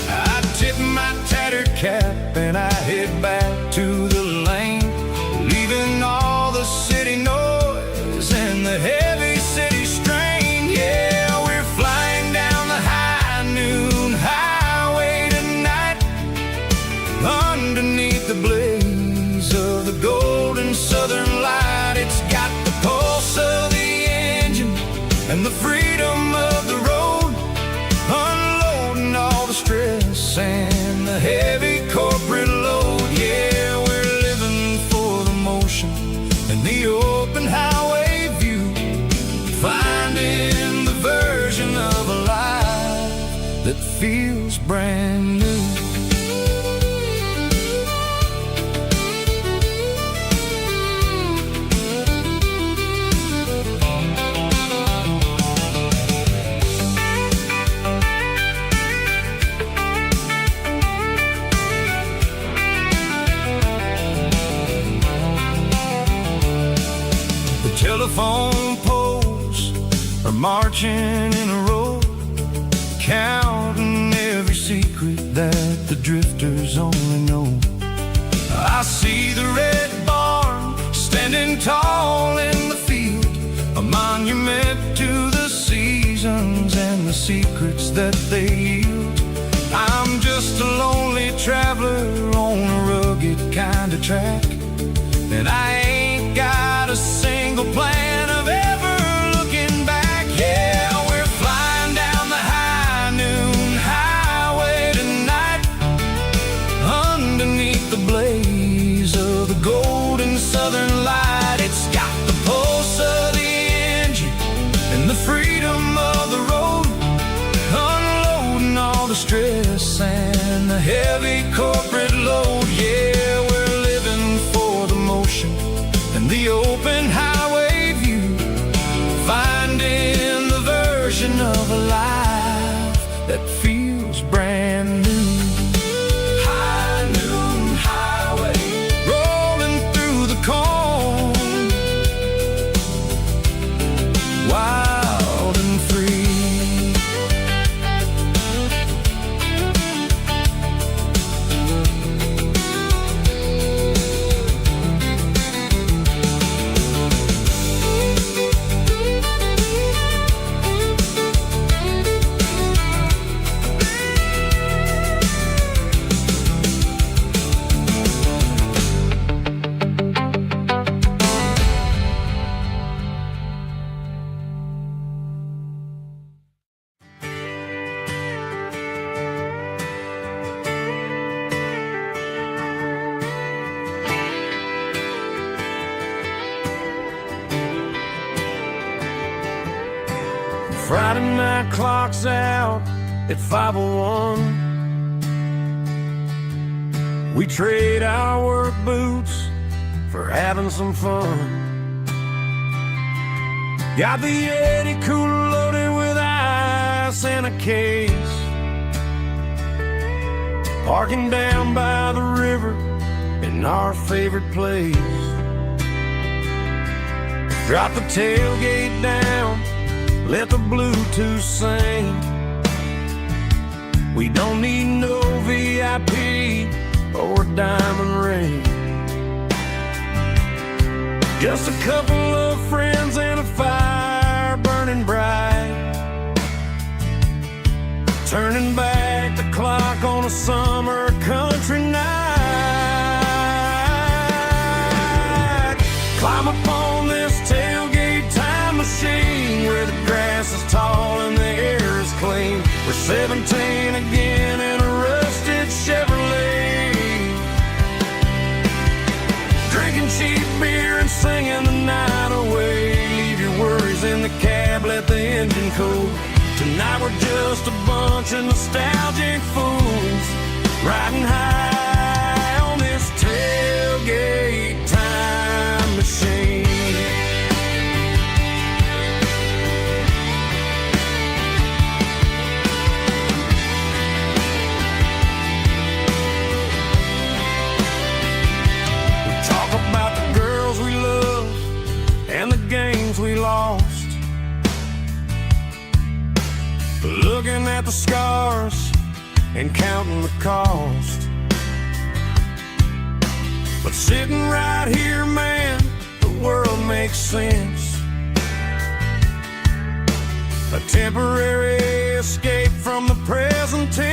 I tip my tattered cap and I head back to the lane, leaving of the golden southern light. It's got the pulse of the engine and the freedom of the road, unloading all the stress and the heavy corporate load. Yeah, we're living for the motion and the open highway view, finding the version of a life that feels brand new. Telephone poles are marching in a row, counting every secret that the drifters only know. I see the red barn standing tall in the field, a monument to the seasons and the secrets that they yield. I'm just a lonely traveler on a rugged kind of track, and I ain't got a single plan of ever looking back. Yeah, we're flying down the high noon highway tonight, underneath the blaze of the golden southern light. It's got the pulse of the engine and the freedom of the road, unloading all the stress and the heavy corporate load. Yeah, we're living for the motion and the open highway view, finding the version of a life that feels brand new. High noon highway, rolling through the corn, wild and free. Friday night clock's out at 5:01. We trade our work boots for having some fun. Got the Yeti cooler loaded with ice and a case, parking down by the river in our favorite place. Drop the tailgate down, let the Bluetooth sing. We don't need no VIP or diamond ring, just a couple of friends and a fire burning bright, turning back the clock on a summer country night. Climb up on this tailgate time machine where the grass is tall and the air is clean. We're 17 again in a rusted Chevrolet, drinking cheap beer and singing the night away. Leave your worries in the cab, let the engine cool. Tonight we're just a bunch of nostalgic fools, riding high on this tailgate time machine. And the games we lost, looking at the scars and counting the cost. But sitting right here, man, the world makes sense. A temporary escape from the present tense.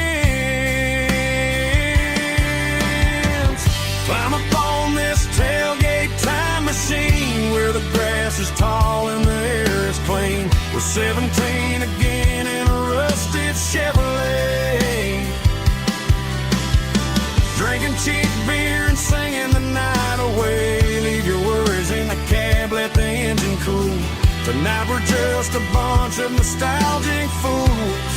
Climb up on this tail We're 17 again in a rusted Chevrolet, drinking cheap beer and singing the night away. Leave your worries in the cab, let the engine cool. Tonight we're just a bunch of nostalgic fools,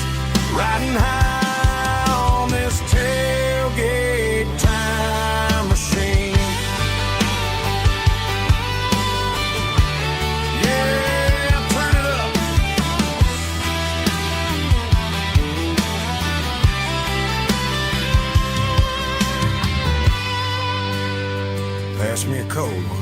riding high on this tailgate time machine. Yeah, turn it up. Pass me a cold one.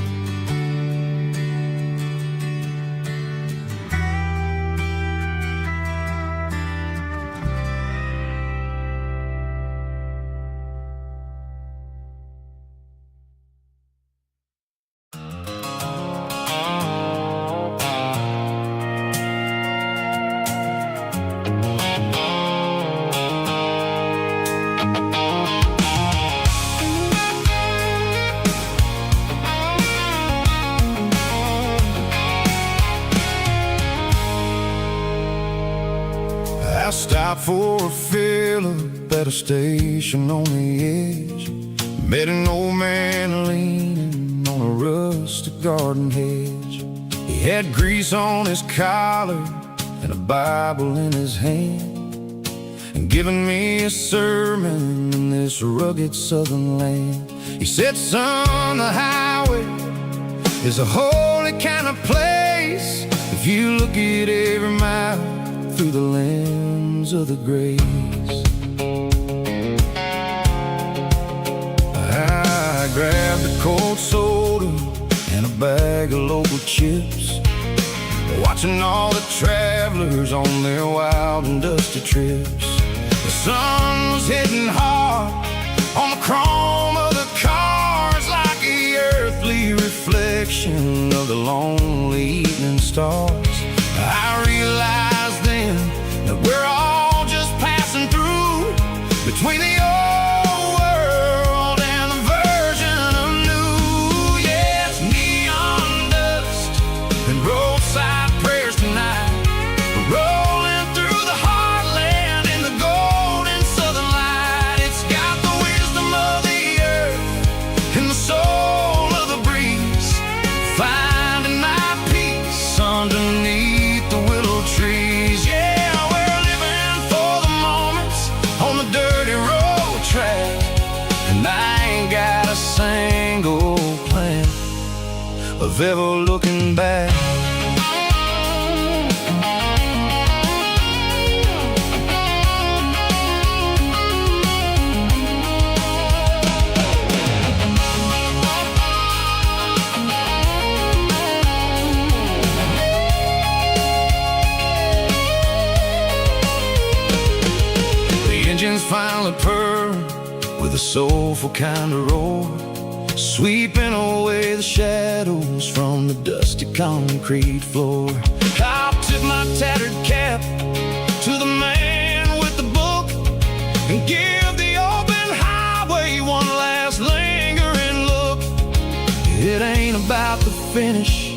I stopped for a fill-up at a station on the edge. Met an old man leaning on a rustic garden hedge. He had grease on his collar and a Bible in his hand, and giving me a sermon in this rugged southern land. He said, son, the highway is a holy kind of place if you look at every mile through the lens of the grace. I grabbed a cold soda and a bag of local chips, watching all the travelers on their wild and dusty trips. The sun was hitting hard on the chrome of the cars, like the earthly reflection of the lonely evening stars. I realized then that we're all just passing through between the old world and the version of new. Yeah, it's neon dust and roadside prayers tonight. We're rolling through the heartland in the golden southern light. It's got the wisdom of the earth and the soul of the breeze, finding my peace underneath the willow trees. Yeah, we're living for the moments on the dirty road track, and I ain't got a single plan of ever looking back. Engines finally purr with a soulful kind of roar, sweeping away the shadows from the dusty concrete floor. I'll tip my tattered cap to the man with the book and give the open highway one last lingering look. It ain't about the finish,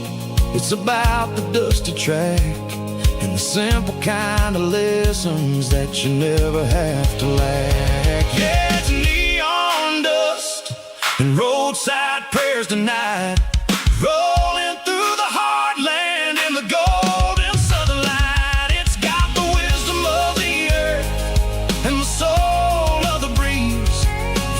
it's about the dusty track and the simple kind of lessons that you never have to lack. Yeah, it's neon dust and roadside prayers tonight, rolling through the heartland in the golden southern light. It's got the wisdom of the earth and the soul of the breeze,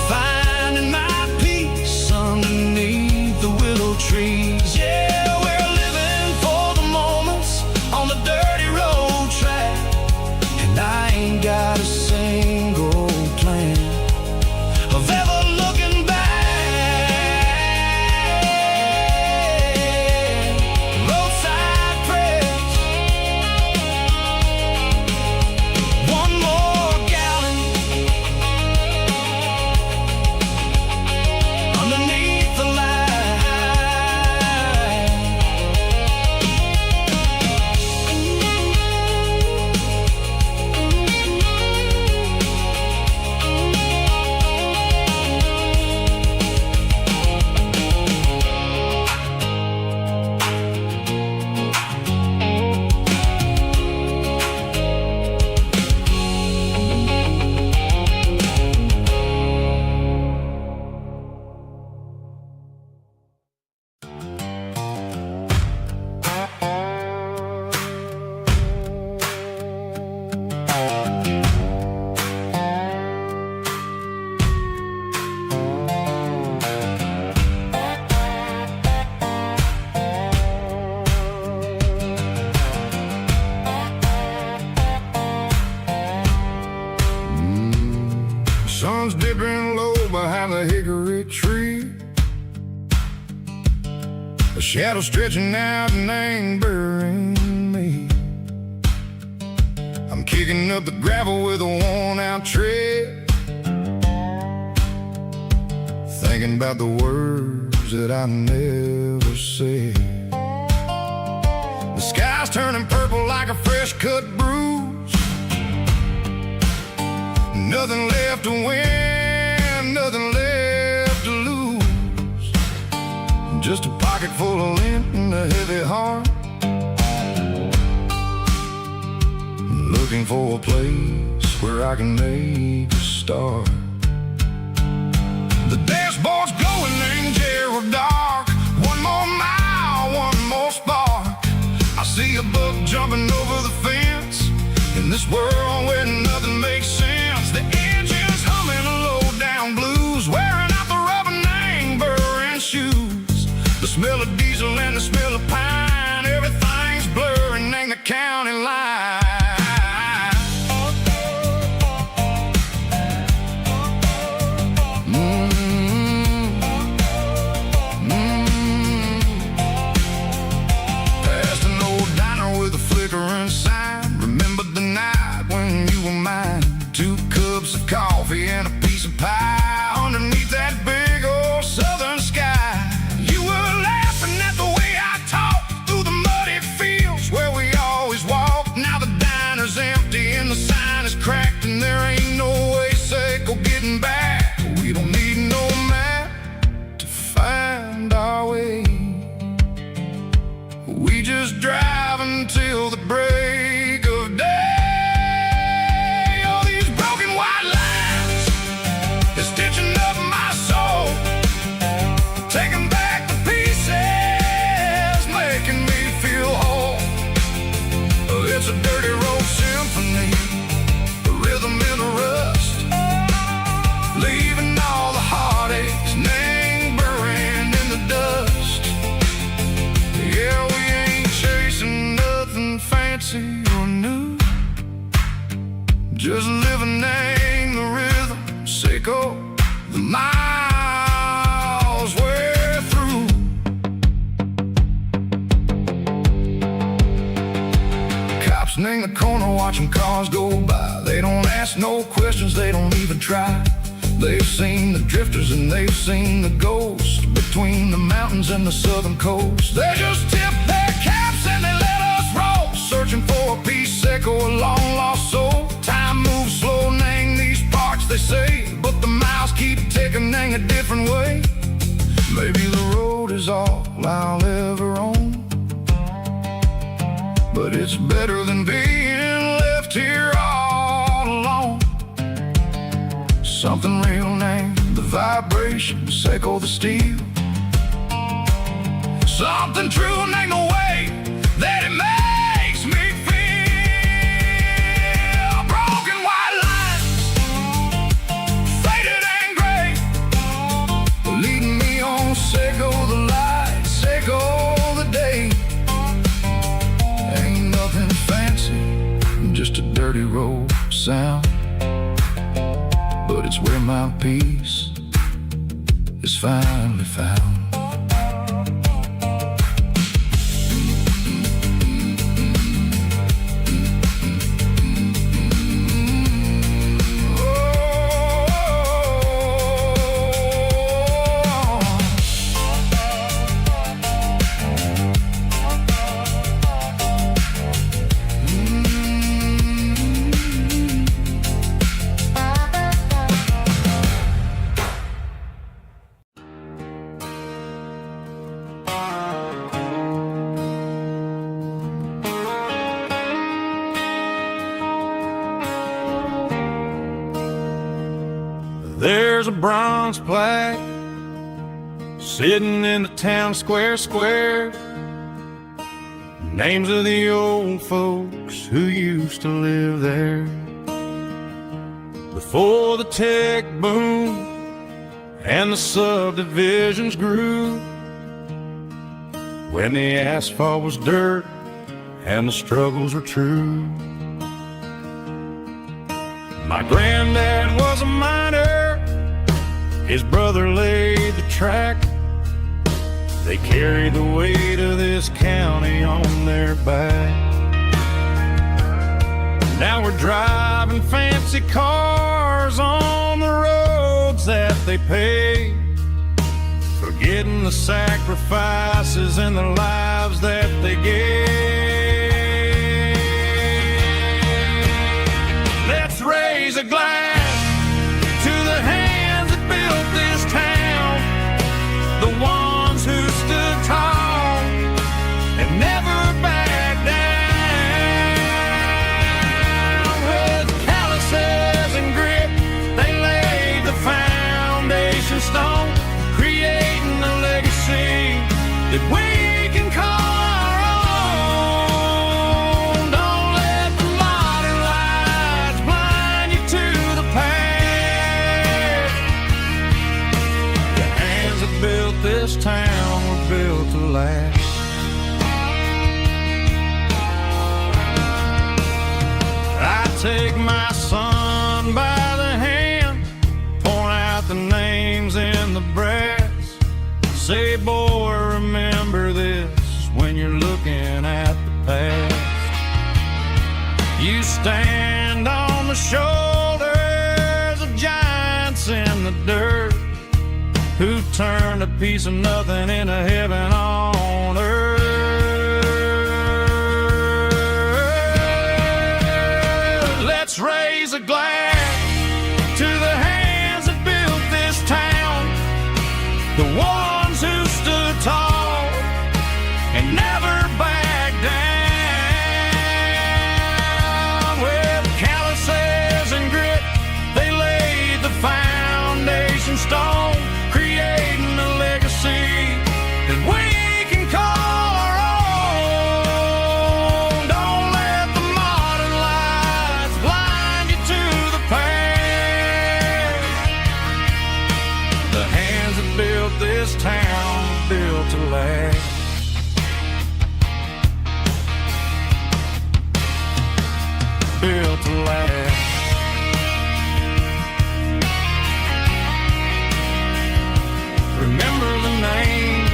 finding my peace underneath the willow trees. Yeah, we're living for the moments on the dirty road track, and I ain't got a single plan of ever looking back. Roadside prayers, one more gallon underneath the light. a shadow stretching out and angering me. I'm kicking up the gravel with a worn-out tread, thinking about the words that I never said. The sky's turning purple like a fresh cut bruise. Nothing left to win, nothing left to lose. Just a pocket full of lint and a heavy heart, looking for a place where I can make a start. The dashboard's glowing angel dark. One more mile, one more spark. I see a buck jumping over the fence in this world where nothing makes sense. The engine's humming a low-down blues, wearing out the rubber burring shoes. The smell of diesel and the smell of pine, everything's blurring, ain't the county line. Coffee and a piece of pie underneath that big old southern sky. You were laughing at the way I talked through the muddy fields where we always walked. Now the diner's empty and the sign is cracked, and there ain't no way safe or getting back. We don't need no map to find our way. We just drive until the break of day. It's a dirty road symphony, a rhythm in the rust, leaving all the heartaches, name burning in the dust. Yeah, we ain't chasing nothing fancy or new, just living in the rhythm, sicko, the miles we're through. In the corner watching cars go by, they don't ask no questions, they don't even try. They've seen the drifters and they've seen the ghosts between the mountains and the southern coast. They just tip their caps and they let us roll, searching for a piece echo, a long lost soul. Time moves slow, nang these parts they say, but the miles keep ticking, nang a different way. Maybe the road is all I'll ever own, but it's better than being left here all alone. Something real named the vibrations echo the steel. Something true named the way that it makes me feel. Broken white lines, faded and gray, leading me on, Seco the light, Seco the day. Just a dirty road sound, but it's where my peace is finally found. There's a bronze plaque sitting in the town square. Names of the old folks who used to live there before the tech boom and the subdivisions grew, when the asphalt was dirt and the struggles were true. My granddad was a miner, his brother laid the track. They carry the weight of this county on their back. Now we're driving fancy cars on the roads that they pay, forgetting the sacrifices and the lives that they gave. Let's raise a glass to the hands that built this town, the ones who stood tall and never backed down. With calluses and grit, they laid the foundation stone, creating a legacy that we can call our own. Don't let the modern lights blind you to the past. The hands that built this town were built to last. I take my son by the hand, point out the names in the brass. Say, boy, remember this when you're looking at the past. You stand on the shoulders of giants in the dirt, who turned a piece of nothing into heaven on earth. Let's raise a glass to the hands that built this town, the ones who stood tall and never backed down. With calluses and grit, they laid the foundation stone, creating a legacy that we can call our own. Don't let the modern lights blind you to the past. The hands that built this town were built to last. Built to last. Remember the names.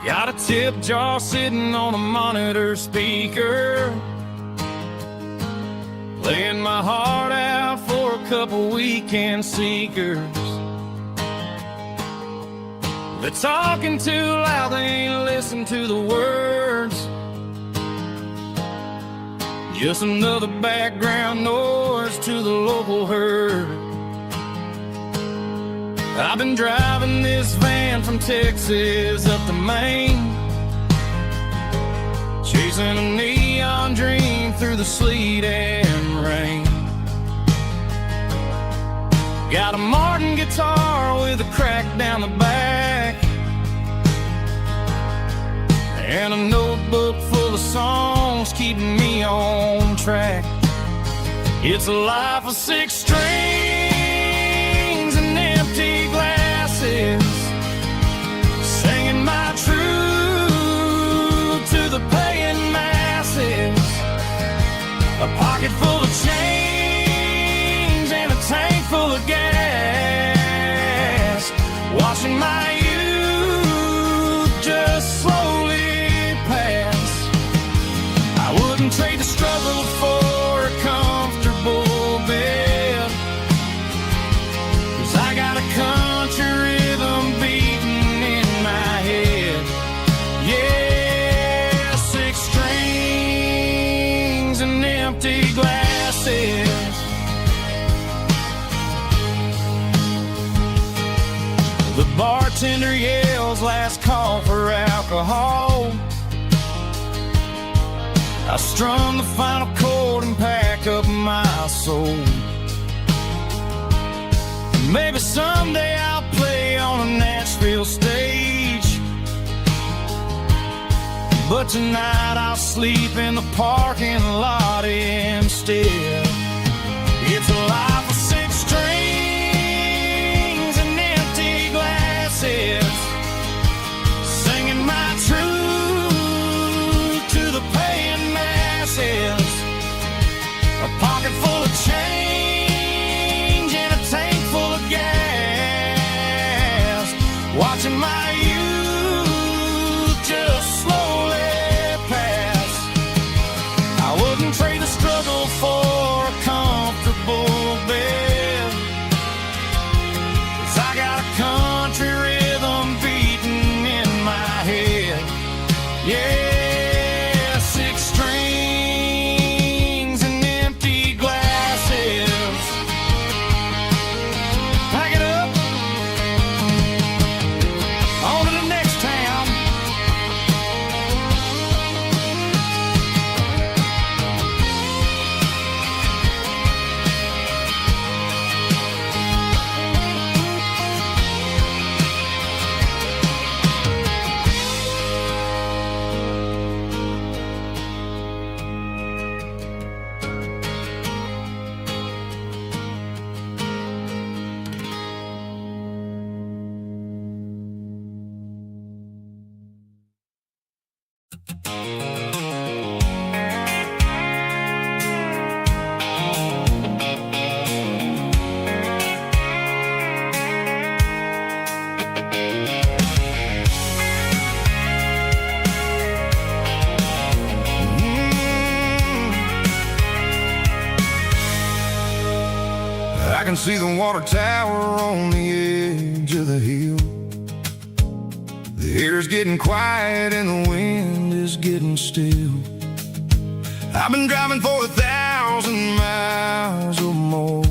Got a tip jar sitting on a monitor speaker, laying my heart out for a couple weekend seekers. They're talking too loud, they ain't listen to the words. Just another background noise to the local herd. I've been driving this van from Texas up to Maine, chasing a neon dream through the sleet and rain. Got a Martin guitar with a crack down the back, and a notebook full of songs keeping me on track. It's a life of 6 strings and empty glasses, singing my truth to the paying masses. A pocket full of change and a tank full of gas, watching my youth just slowly pass. I wouldn't trade the struggle for bartender yells last call for alcohol. I strum the final chord and pack up my soul. Maybe someday I'll play on a Nashville stage, but tonight I'll sleep in the parking lot instead. It's a life of 6 strings and empty glasses, singing my truth to the paying masses. A pocket full of change and a tank full of gas, watching my youth just slowly pass. I wouldn't trade the struggle for a comfortable bed, 'cause I got a country rhythm beating in my head. Yeah, 6 strings and empty glasses. Pack it up, on to the next town. I can see the water tower on the edge of the hill. The air's getting quiet and the wind is getting still. I've been driving for 1,000 miles or more,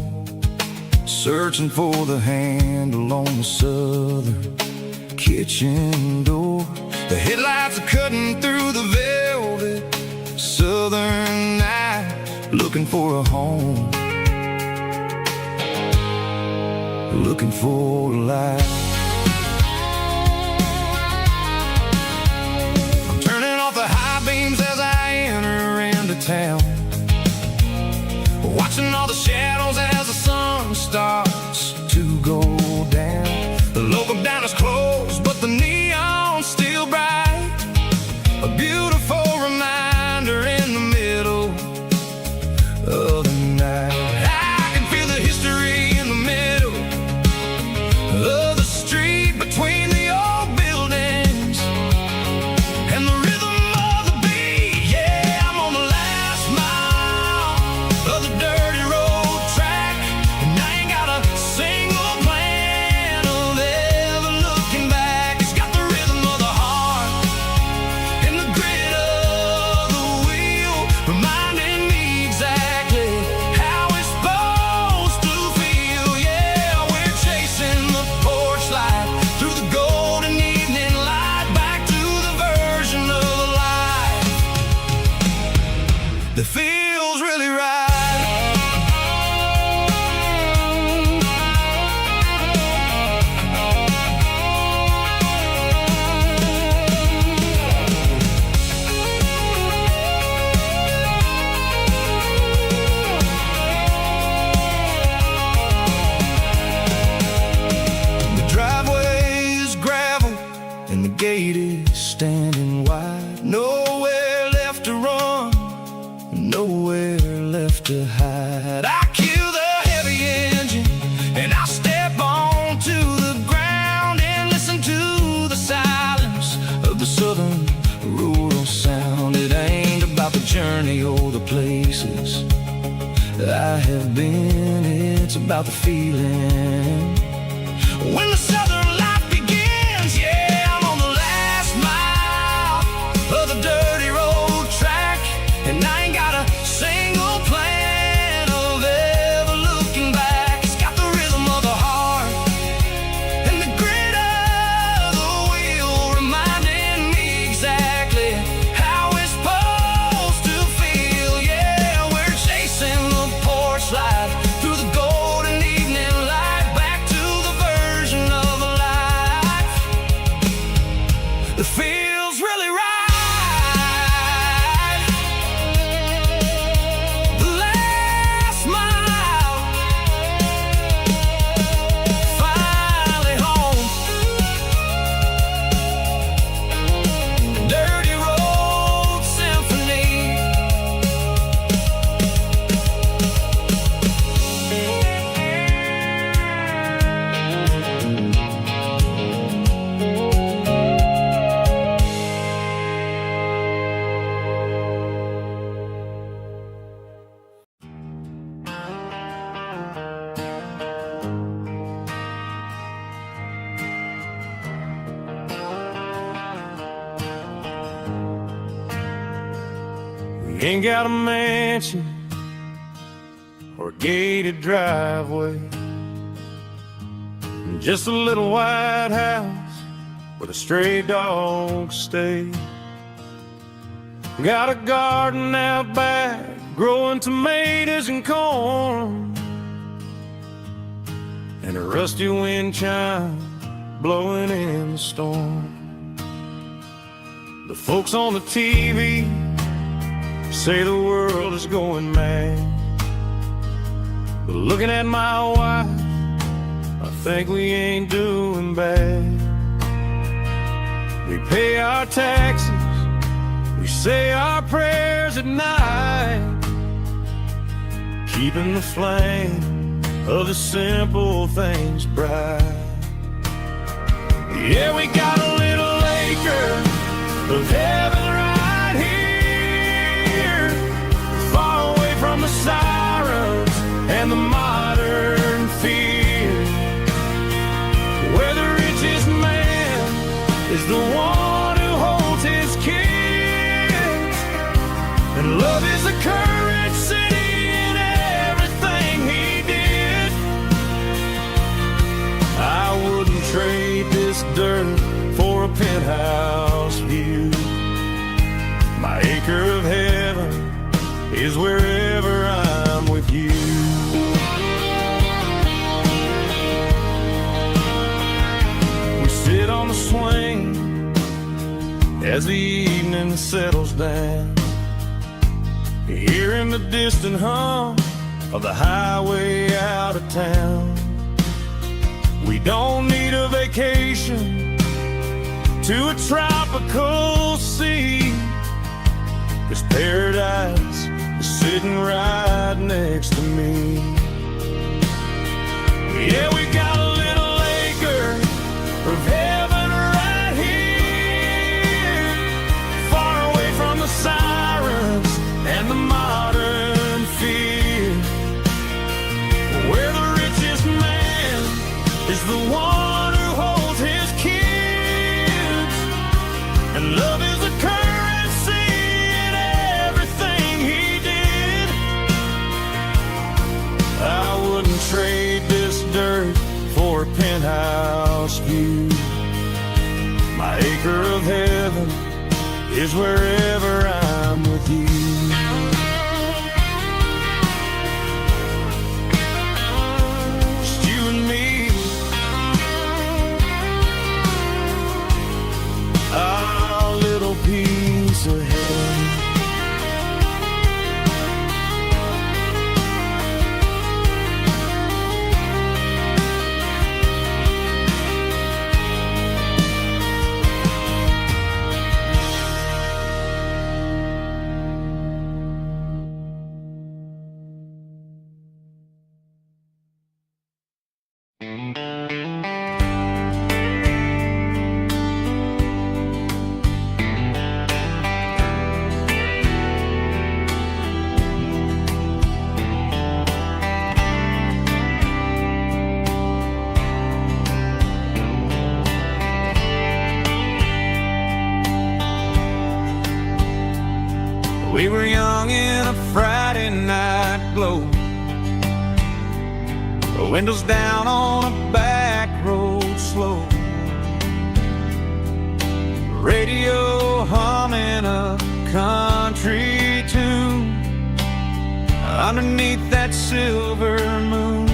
searching for the handle on the southern kitchen door. The headlights are cutting through the velvet southern night, looking for a home, looking for a life. I'm turning off the high beams as I enter into town, watching all the shadows as the sun starts to go down. The local diner's closed, but the neon's still bright, a beautiful reminder in the middle of the night. I can feel the history in the middle of the street, between the old buildings and the rhythm of the beat. Yeah, I'm on the last mile of the dirty road track, and I ain't got a single plan of ever looking back. It's got the rhythm of the heart and the grit of the wheel, reminding me exactly how it's supposed to feel. Yeah, we're chasing the porch light through the golden evening light, back to the version of life that feels really right. The driveway is gravel and the gate is standing wide. Nowhere left to run, nowhere left to hide. I kill the heavy engine and I step onto the ground and listen to the silence of the southern rural sound. It ain't about the journey or the places I have been, it's about the feeling when the southern life begins. Yeah, I'm on the last mile of the dirty road track, and I ain't got a single plan of ever looking back. It's got the rhythm of the heart and the grit of He ain't got a mansion or a gated driveway, just a little white house where the stray dogs stay. Got a garden out back, growing tomatoes and corn, and a rusty wind chime blowing in the storm. The folks on the TV say the world is going mad, but looking at my wife, I think we ain't doing bad. We pay our taxes, we say our prayers at night, keeping the flame of the simple things bright. Yeah, we got a little acre of heaven right here, far away from the sirens and the modern fear, where the richest man is the one who holds his kids, and love is the currency in everything he did. I wouldn't trade this dirt for a penthouse view. My acre of heaven is wherever I'm with you. We sit on the swing as the evening settles down, hearing the distant hum of the highway out of town. We don't need a vacation to a tropical sea, 'cause paradise is sitting right next to me. Yeah, we got a little acre of heaven right here, far away from the sirens and the modern fear, where the richest man is the one who holds his kids, and love is the currency in everything he did. I wouldn't trade this dirt for a penthouse view. My acre of heaven is wherever I'm with you. Just you and me, our little piece of heaven. We were young in a Friday night glow, windows down on a back road slow, radio humming a country tune underneath that silver moon.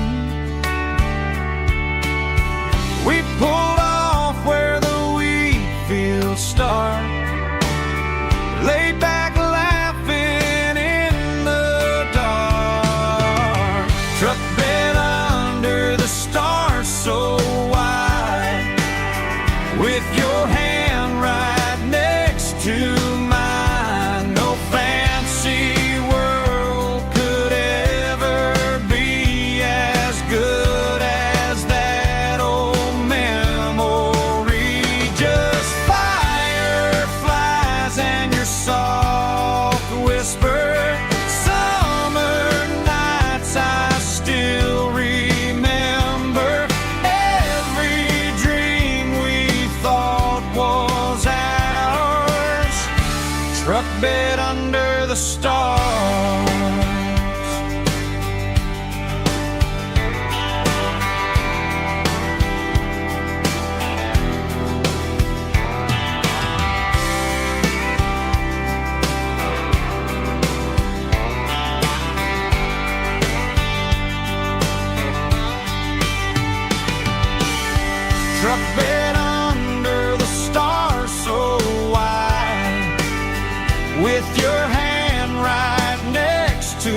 We pulled off where the wheat fields start, laid back laughing in the dark, truck bed under the stars so wide, with your hand right next to mine. No fancy world could ever be as good as that old memory. Just fireflies and your soft whisper. Summer nights I still truck bed under the stars so wide, with your hand right next to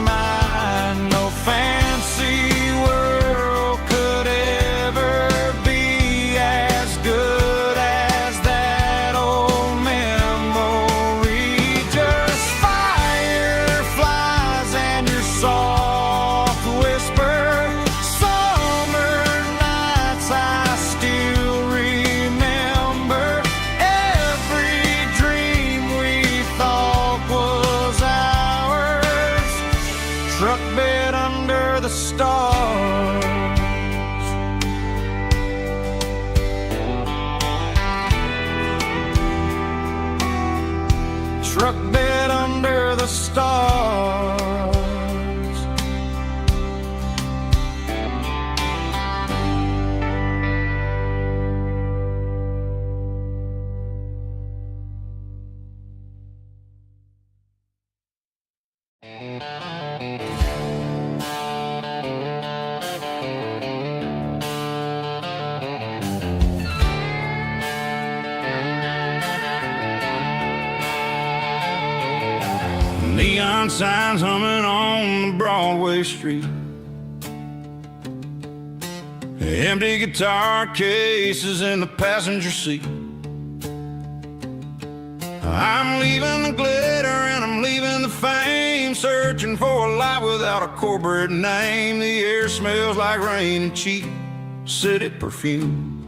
mine. No fancy world could ever be as good as that old memory. Just fireflies and your soft whisper. Summer nights I still remember. Every dream we thought was ours. Truck bed under the stars. Truck bed under the stars. Neon signs humming on the Broadway street. Empty guitar cases in the passenger seat. I'm leaving the glitter and I'm leaving the fame, searching for a life without a corporate name. The air smells like rain and cheap city perfume.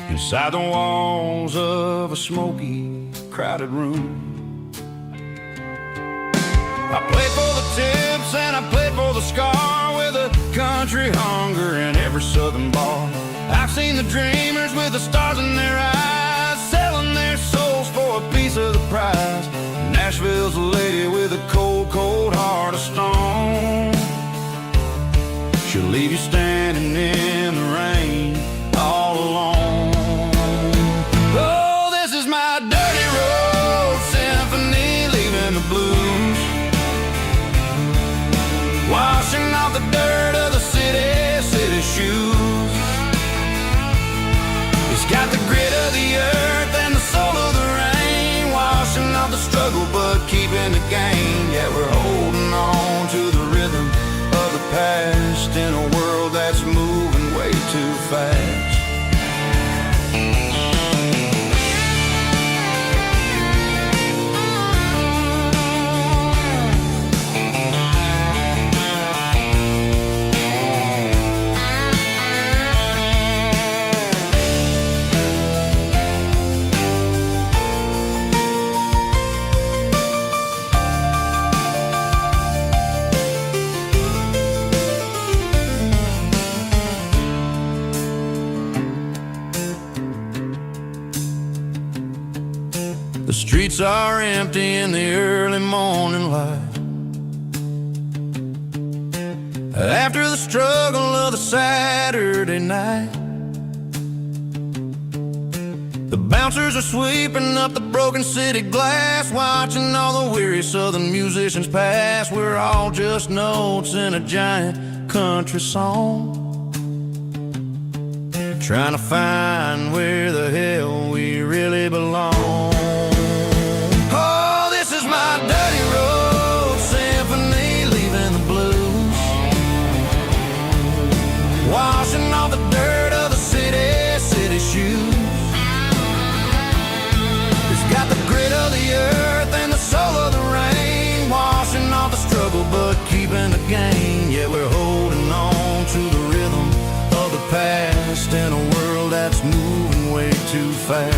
Inside the walls of a smoky, crowded room. I played for the tips and I played for the scar, with a country hunger in every southern bar. I've seen the dreamers with the stars in their eyes, selling their souls for a piece of the prize. Nashville's a lady with a cold, cold heart of stone. She'll leave you standing in the rain all alone. Oh, this is my dirty road symphony, leaving the blues, washing off the dirt of the city shoes. It's got the grit of the earth and the soul of the rain, washing off the struggle but keeping the gain. Yeah, we're holding on to the rhythm of the past in a world that's moving way too fast. The streets are empty in the early morning light, after the struggle of the Saturday night. The bouncers are sweeping up the broken city glass, watching all the weary southern musicians pass. We're all just notes in a giant country song, trying to find where the hell we really belong. Oh, this is my dirty road symphony, leaving the blues, washing off the dirt of the city shoes. It's got the grit of the earth and the soul of the rain, washing off the struggle but keeping the gain. Yeah, we're holding on to the rhythm of the past in a world that's moving way too fast.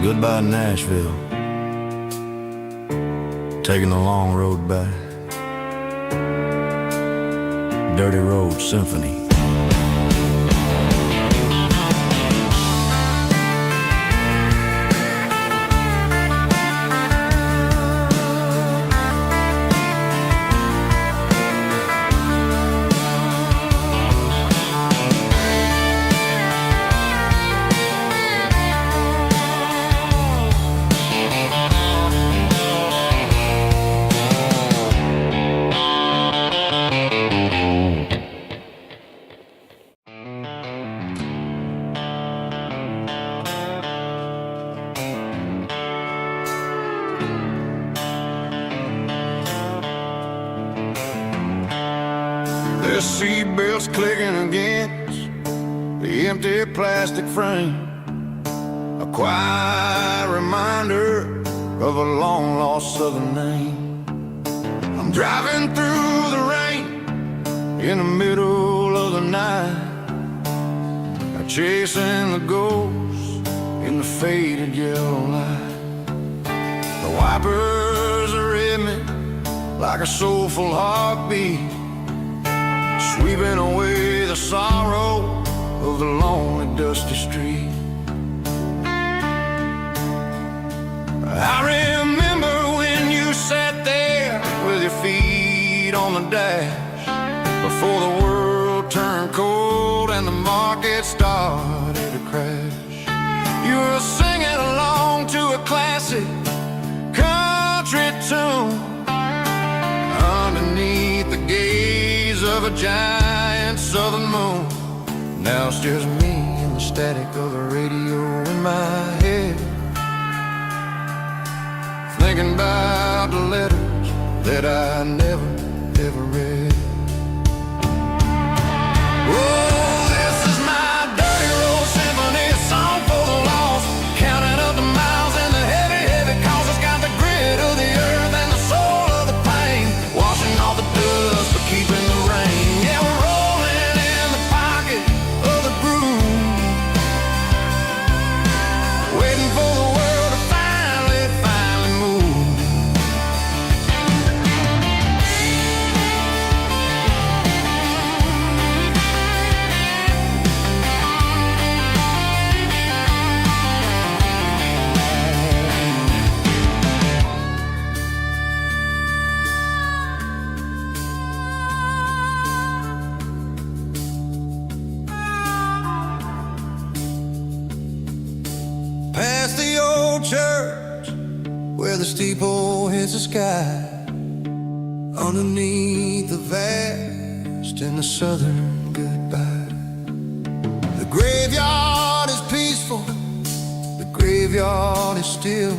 Goodbye Nashville, taking the long road back. Dirty Road Symphony. Their seatbelts clicking against the empty plastic frame, a quiet reminder of a long-lost southern name. I'm driving through the rain in the middle of the night, chasing the ghosts in the faded yellow light. The wipers are in me like a soulful heartbeat, sweeping away the sorrow of the lonely dusty street. I remember when you sat there with your feet on the dash, before the world turned cold and the market started to crash. You were singing along to a classic country tune underneath the gaze of a giant southern moon. Now it's just me and the static of the radio in my head, thinking about the letters that I never, ever read. Oh, this is my dirty road symphony, a song for the lost, counting up the miles and the heavy, heavy calls. It's got the grit of the earth and the soul of the pain, washing off the dust but keeping the rain. Yeah, we're rolling in the pocket of the groove, waiting for the world to finally move. Past the old church where the steeple hits the sky, underneath the vast and the southern goodbye. The graveyard is peaceful, the graveyard is still,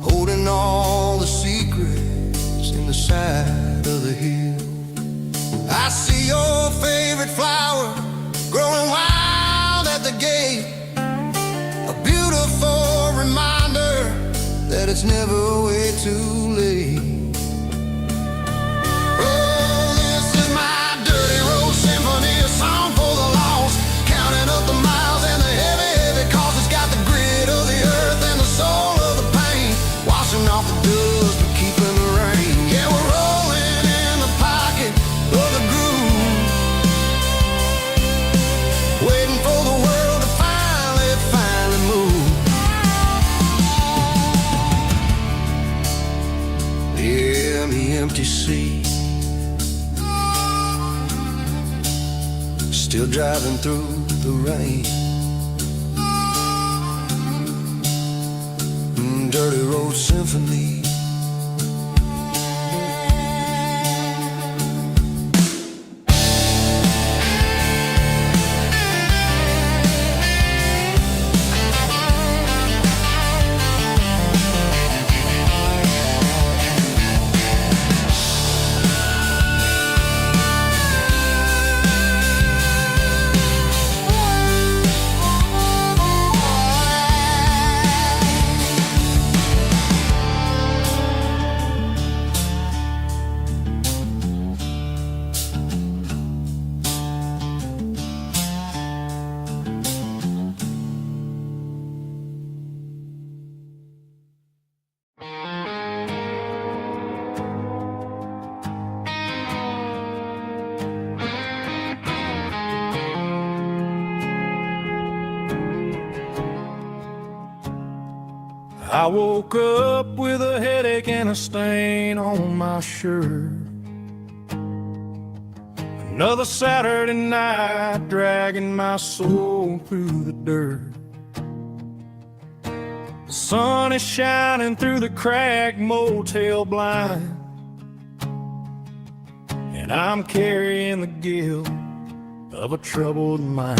holding all the secrets in the side of the hill. I see your favorite flower growing wild at the gate, a beautiful reminder that it's never way too late. Oh, this is my dirty road symphony, a song for the lost, counting up the miles and the heavy, heavy calls. It's got the grit of the earth and the soul of the pain, washing off the dust but keeping the rain. Yeah, we're rolling in the pocket of the groove, waiting for the world to finally move. Yeah, the empty sea, still driving through the rain. Dirty road symphony. I woke up with a headache and a stain on my shirt. Another Saturday night dragging my soul through the dirt. The sun is shining through the cracked motel blind, and I'm carrying the guilt of a troubled mind.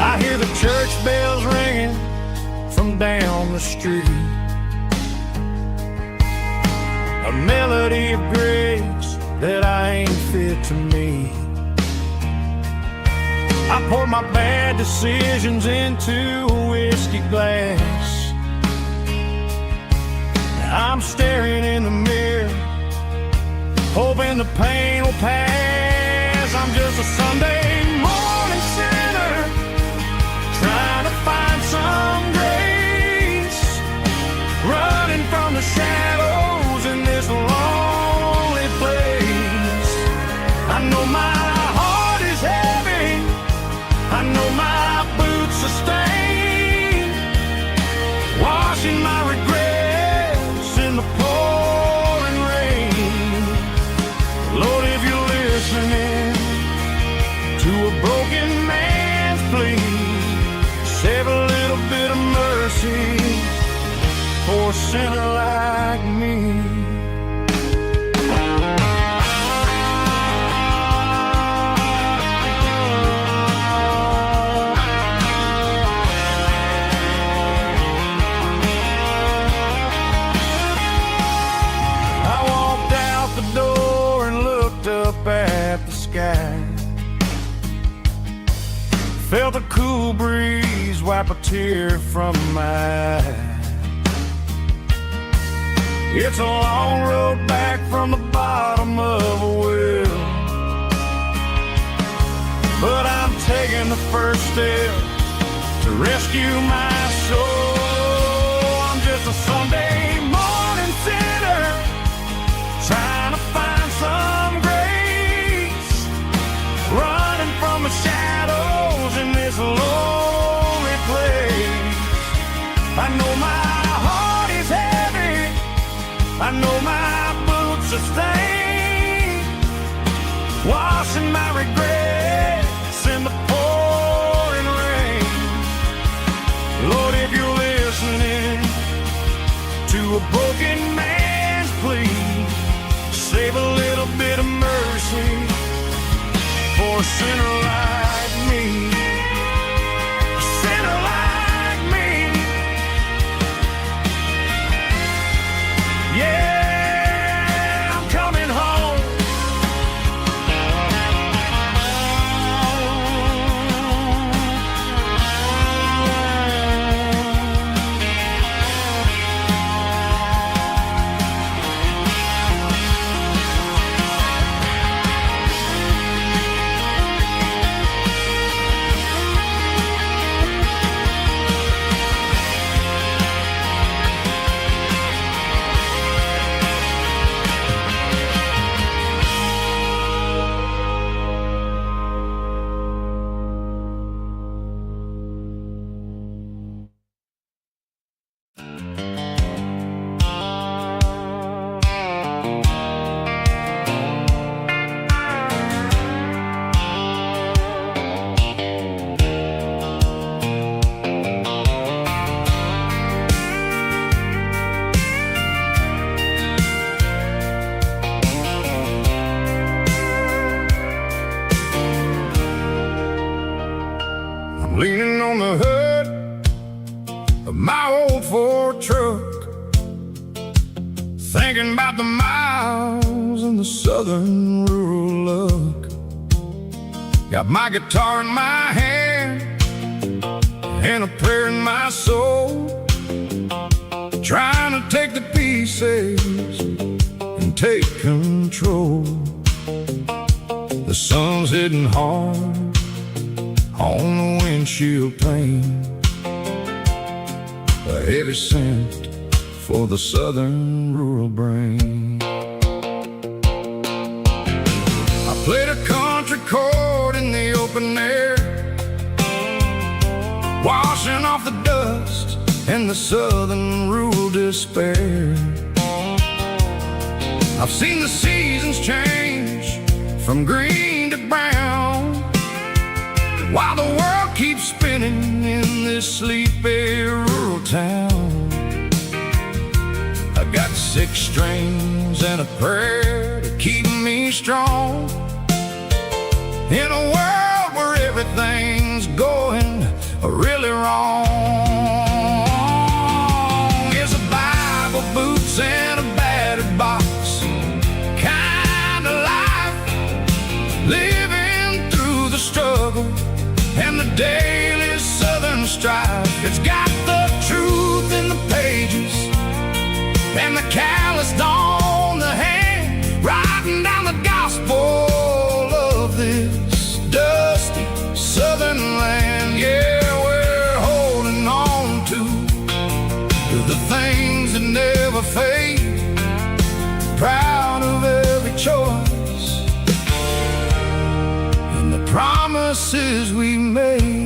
I hear the church bells ringing from down the street, a melody melody of grace that I ain't fit to meet. I poured my bad decisions into a whiskey glass. I'm staring in the mirror, hoping the pain will pass. I'm just a Sunday morning sinner, trying to find some grace, running from the shadows in this lonely place. I know my heart is heavy, I know my boots are stained, washing my regrets in the pouring rain. Lord, if you're listening to a broken man's plea, save a little bit of mercy for a sinner like me. At the sky, felt a cool breeze wipe a tear from my eye. It's a long road back from the bottom of a well, but I'm taking the first step to rescue my soul. I'm just a Sunday morning sinner, trying to find some grace, running from the shadows in this lonely place. I know my heart is heavy, I know my boots are stained, washing my regrets in the pouring rain. Lord, if you're listening to a broken man's plea, save a little bit of mercy for a sinner like me. A sinner like me. Yeah, I'm coming home. Leaning on the hood of my old Ford truck, thinking about the miles and the southern rural look. Got my guitar in my hand and a prayer in my soul, trying to take the pieces and take control. The sun's hitting hard on the windshield pane, a heavy scent for the southern rural brain. I played a country chord in the open air, washing off the dust and the southern rural despair. I've seen the seasons change from green to brown, while the world keeps spinning in this sleepy rural town. I got 6 strings and a prayer to keep me strong, in a world where everything's going really wrong. It's a Bible, boots, and a battered box, daily Southern strife. It's got the truth in the pages and the calloused on the hand, writing down the gospel of this dusty Southern land. Yeah, we're holding on to the things that never fade, proud of every choice and the promises we made.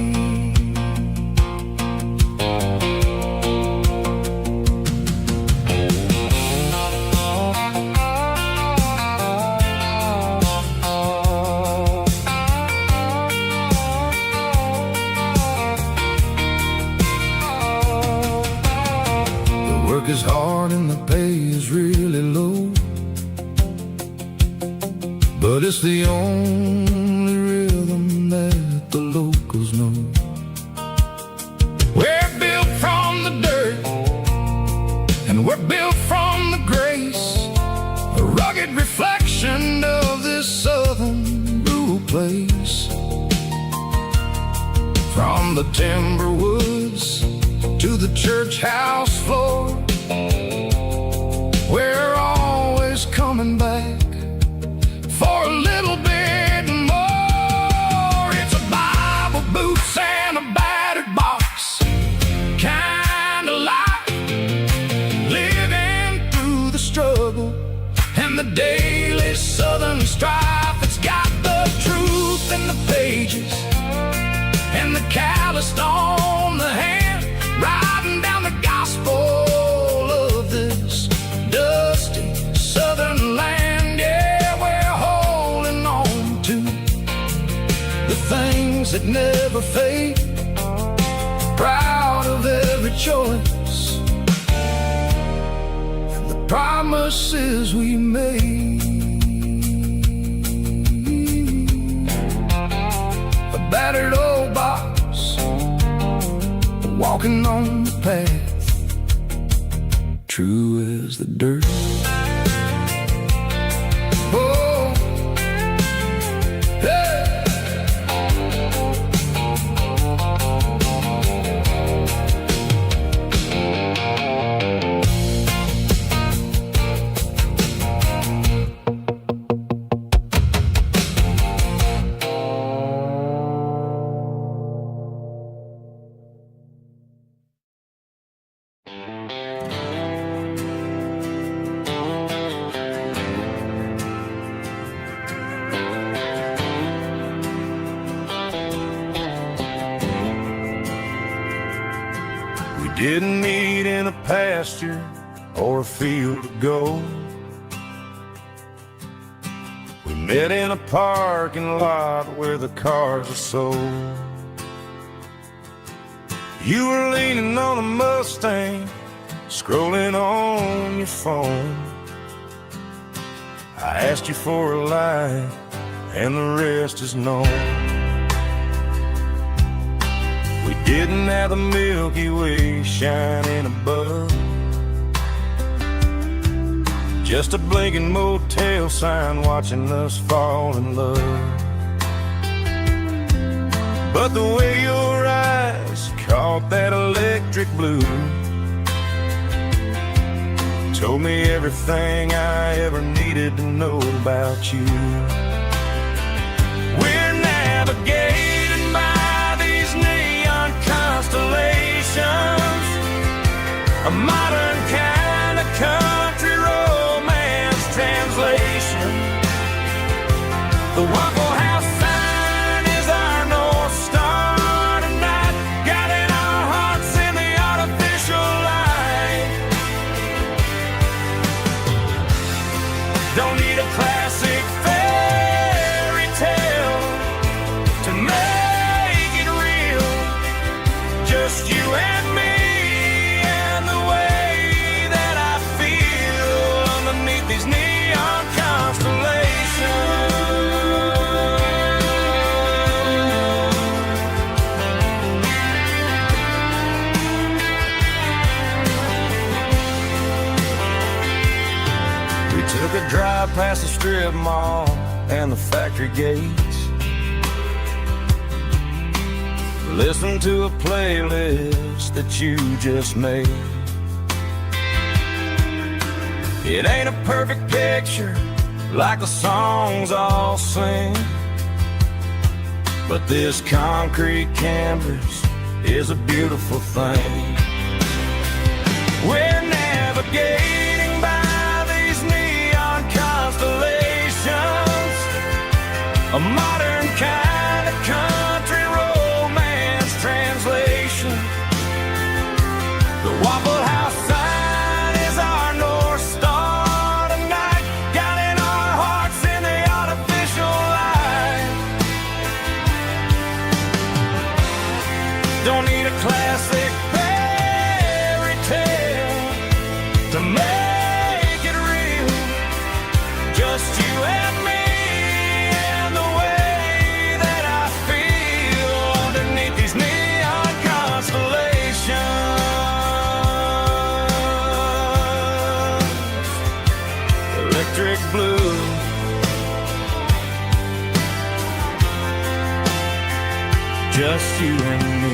Is hard and the pay is really low, but it's the only rhythm that the locals know. We're built from the dirt and we're built from the grace, a rugged reflection of this southern rural place. From the timber woods to the church house floor, we're always coming back for a little bit more. It's a Bible, boots, and a battered box kind of life, living through the struggle and the daily Southern strife. It's got the truth in the pages and the calloused on the hand, writing down the gospel of this dusty Southern land. Yeah, we're holding on to the things that never fade, proud of every choice and the promises we made. A battered old box, walking on the path, true as the dirt. Oh, hey. Didn't meet in a pasture or a field of gold. We met in a parking lot where the cars are sold. You were leaning on a Mustang, scrolling on your phone. I asked you for a light, and the rest is known. We didn't have the Milky Way shining above, just a blinking motel sign watching us fall in love. But the way your eyes caught that electric blue told me everything I ever needed to know about you. We're navigating by these neon constellations, a modern kind of country romance translation. The Waffle House sign is our North Star tonight, guiding our hearts in the artificial light. Don't need a classic fairy tale to make it real, just you and me and the way that I feel underneath these neon constellations. We took a drive past the strip mall and the factory gates. Listen to a playlist that you just made. It ain't a perfect picture like the songs all sing, but this concrete canvas is a beautiful thing. We're navigating by these neon constellations, a modern kind of country romance translation. The Waffle House sign is our North Star tonight, guiding our hearts in the artificial light. Don't need a classic fairy tale to make it real, just you and me and the way that I feel underneath these neon constellations. Electric blue, just you and me.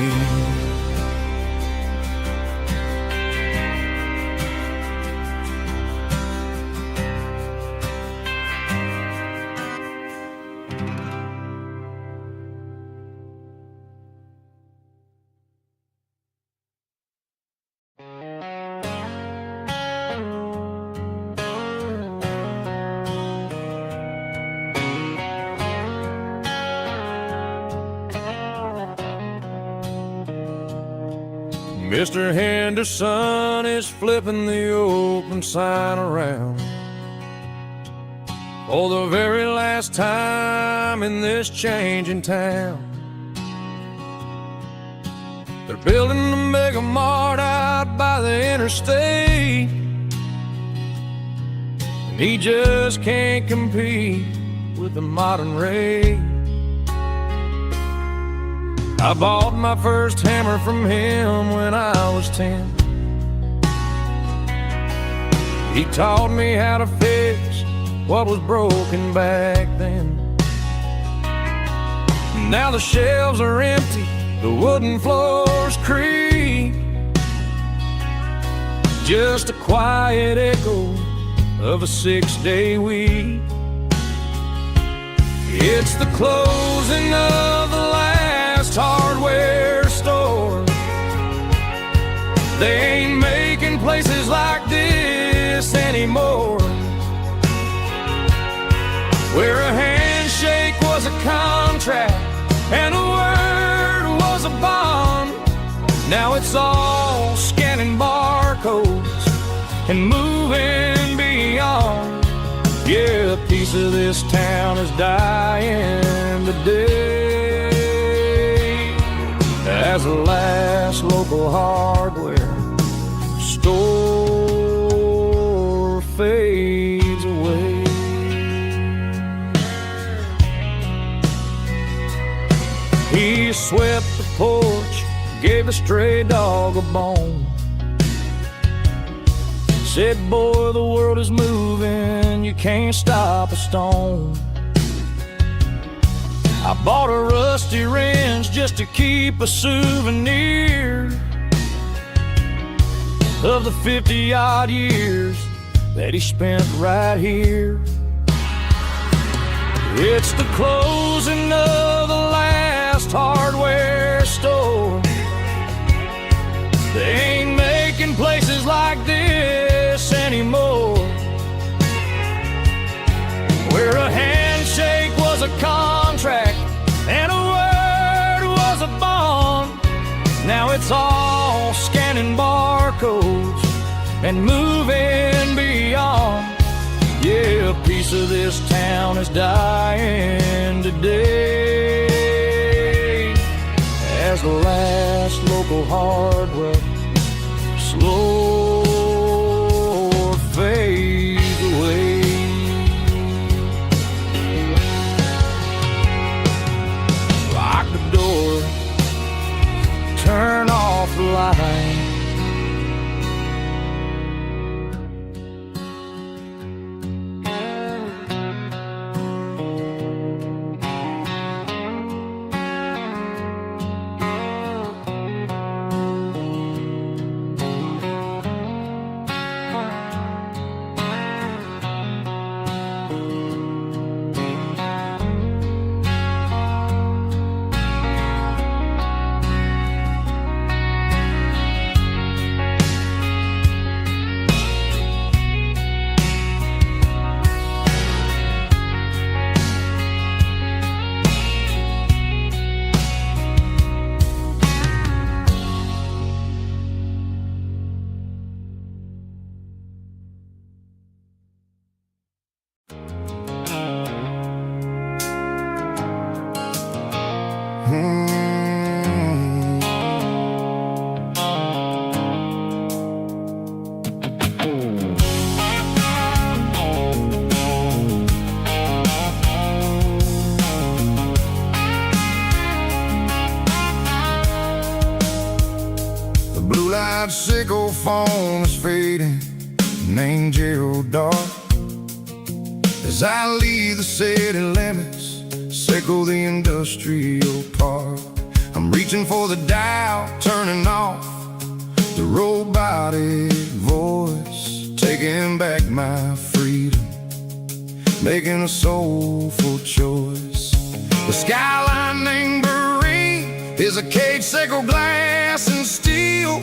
Mr. Henderson is flipping the open sign around for the very last time in this changing town. They're building a mega mart out by the interstate, and he just can't compete with the modern rate. I bought my first hammer from him when I was 10. He taught me how to fix what was broken back then. Now the shelves are empty, the wooden floors creak, just a quiet echo of a 6-day week. It's the closing of the last hardware store. They ain't making places like this anymore, where a handshake was a contract and a word was a bond. Now it's all scanning barcodes and moving beyond. Yeah, a piece of this town is dying today as the last local hardware store fades away. He swept the porch, gave the stray dog a bone, said, boy, the world is moving, you can't stop a stone. I bought a rusty wrench just to keep a souvenir of the 50-odd years that he spent right here. It's the closing of the last hardware store. They ain't making places like this anymore, where a handshake was a contract and a word was a bond. Now it's all scanning barcodes and moving beyond. Yeah, a piece of this town is dying today as the last local hardware slow fades away. Lock the door, turn off the light. sickle foam is fading, named Gerald Dark. As I leave the city limits, sickle the industrial park. I'm reaching for the dial, turning off the robotic voice, taking back my freedom, making a soulful choice. The skyline named Marine is a cage sickle, glass and steel,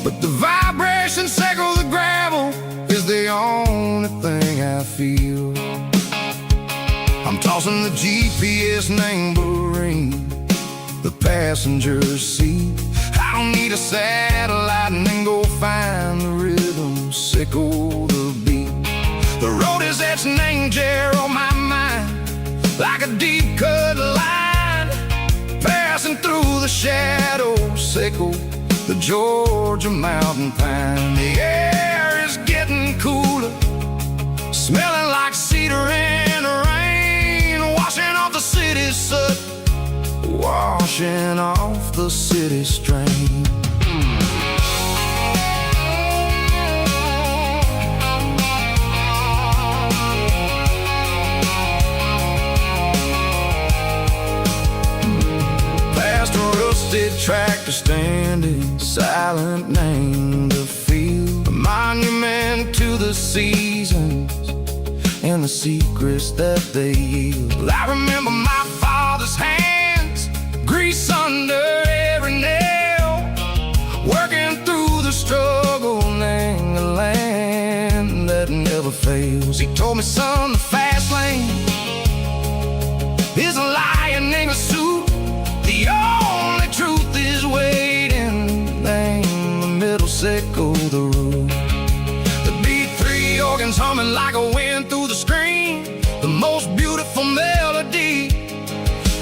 but the vibration sickle, the gravel, is the only thing I feel. I'm tossing the GPS named Marine, the passenger seat. I don't need a satellite and then go find the rhythm, sickle the beat. The road is etched named Jer on my mind, like a deep cut line, passing through the shadows, sickle the Georgia mountain pine. The air is getting cooler, smelling like cedar in the rain, washing off the city's soot, washing off the city strain. Past a rusted tractor standing silent, named the field, a monument to the seasons and the secrets that they yield. I remember my father's hands, grease under every nail, working through the struggle, named the land that never fails. He told me, son, the fast lane is a lion in a suit, the only truth is waiting, named the middle, sickle the root. The B3 organs humming like a wind through the screen, the most beautiful melody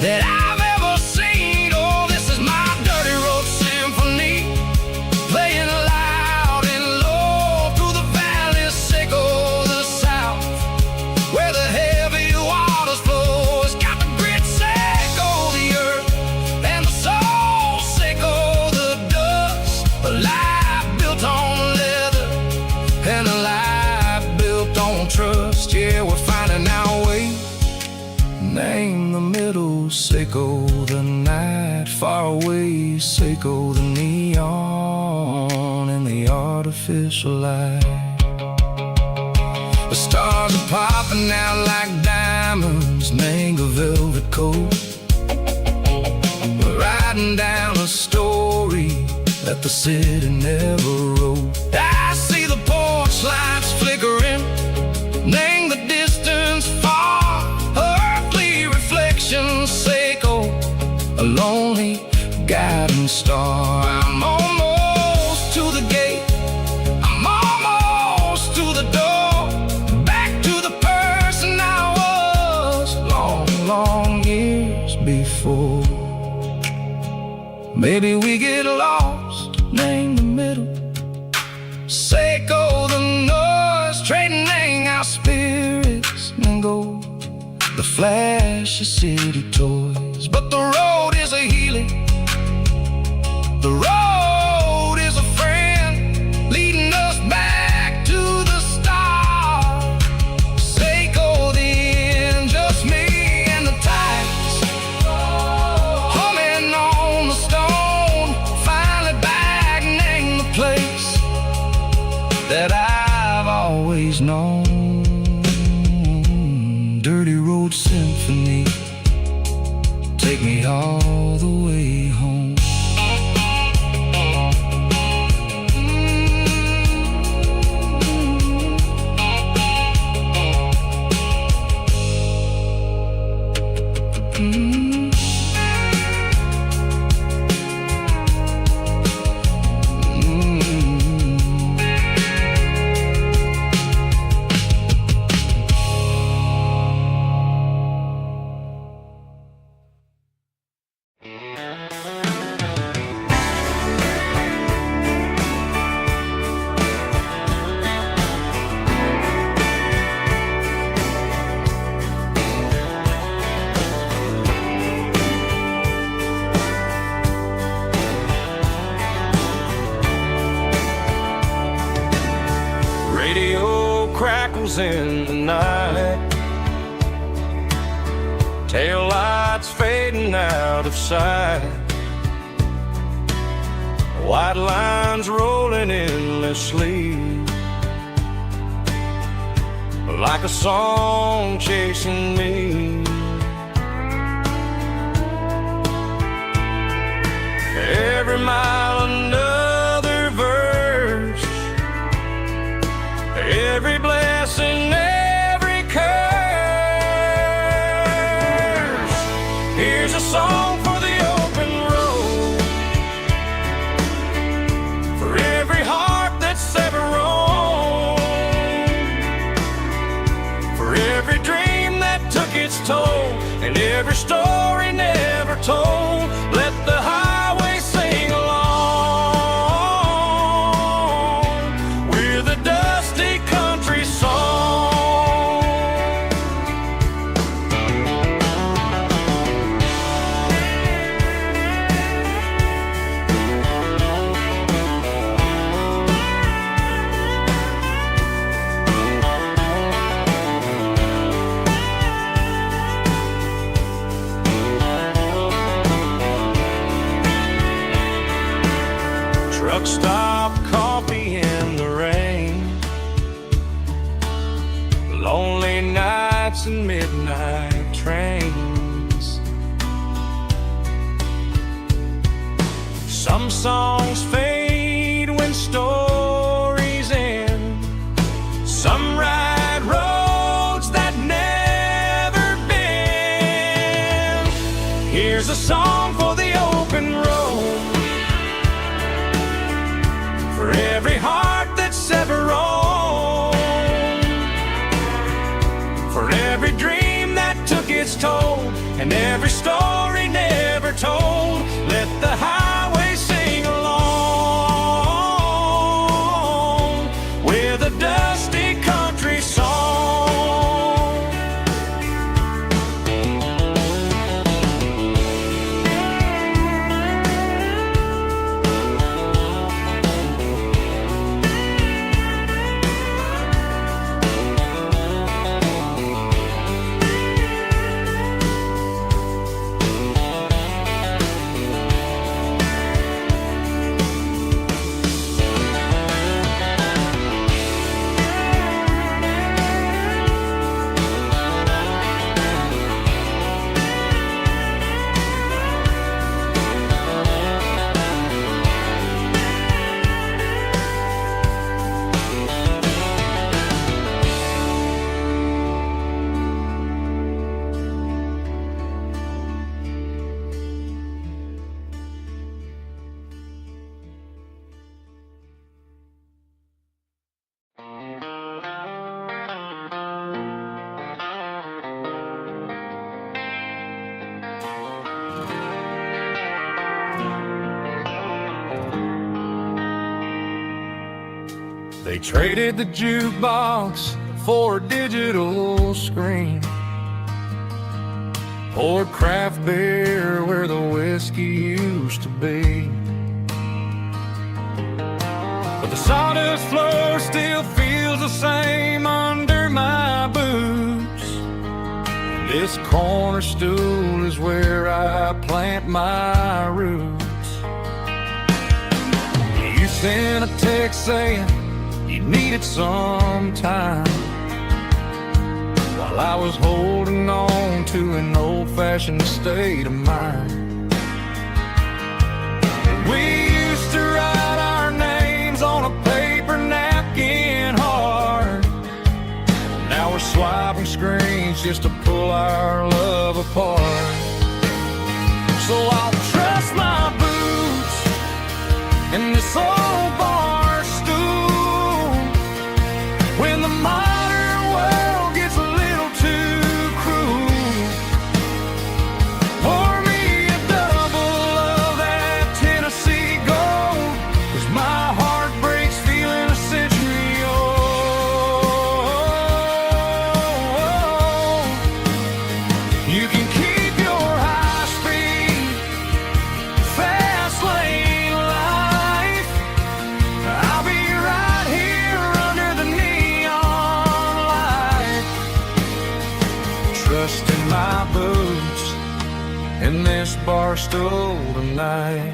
that I've ever seen. Oh, this is my dirty road symphony, playing loud and low through the valleys, sickle the south, where the heavy waters flow. It's got the grit, sickle the earth, and the soul, sickle the dust. A life built on leather and a life built on trust. Yeah, we're finding our way, name the middle, sickle the night, far away, sickle the neon and the artificial light. The stars are popping out like diamonds, mango velvet coat. We're writing down a story that the city never wrote. I see the porch lights flickering, name the distance far, earthly reflections, sickle a lonely guiding star. I'm almost to the gate, I'm almost to the door, back to the person I was long, long years before. Maybe we get lost, name the middle, sickle the noise, trading our spirits and go the flash of city toys. But the road is a healing, the road is a friend, leading us back to the start. Sickle the end, just me and the tides, humming on the stone, finally back, name the place that I've always known. Dirty road symphony, take me all the way home. Radio crackles in the night, tail lights fading out of sight, white lines rolling endlessly, like a song chasing me. Every mile another verse, every blessing, every curse. Here's a song for the open road, for every heart that's ever roamed, for every dream that took its toll, and every story never told. Let the highway sing along with a dusty country song. Truck stop, coffee in the rain, lonely nights and midnight trains. Some songs fade when stories end, some ride roads that never bend. Here's a song for the open road, for every heart that's ever roamed, for every dream that took its toll, and every story never told. Let the highway sing along with a dusty country song. They traded the jukebox for a digital screen, poured craft beer where the whiskey used to be. But the sawdust floor still feels the same under my boots. This corner stool is where I plant my roots. You sent a text saying you needed some time, while I was holding on to an old-fashioned state of mind. We used to write our names on a paper napkin hard. Now we're swiping screens just to pull our love apart. So I'll trust my boots in this old bar stool when the modern world gets a little too cruel. Pour me a double of that Tennessee Gold, 'cause my heart breaks feeling a century old. You can keep your high speed bar stool tonight.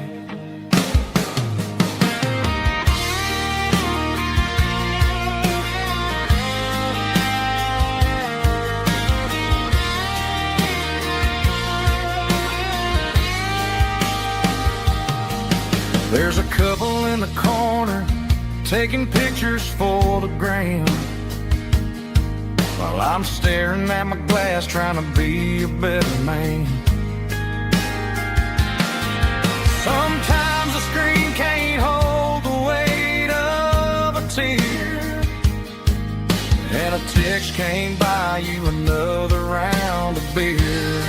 There's a couple in the corner taking pictures for the gram, while I'm staring at my glass trying to be a better man. Sometimes the screen can't hold the weight of a tear, and a text can't buy you another round of beer.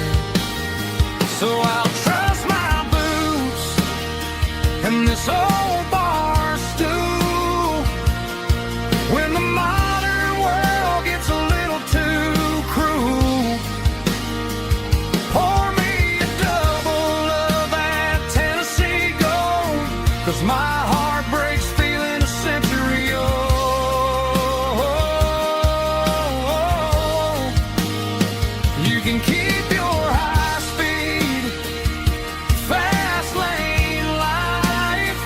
So I'll trust my boots and this old bar stool when the modern world gets a little too cruel. Pour me a double of that Tennessee Gold, 'cause my heart breaks feeling a century old. You can keep your high speed, fast lane life.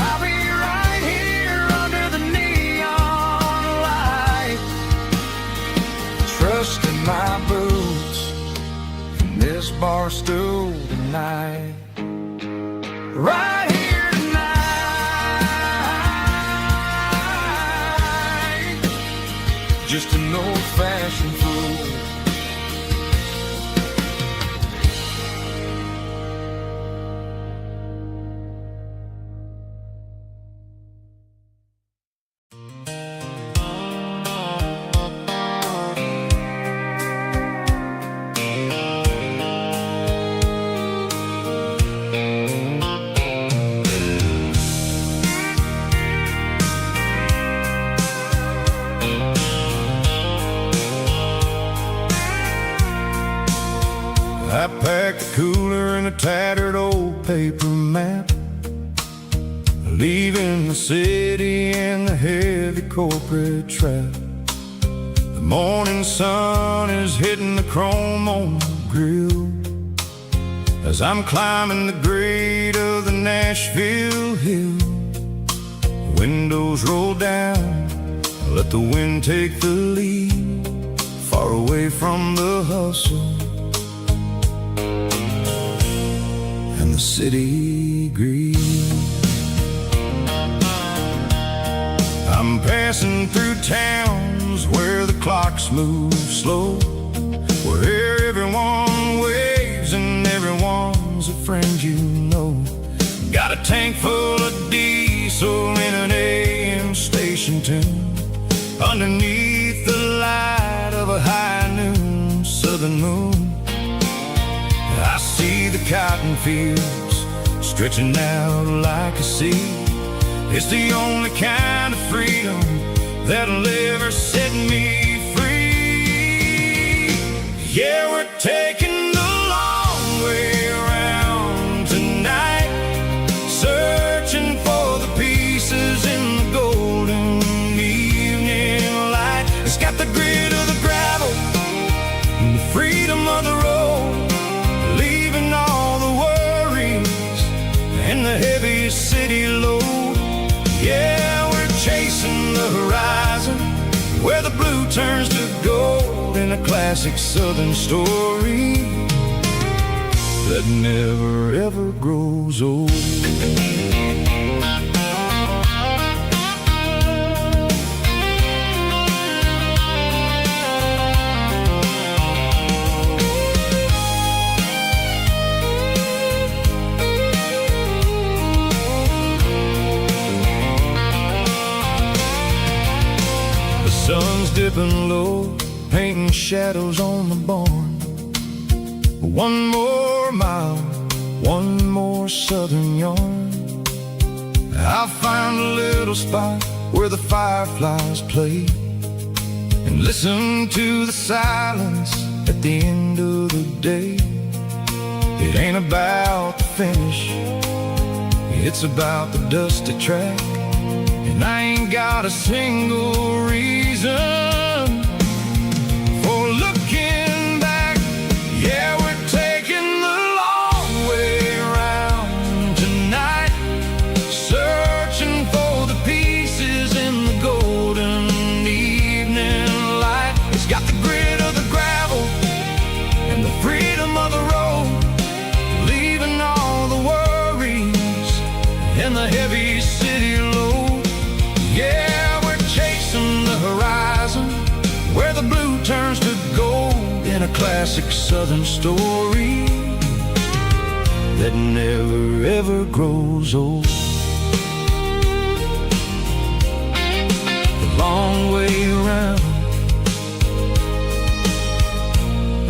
I'll be right here under the neon light, trusting my boots in this bar stool tonight. Right here tonight, just an old-fashioned fool. I packed the cooler in a tattered old paper map, leaving the city in the heavy corporate trap. The morning sun is hitting the chrome on the grill as I'm climbing the grade of the Nashville hill. Windows roll down, let the wind take the lead, far away from the hustle and the city green. I'm passing through towns where the clocks move slow, where everyone waves and everyone's a friend you know. Got a tank full of diesel in an AM station tune, underneath the light of a high noon southern moon. I see the cotton fields stretching out like a sea. It's the only kind of freedom that'll ever set me free. Yeah, we're taking the long way around tonight, searching for the pieces in the golden evening light. It's got the grit of the gravel and the freedom of the road, leaving all the worries and the heavy city load. Yeah, we're chasing the horizon where the blue turns to gold in a classic southern story that never ever grows old. Sun's dipping low, painting shadows on the barn. One more mile, one more southern yarn. I'll find a little spot where the fireflies play and listen to the silence at the end of the day. It ain't about the finish, it's about the dusty track, and I ain't got a single reason for looking back. Yeah, we're taking the long turns to gold in a classic southern story that never ever grows old. The long way around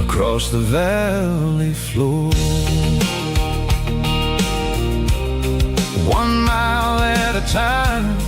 across the valley floor, 1 mile at a time.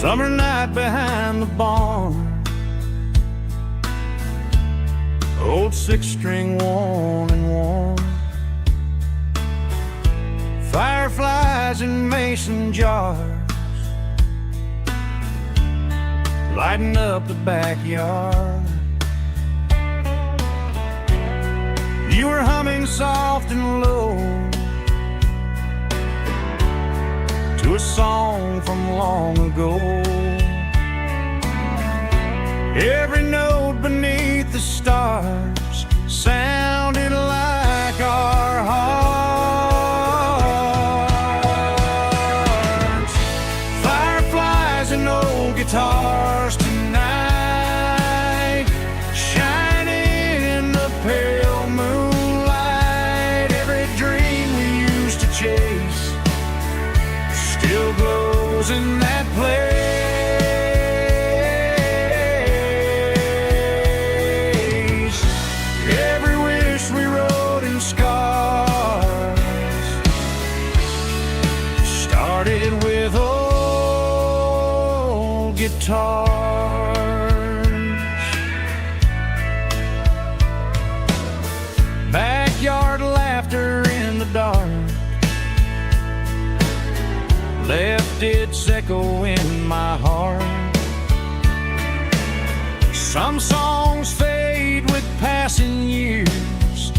Summer night behind the barn, old 6-string worn and worn, fireflies in mason jars lighting up the backyard. You were humming soft and low to a song from long ago. Every note beneath the stars sounded like our hearts. Fireflies and old guitars tonight, shining in the pale moonlight. Every dream we used to chase still glows in that place. Every wish we wrote in scars started with old guitars. Backyard laughter in the dark left its echo in my heart. Some songs fade with passing years,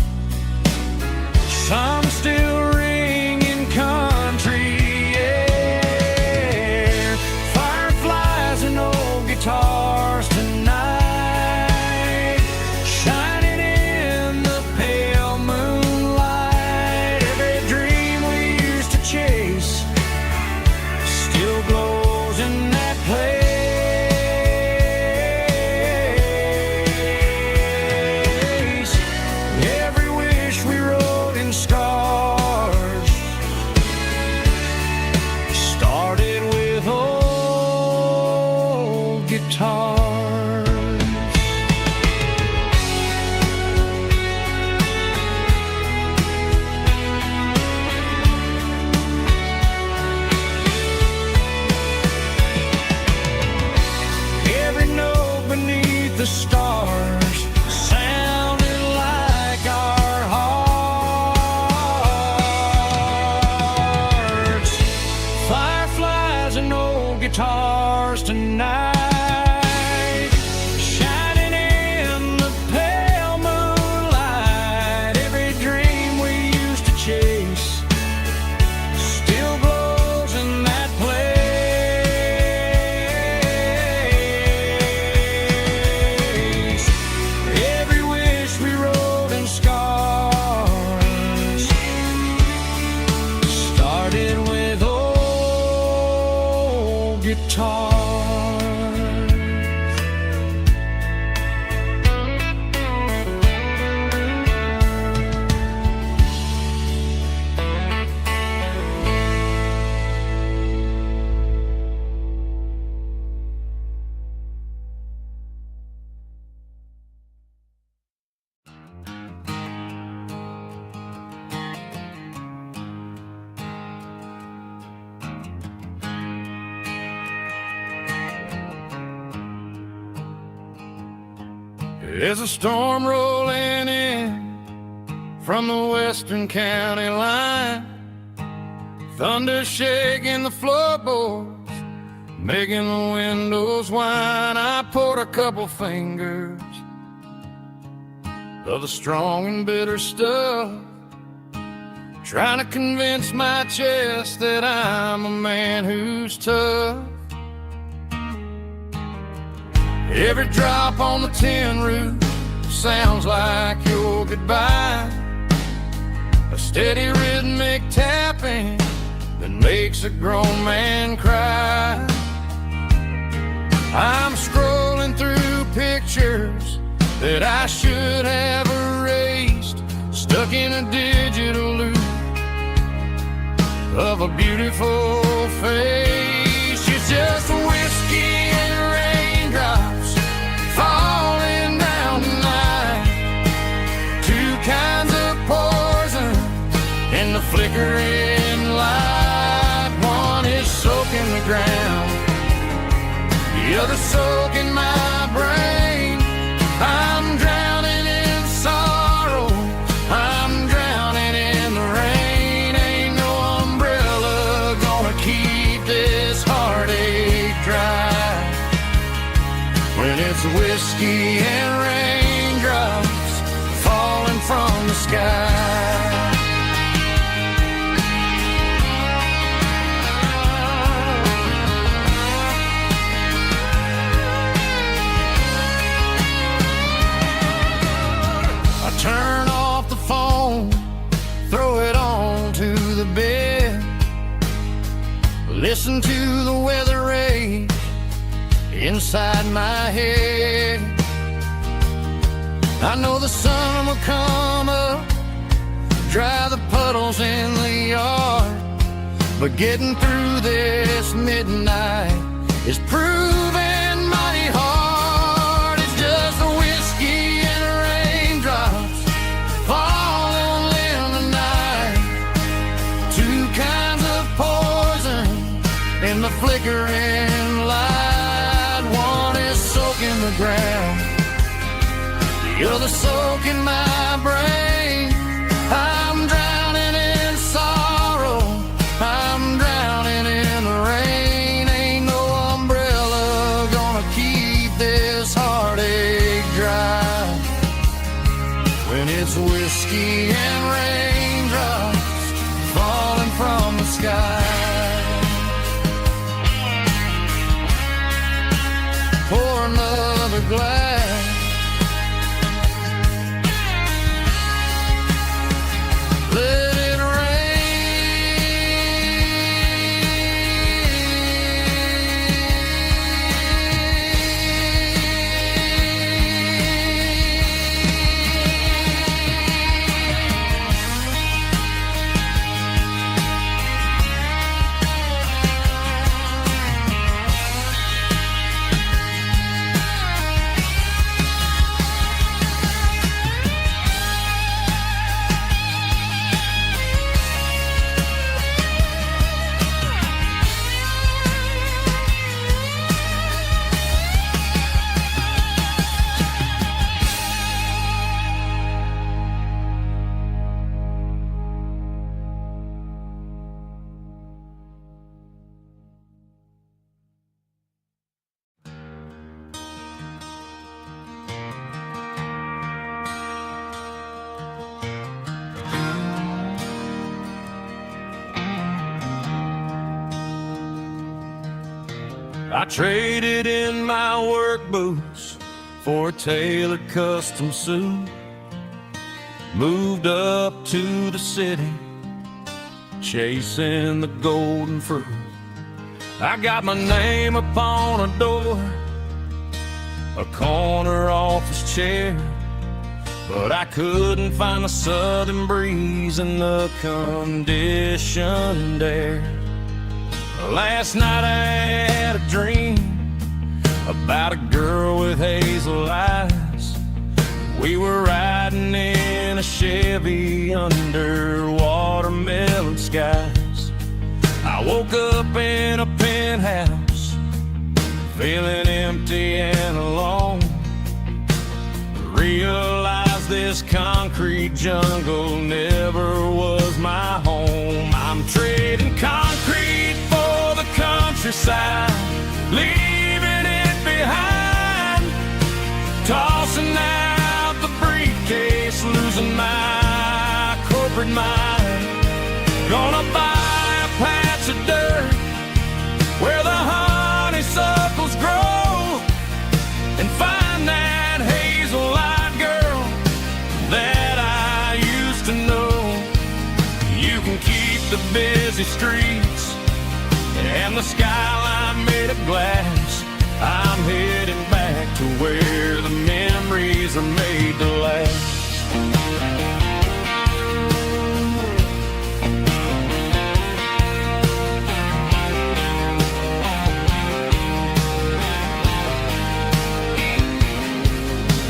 some still ring in country air. Fireflies and old guitars tonight, shining in the pale moonlight. Every dream we used to chase still glows in that place. Every wish we wrote in scars started with old guitars. Every note beneath the stars sounded like our hearts. Fireflies and old guitars tonight, shining in the pale moonlight. Every dream we used to chase still glows in that place. Every wish we wrote in scars started with old guitars. There's a storm rolling in from the western county line. Thunder shaking the floorboards, making the windows whine. I poured a couple fingers of the strong and bitter stuff, trying to convince my chest that I'm a man who's tough. Every drop on the tin roof sounds like your goodbye, a steady rhythmic tapping that makes a grown man cry. I'm scrolling through pictures that I should have erased, stuck in a digital loop of a beautiful face. It's just whiskey and raindrops falling down tonight, two kinds of poison in the flickering light. One is soaking the ground, the other soaking my brain. I'm drowning in sorrow, I'm drowning in the rain. Ain't no umbrella gonna keep this heartache dry when it's whiskey and raindrops falling from the sky. Turn off the phone, throw it on to the bed, listen to the weather rage inside my head. I know the sun will come up, dry the puddles in the yard, but getting through this midnight is proving mighty hard. It's just a whiskey and raindrops falling in the night, two kinds of poison in the flickering light. One is soaking the ground, the other soaking my brain. I'm drowning in sorrow, I'm drowning in the rain. Ain't no umbrella gonna keep this heartache dry when it's whiskey and raindrops falling from the sky. Pour another glass, let it I traded in my work boots for a tailored custom suit, moved up to the city, chasing the golden fruit. I got my name upon a door, a corner office chair, but I couldn't find the southern breeze in the conditioned air. Last night I had a dream about a girl with hazel eyes. We were riding in a Chevy under watermelon skies. I woke up in a penthouse, feeling empty and alone. Realized this concrete jungle never was my home. I I'm trading concrete for the countryside, leaving it behind, tossing out the briefcase, losing my corporate mind. Gonna buy a patch of dirt where the honeysuckles grow, and find that hazel-eyed girl that I used to know. You can keep the busy streets and the skyline made of glass. I'm heading back to where the memories are made to last.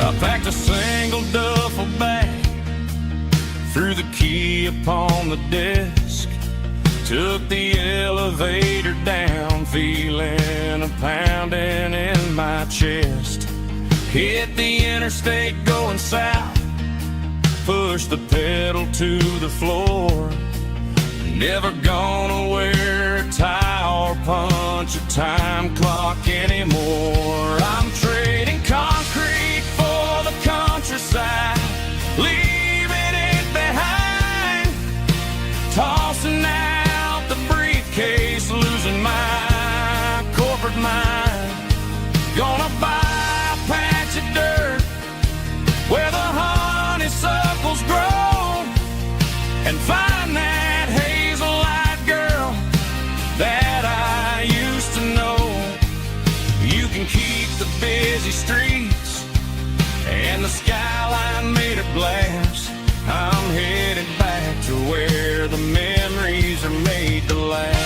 I packed a single duffel bag, threw the key upon the desk, took the elevator down, feeling a pounding in my chest. Hit the interstate going south, pushed the pedal to the floor. Never gonna wear a tie or punch a time clock anymore. I'm trading concrete for the countryside, leaving it behind, tossing out the briefcase, losing my corporate mind. Gonna buy a patch of dirt where the honeysuckles grow, and find that hazel-eyed girl that I used to know. You can keep the busy streets and the skyline made of glass. I'm headed back to where the memories are made to last.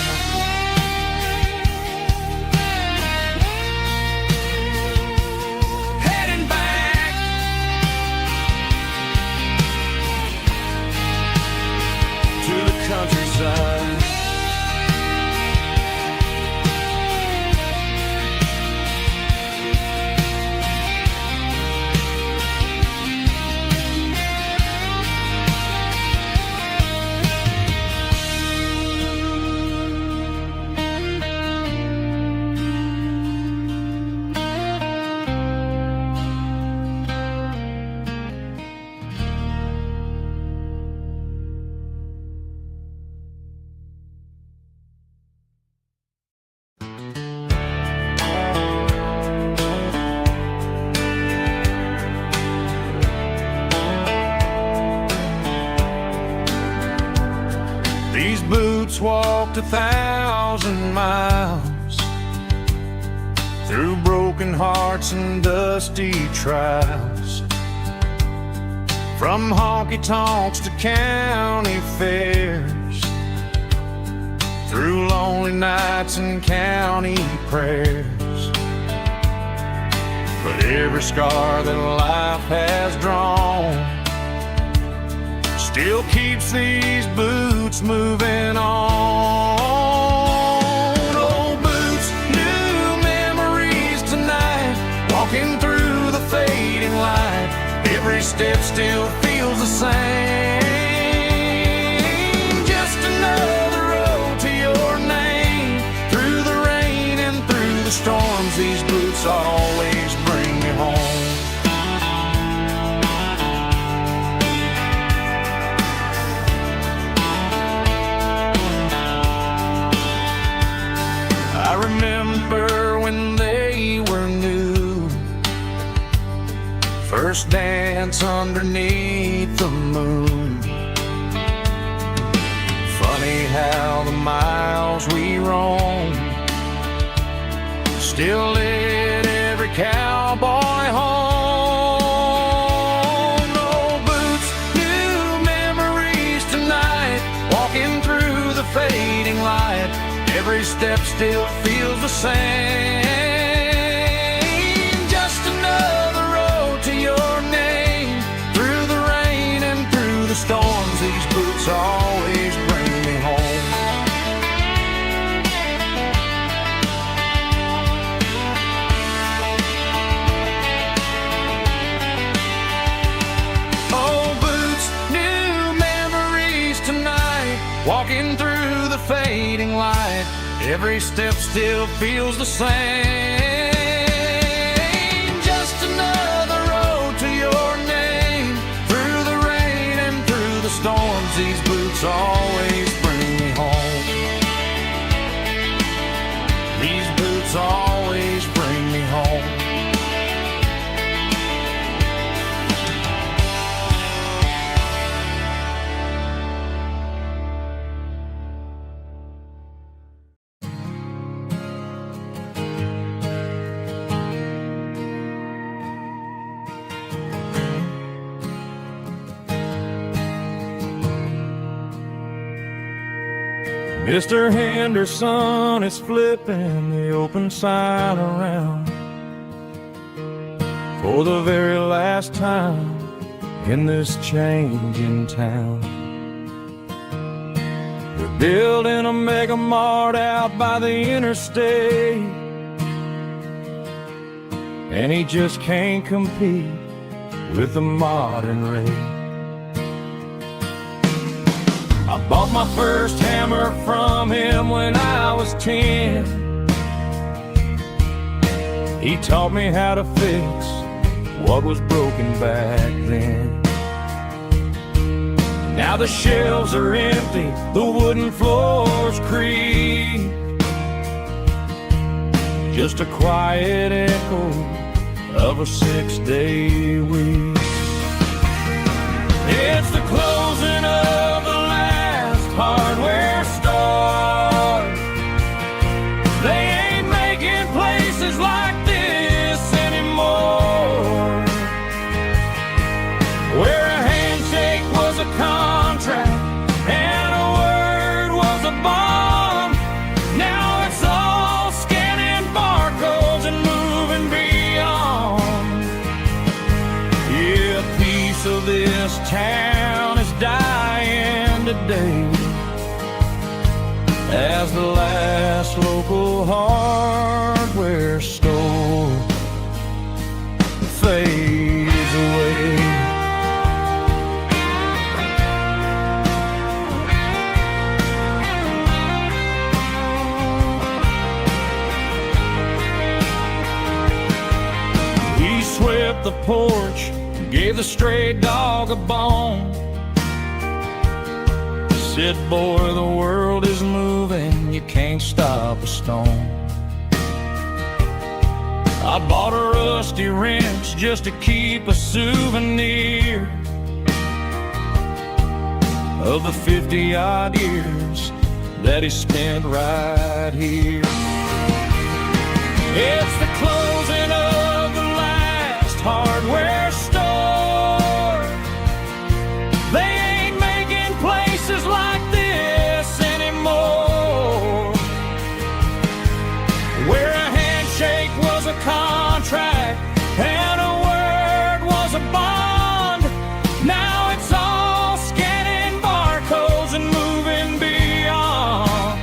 Heading back to the countryside. These boots walked 1,000 miles through broken hearts and dusty trials, from honky-tonks to county fairs, through lonely nights and county prayers. But every scar that life has drawn still keeps these boots moving on. Old boots, new memories tonight, walking through the fading light. Every step still feels the same. Just another road to your name. Through the rain and through the storms, these boots always bring me home. I remember when they were new, first dance underneath the moon. Funny how the miles we roam still lit every cowboy home. Old boots, new memories tonight, walking through the fading light. Every step still feels the same. Just another road to your name. Through the rain and through the storms, these boots always bring me home. Old boots, new memories tonight, walking through fading light, every step still feels the same. Just another road to your name. Through the rain and through the storms, these boots always bring me home. These boots always bring me home. Mr. Henderson is flipping the open sign around for the very last time in this changing town. We're building a mega mart out by the interstate, and he just can't compete with the modern rate. I bought my first hammer from him when I was 10. He taught me how to fix what was broken back then. Now the shelves are empty, the wooden floors creak, just a quiet echo of a 6-day week. It's the closing of the hardware store. They ain't making places like this anymore, where a handshake was a contract and a word was a bond. Now it's all scanning barcodes and moving beyond. Yeah, a piece of this town is dying today as the last local hardware store fades away. He swept the porch, gave the stray dog a bone, said, boy, the world is moving, you can't stop a stone. I bought a rusty wrench just to keep a souvenir of the 50-odd years that he spent right here. It's the closing of the last hardware store. They ain't making places like this anymore, where a handshake was a contract and a word was a bond. Now it's all scanning barcodes and moving beyond.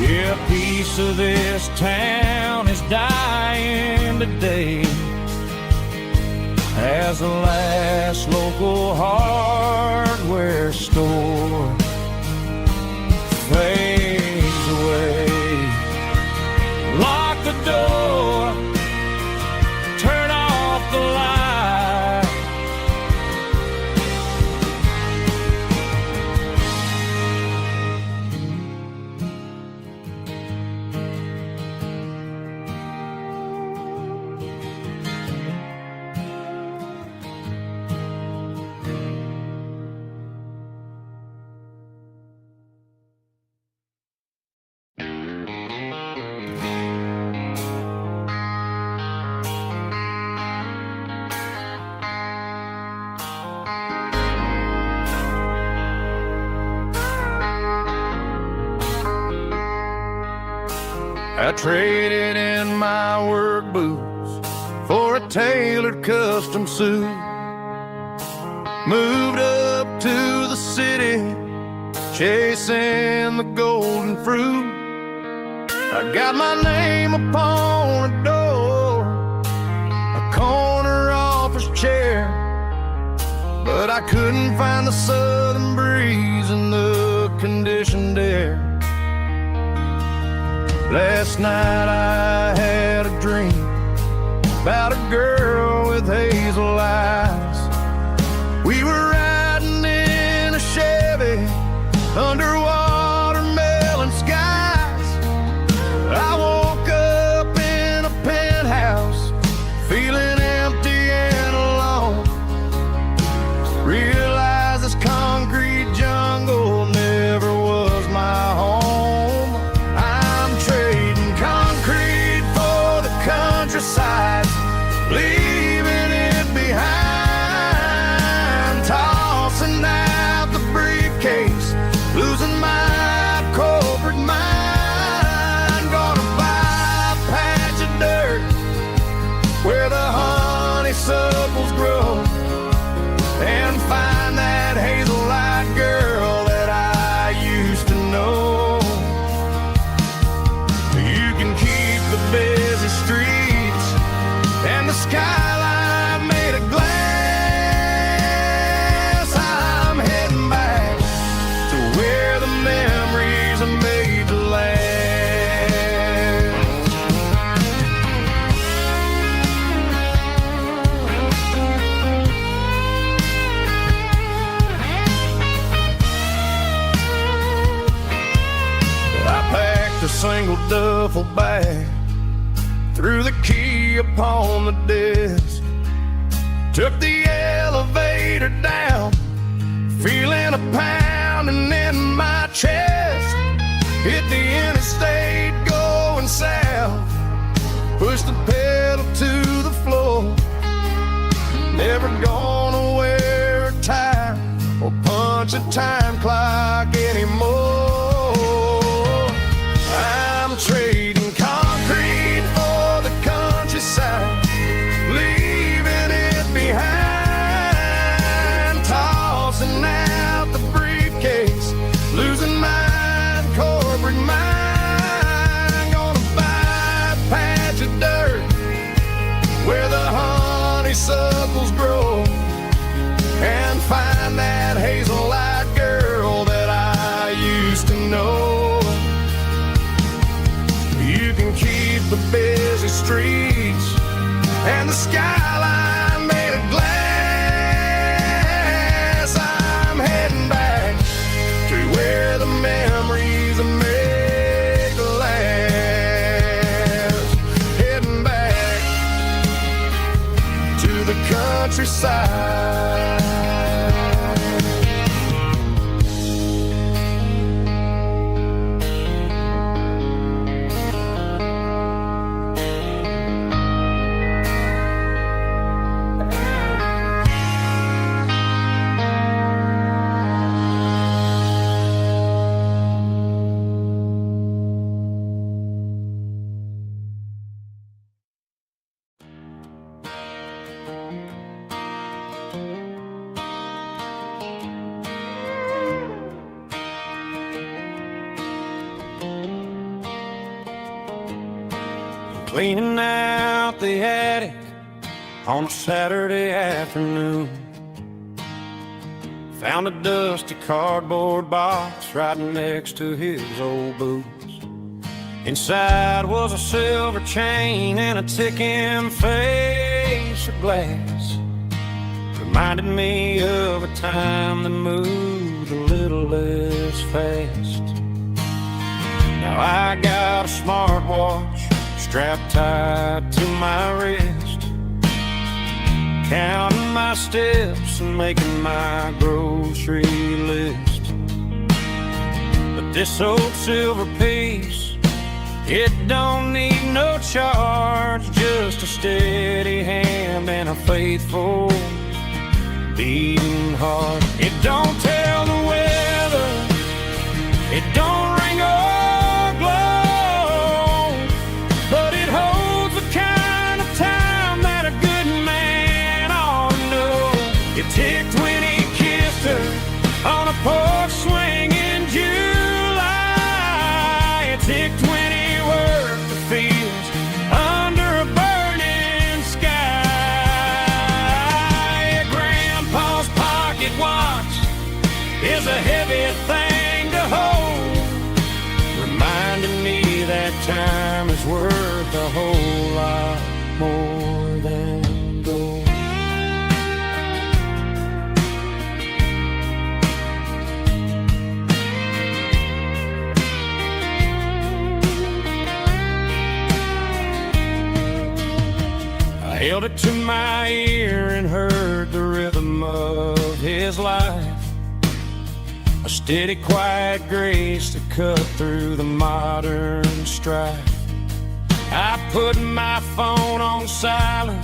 Yeah, a piece of this town is dying today as the last local hardware store fades away. Lock the door, turn off the light. I traded in my work boots for a tailored custom suit. Moved up to the city, chasing the golden fruit. I got my name upon a door, a corner office chair, but I couldn't find the southern breeze in the conditioned air. there. Last night I had a dream about a girl with hazel eyes. We were riding in a Chevy under watermelon skies. I woke up in a penthouse feeling empty and alone. Realized this concrete jungle never was my home. I'm trading concrete for the countryside, leaving it behind, tossing out the briefcase, losing my corporate mind. Gonna buy a patch of dirt where the honeysuckles grow and find that hazel-eyed girl that I used to know. You can keep the busy streets and the skyline made of glass. I'm heading back to where the memories are made to last. I packed a single duffel bag, threw the key upon the desk, took the elevator down, feeling a pounding in my chest. Hit the interstate going south, pushed the pedal to the floor. Never gonna wear a tie or punch a time clock anymore. I'm trading concrete for the countryside, leaving it behind, tossing out the briefcase, losing my corporate mind. Gonna buy a patch of dirt where the honeysuckles grow and find that hazel-eyed girl that I used to know. You can keep the busy streets and the skyline made of glass. I'm heading back to where the memories are made to last. Heading back to the countryside. Cleaning out the attic on a Saturday afternoon. Found a dusty cardboard box right next to his old boots. Inside was a silver chain and a ticking face of glass. Reminded me of a time that moved a little less fast. Now I got a smartwatch strapped tight to my wrist, counting my steps and making my grocery list. But this old silver piece, it don't need no charge, just a steady hand and a faithful beating heart. It don't tell the weather, it don't ring or glow, but it holds the kind of time that a good man ought to know. It ticked when he kissed her on a porch swing in July. It ticked when he worked the fields under a burning sky. Grandpa's pocket watch is held it to my ear and heard the rhythm of his life. A steady, quiet grace to cut through the modern strife. I put my phone on silent,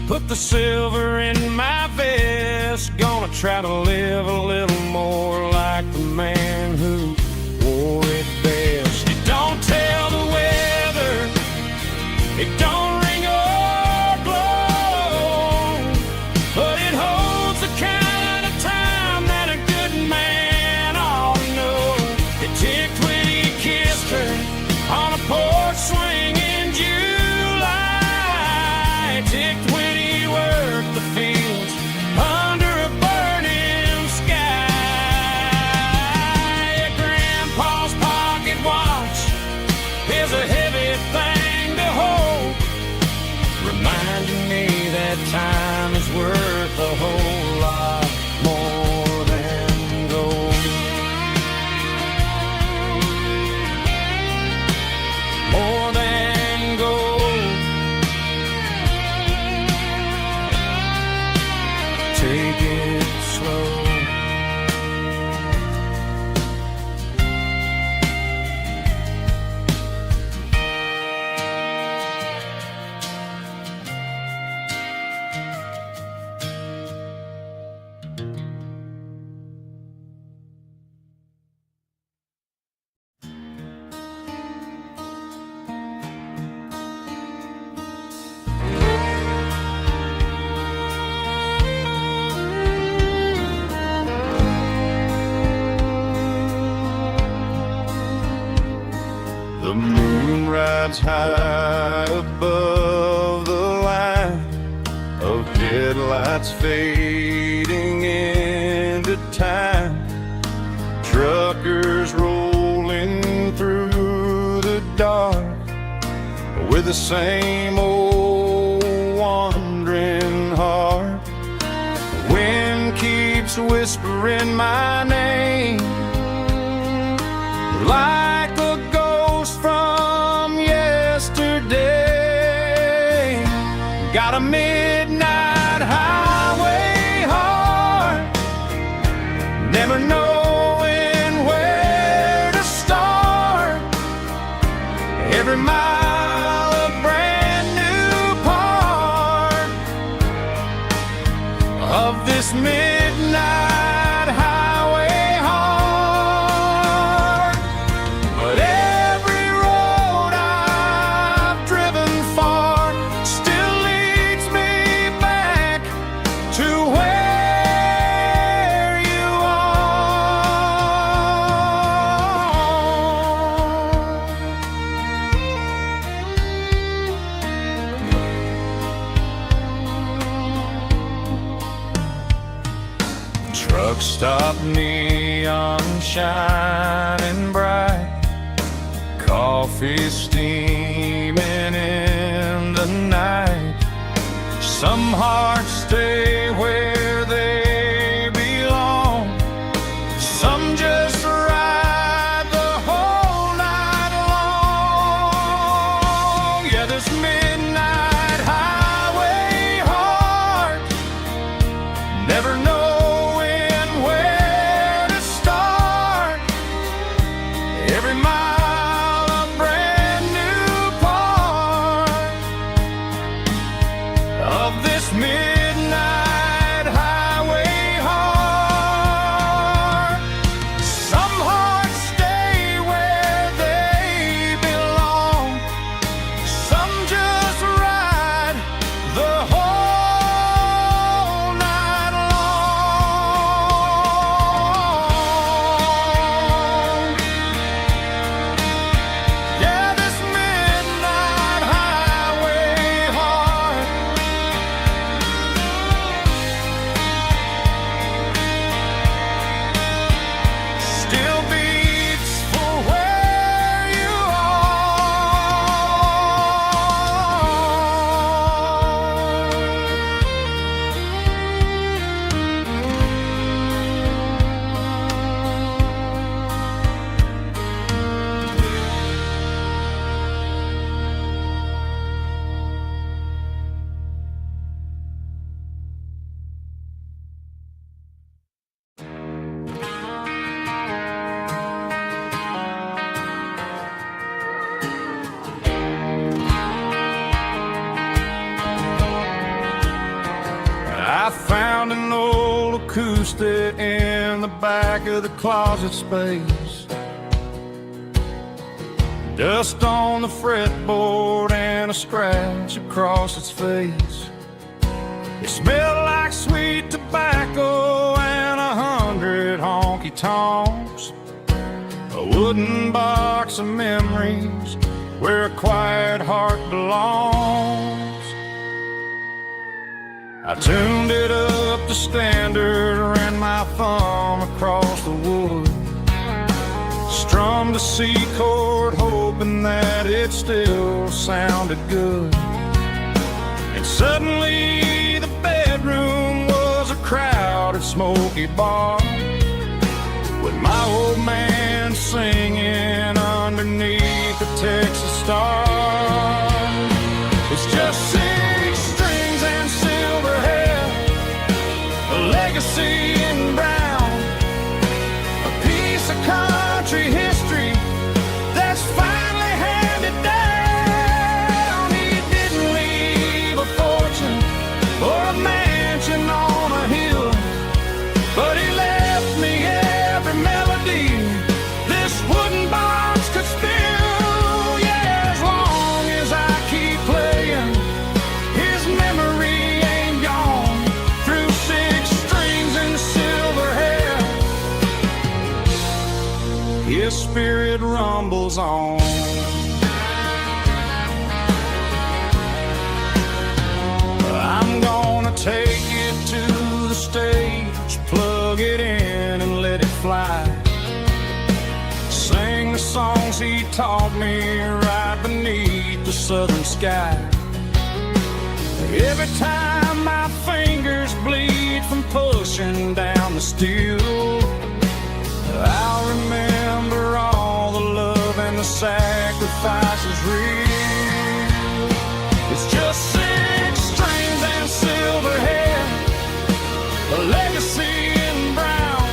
put the silver in my vest. Gonna try to live a little more like the man who wore it best. It don't tell the weather, it don't ring or blow, but it holds the kind of time that a good man ought to know. It ticked when he kissed her on a porch swing in July. It ticked when he worked the fields under a burning sky. Yeah, Grandpa's pocket watch is a heavy thing to hold, reminding me that time is worth a whole lot more than gold. More than gold. Take it slow. The moon rides high above the line of headlights fading into time. Truckers rolling through the dark with the same old wandering heart. The wind keeps whispering my name like a ghost from yesterday. Got a midnight highway heart, never knowing where to start. Every mile a brand new part of this midnight highway heart. But every road I've driven far still leads me back to where you are. Truck stop, neon shining bright, coffee steaming in the night. Some hearts stay where they belong, some just ride the whole night long. Yeah, this midnight highway heart, never knowing where to start. Every mile a brand new part of this midnight used it in the back of the closet space. Dust on the fretboard and a scratch across its face. It smelled like sweet tobacco and 100 honky-tonks. A wooden box of memories where a quiet heart belongs. I tuned it up to standard, ran my thumb across the wood, strummed a C chord hoping that it still sounded good. And suddenly the bedroom was a crowded smoky bar, with my old man singing underneath the Texas star. It's just 6 strings and silver hair, a legacy in brown, a piece of country history that's finally handed down. He didn't leave a fortune or a mansion on a hill, but he left me every melody this wooden box could spill. Yeah, as long as I keep playing, his memory ain't gone. Through 6 strings and silver hair, his spirit rumbles on. I'm gonna take it to the stage, plug it in and let it fly. Sing the songs he taught me right beneath the southern sky. Every time my fingers bleed from pushing down the steel, I'll remember all the love and the sacrifices real. It's just 6 strings and silver hair, a legacy in brown,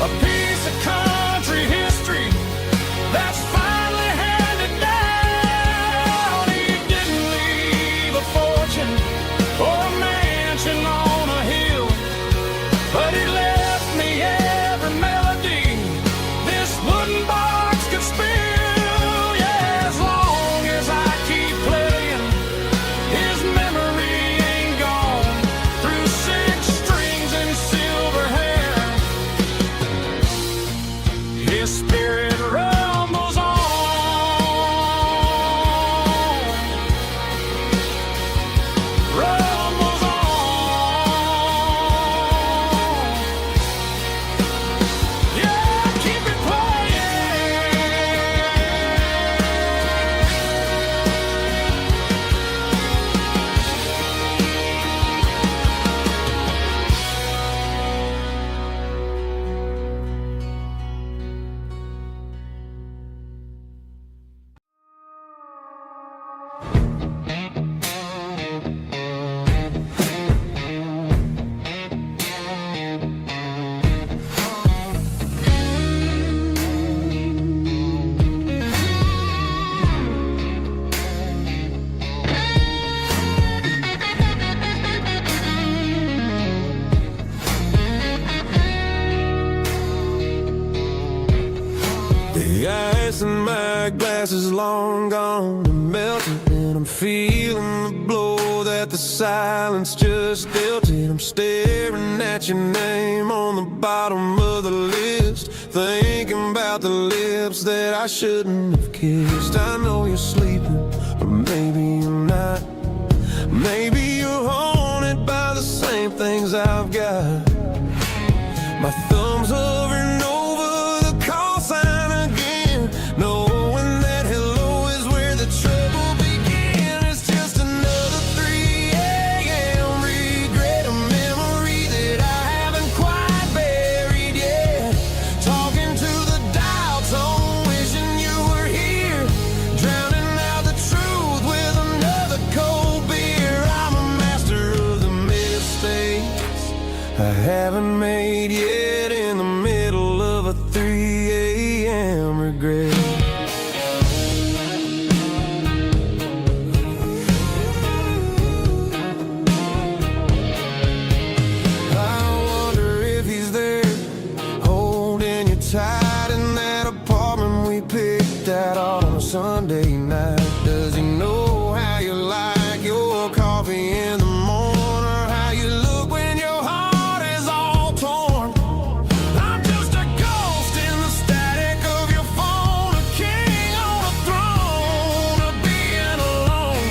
a piece of country history that's finally handed down. He didn't leave a fortune or a mansion on a hill, but he left me every melody this wooden box could spill. Yeah, as long as I keep playing, his memory ain't gone. Through 6 strings and silver hair, his spirit rumbles on. Rumbles on. Yeah, keep it playing. The ice in my glass is long gone and melted, and I'm feeling the blow that the silence just dealt it. I'm staring at your name on the bottom of the list, thinking about the lips that I shouldn't have kissed. I know you're sleeping, but maybe you're not. Maybe you're haunted by the same things I've got. My thumb's hovering over the call sign again, knowing that hello is where the trouble began. It's just another 3 a.m. regret, a memory that I haven't quite buried yet. Talking to the dial tone, wishing you were here, drowning out the truth with another cold beer. I'm a master of the mistakes I Sunday night? Does he know how you like your coffee in the morning, or how you look when your heart is all torn? I'm just a ghost in the static of your phone, a king on a throne of being alone.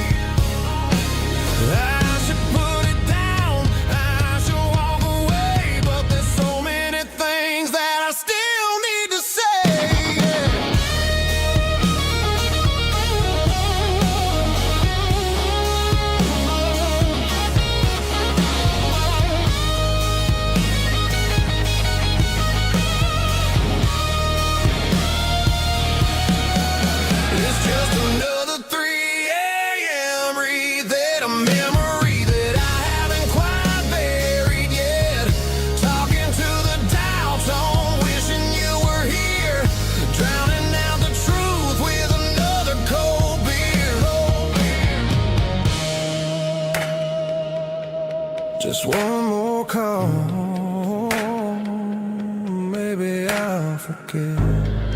I should put it down, I should walk away, but there's so many things that I still need to say. It's just another 3 a.m. read a memory that I haven't quite buried yet. Talking to the dial tone, wishing you were here, drowning out the truth with another cold beer. Just one more call, maybe I'll forget.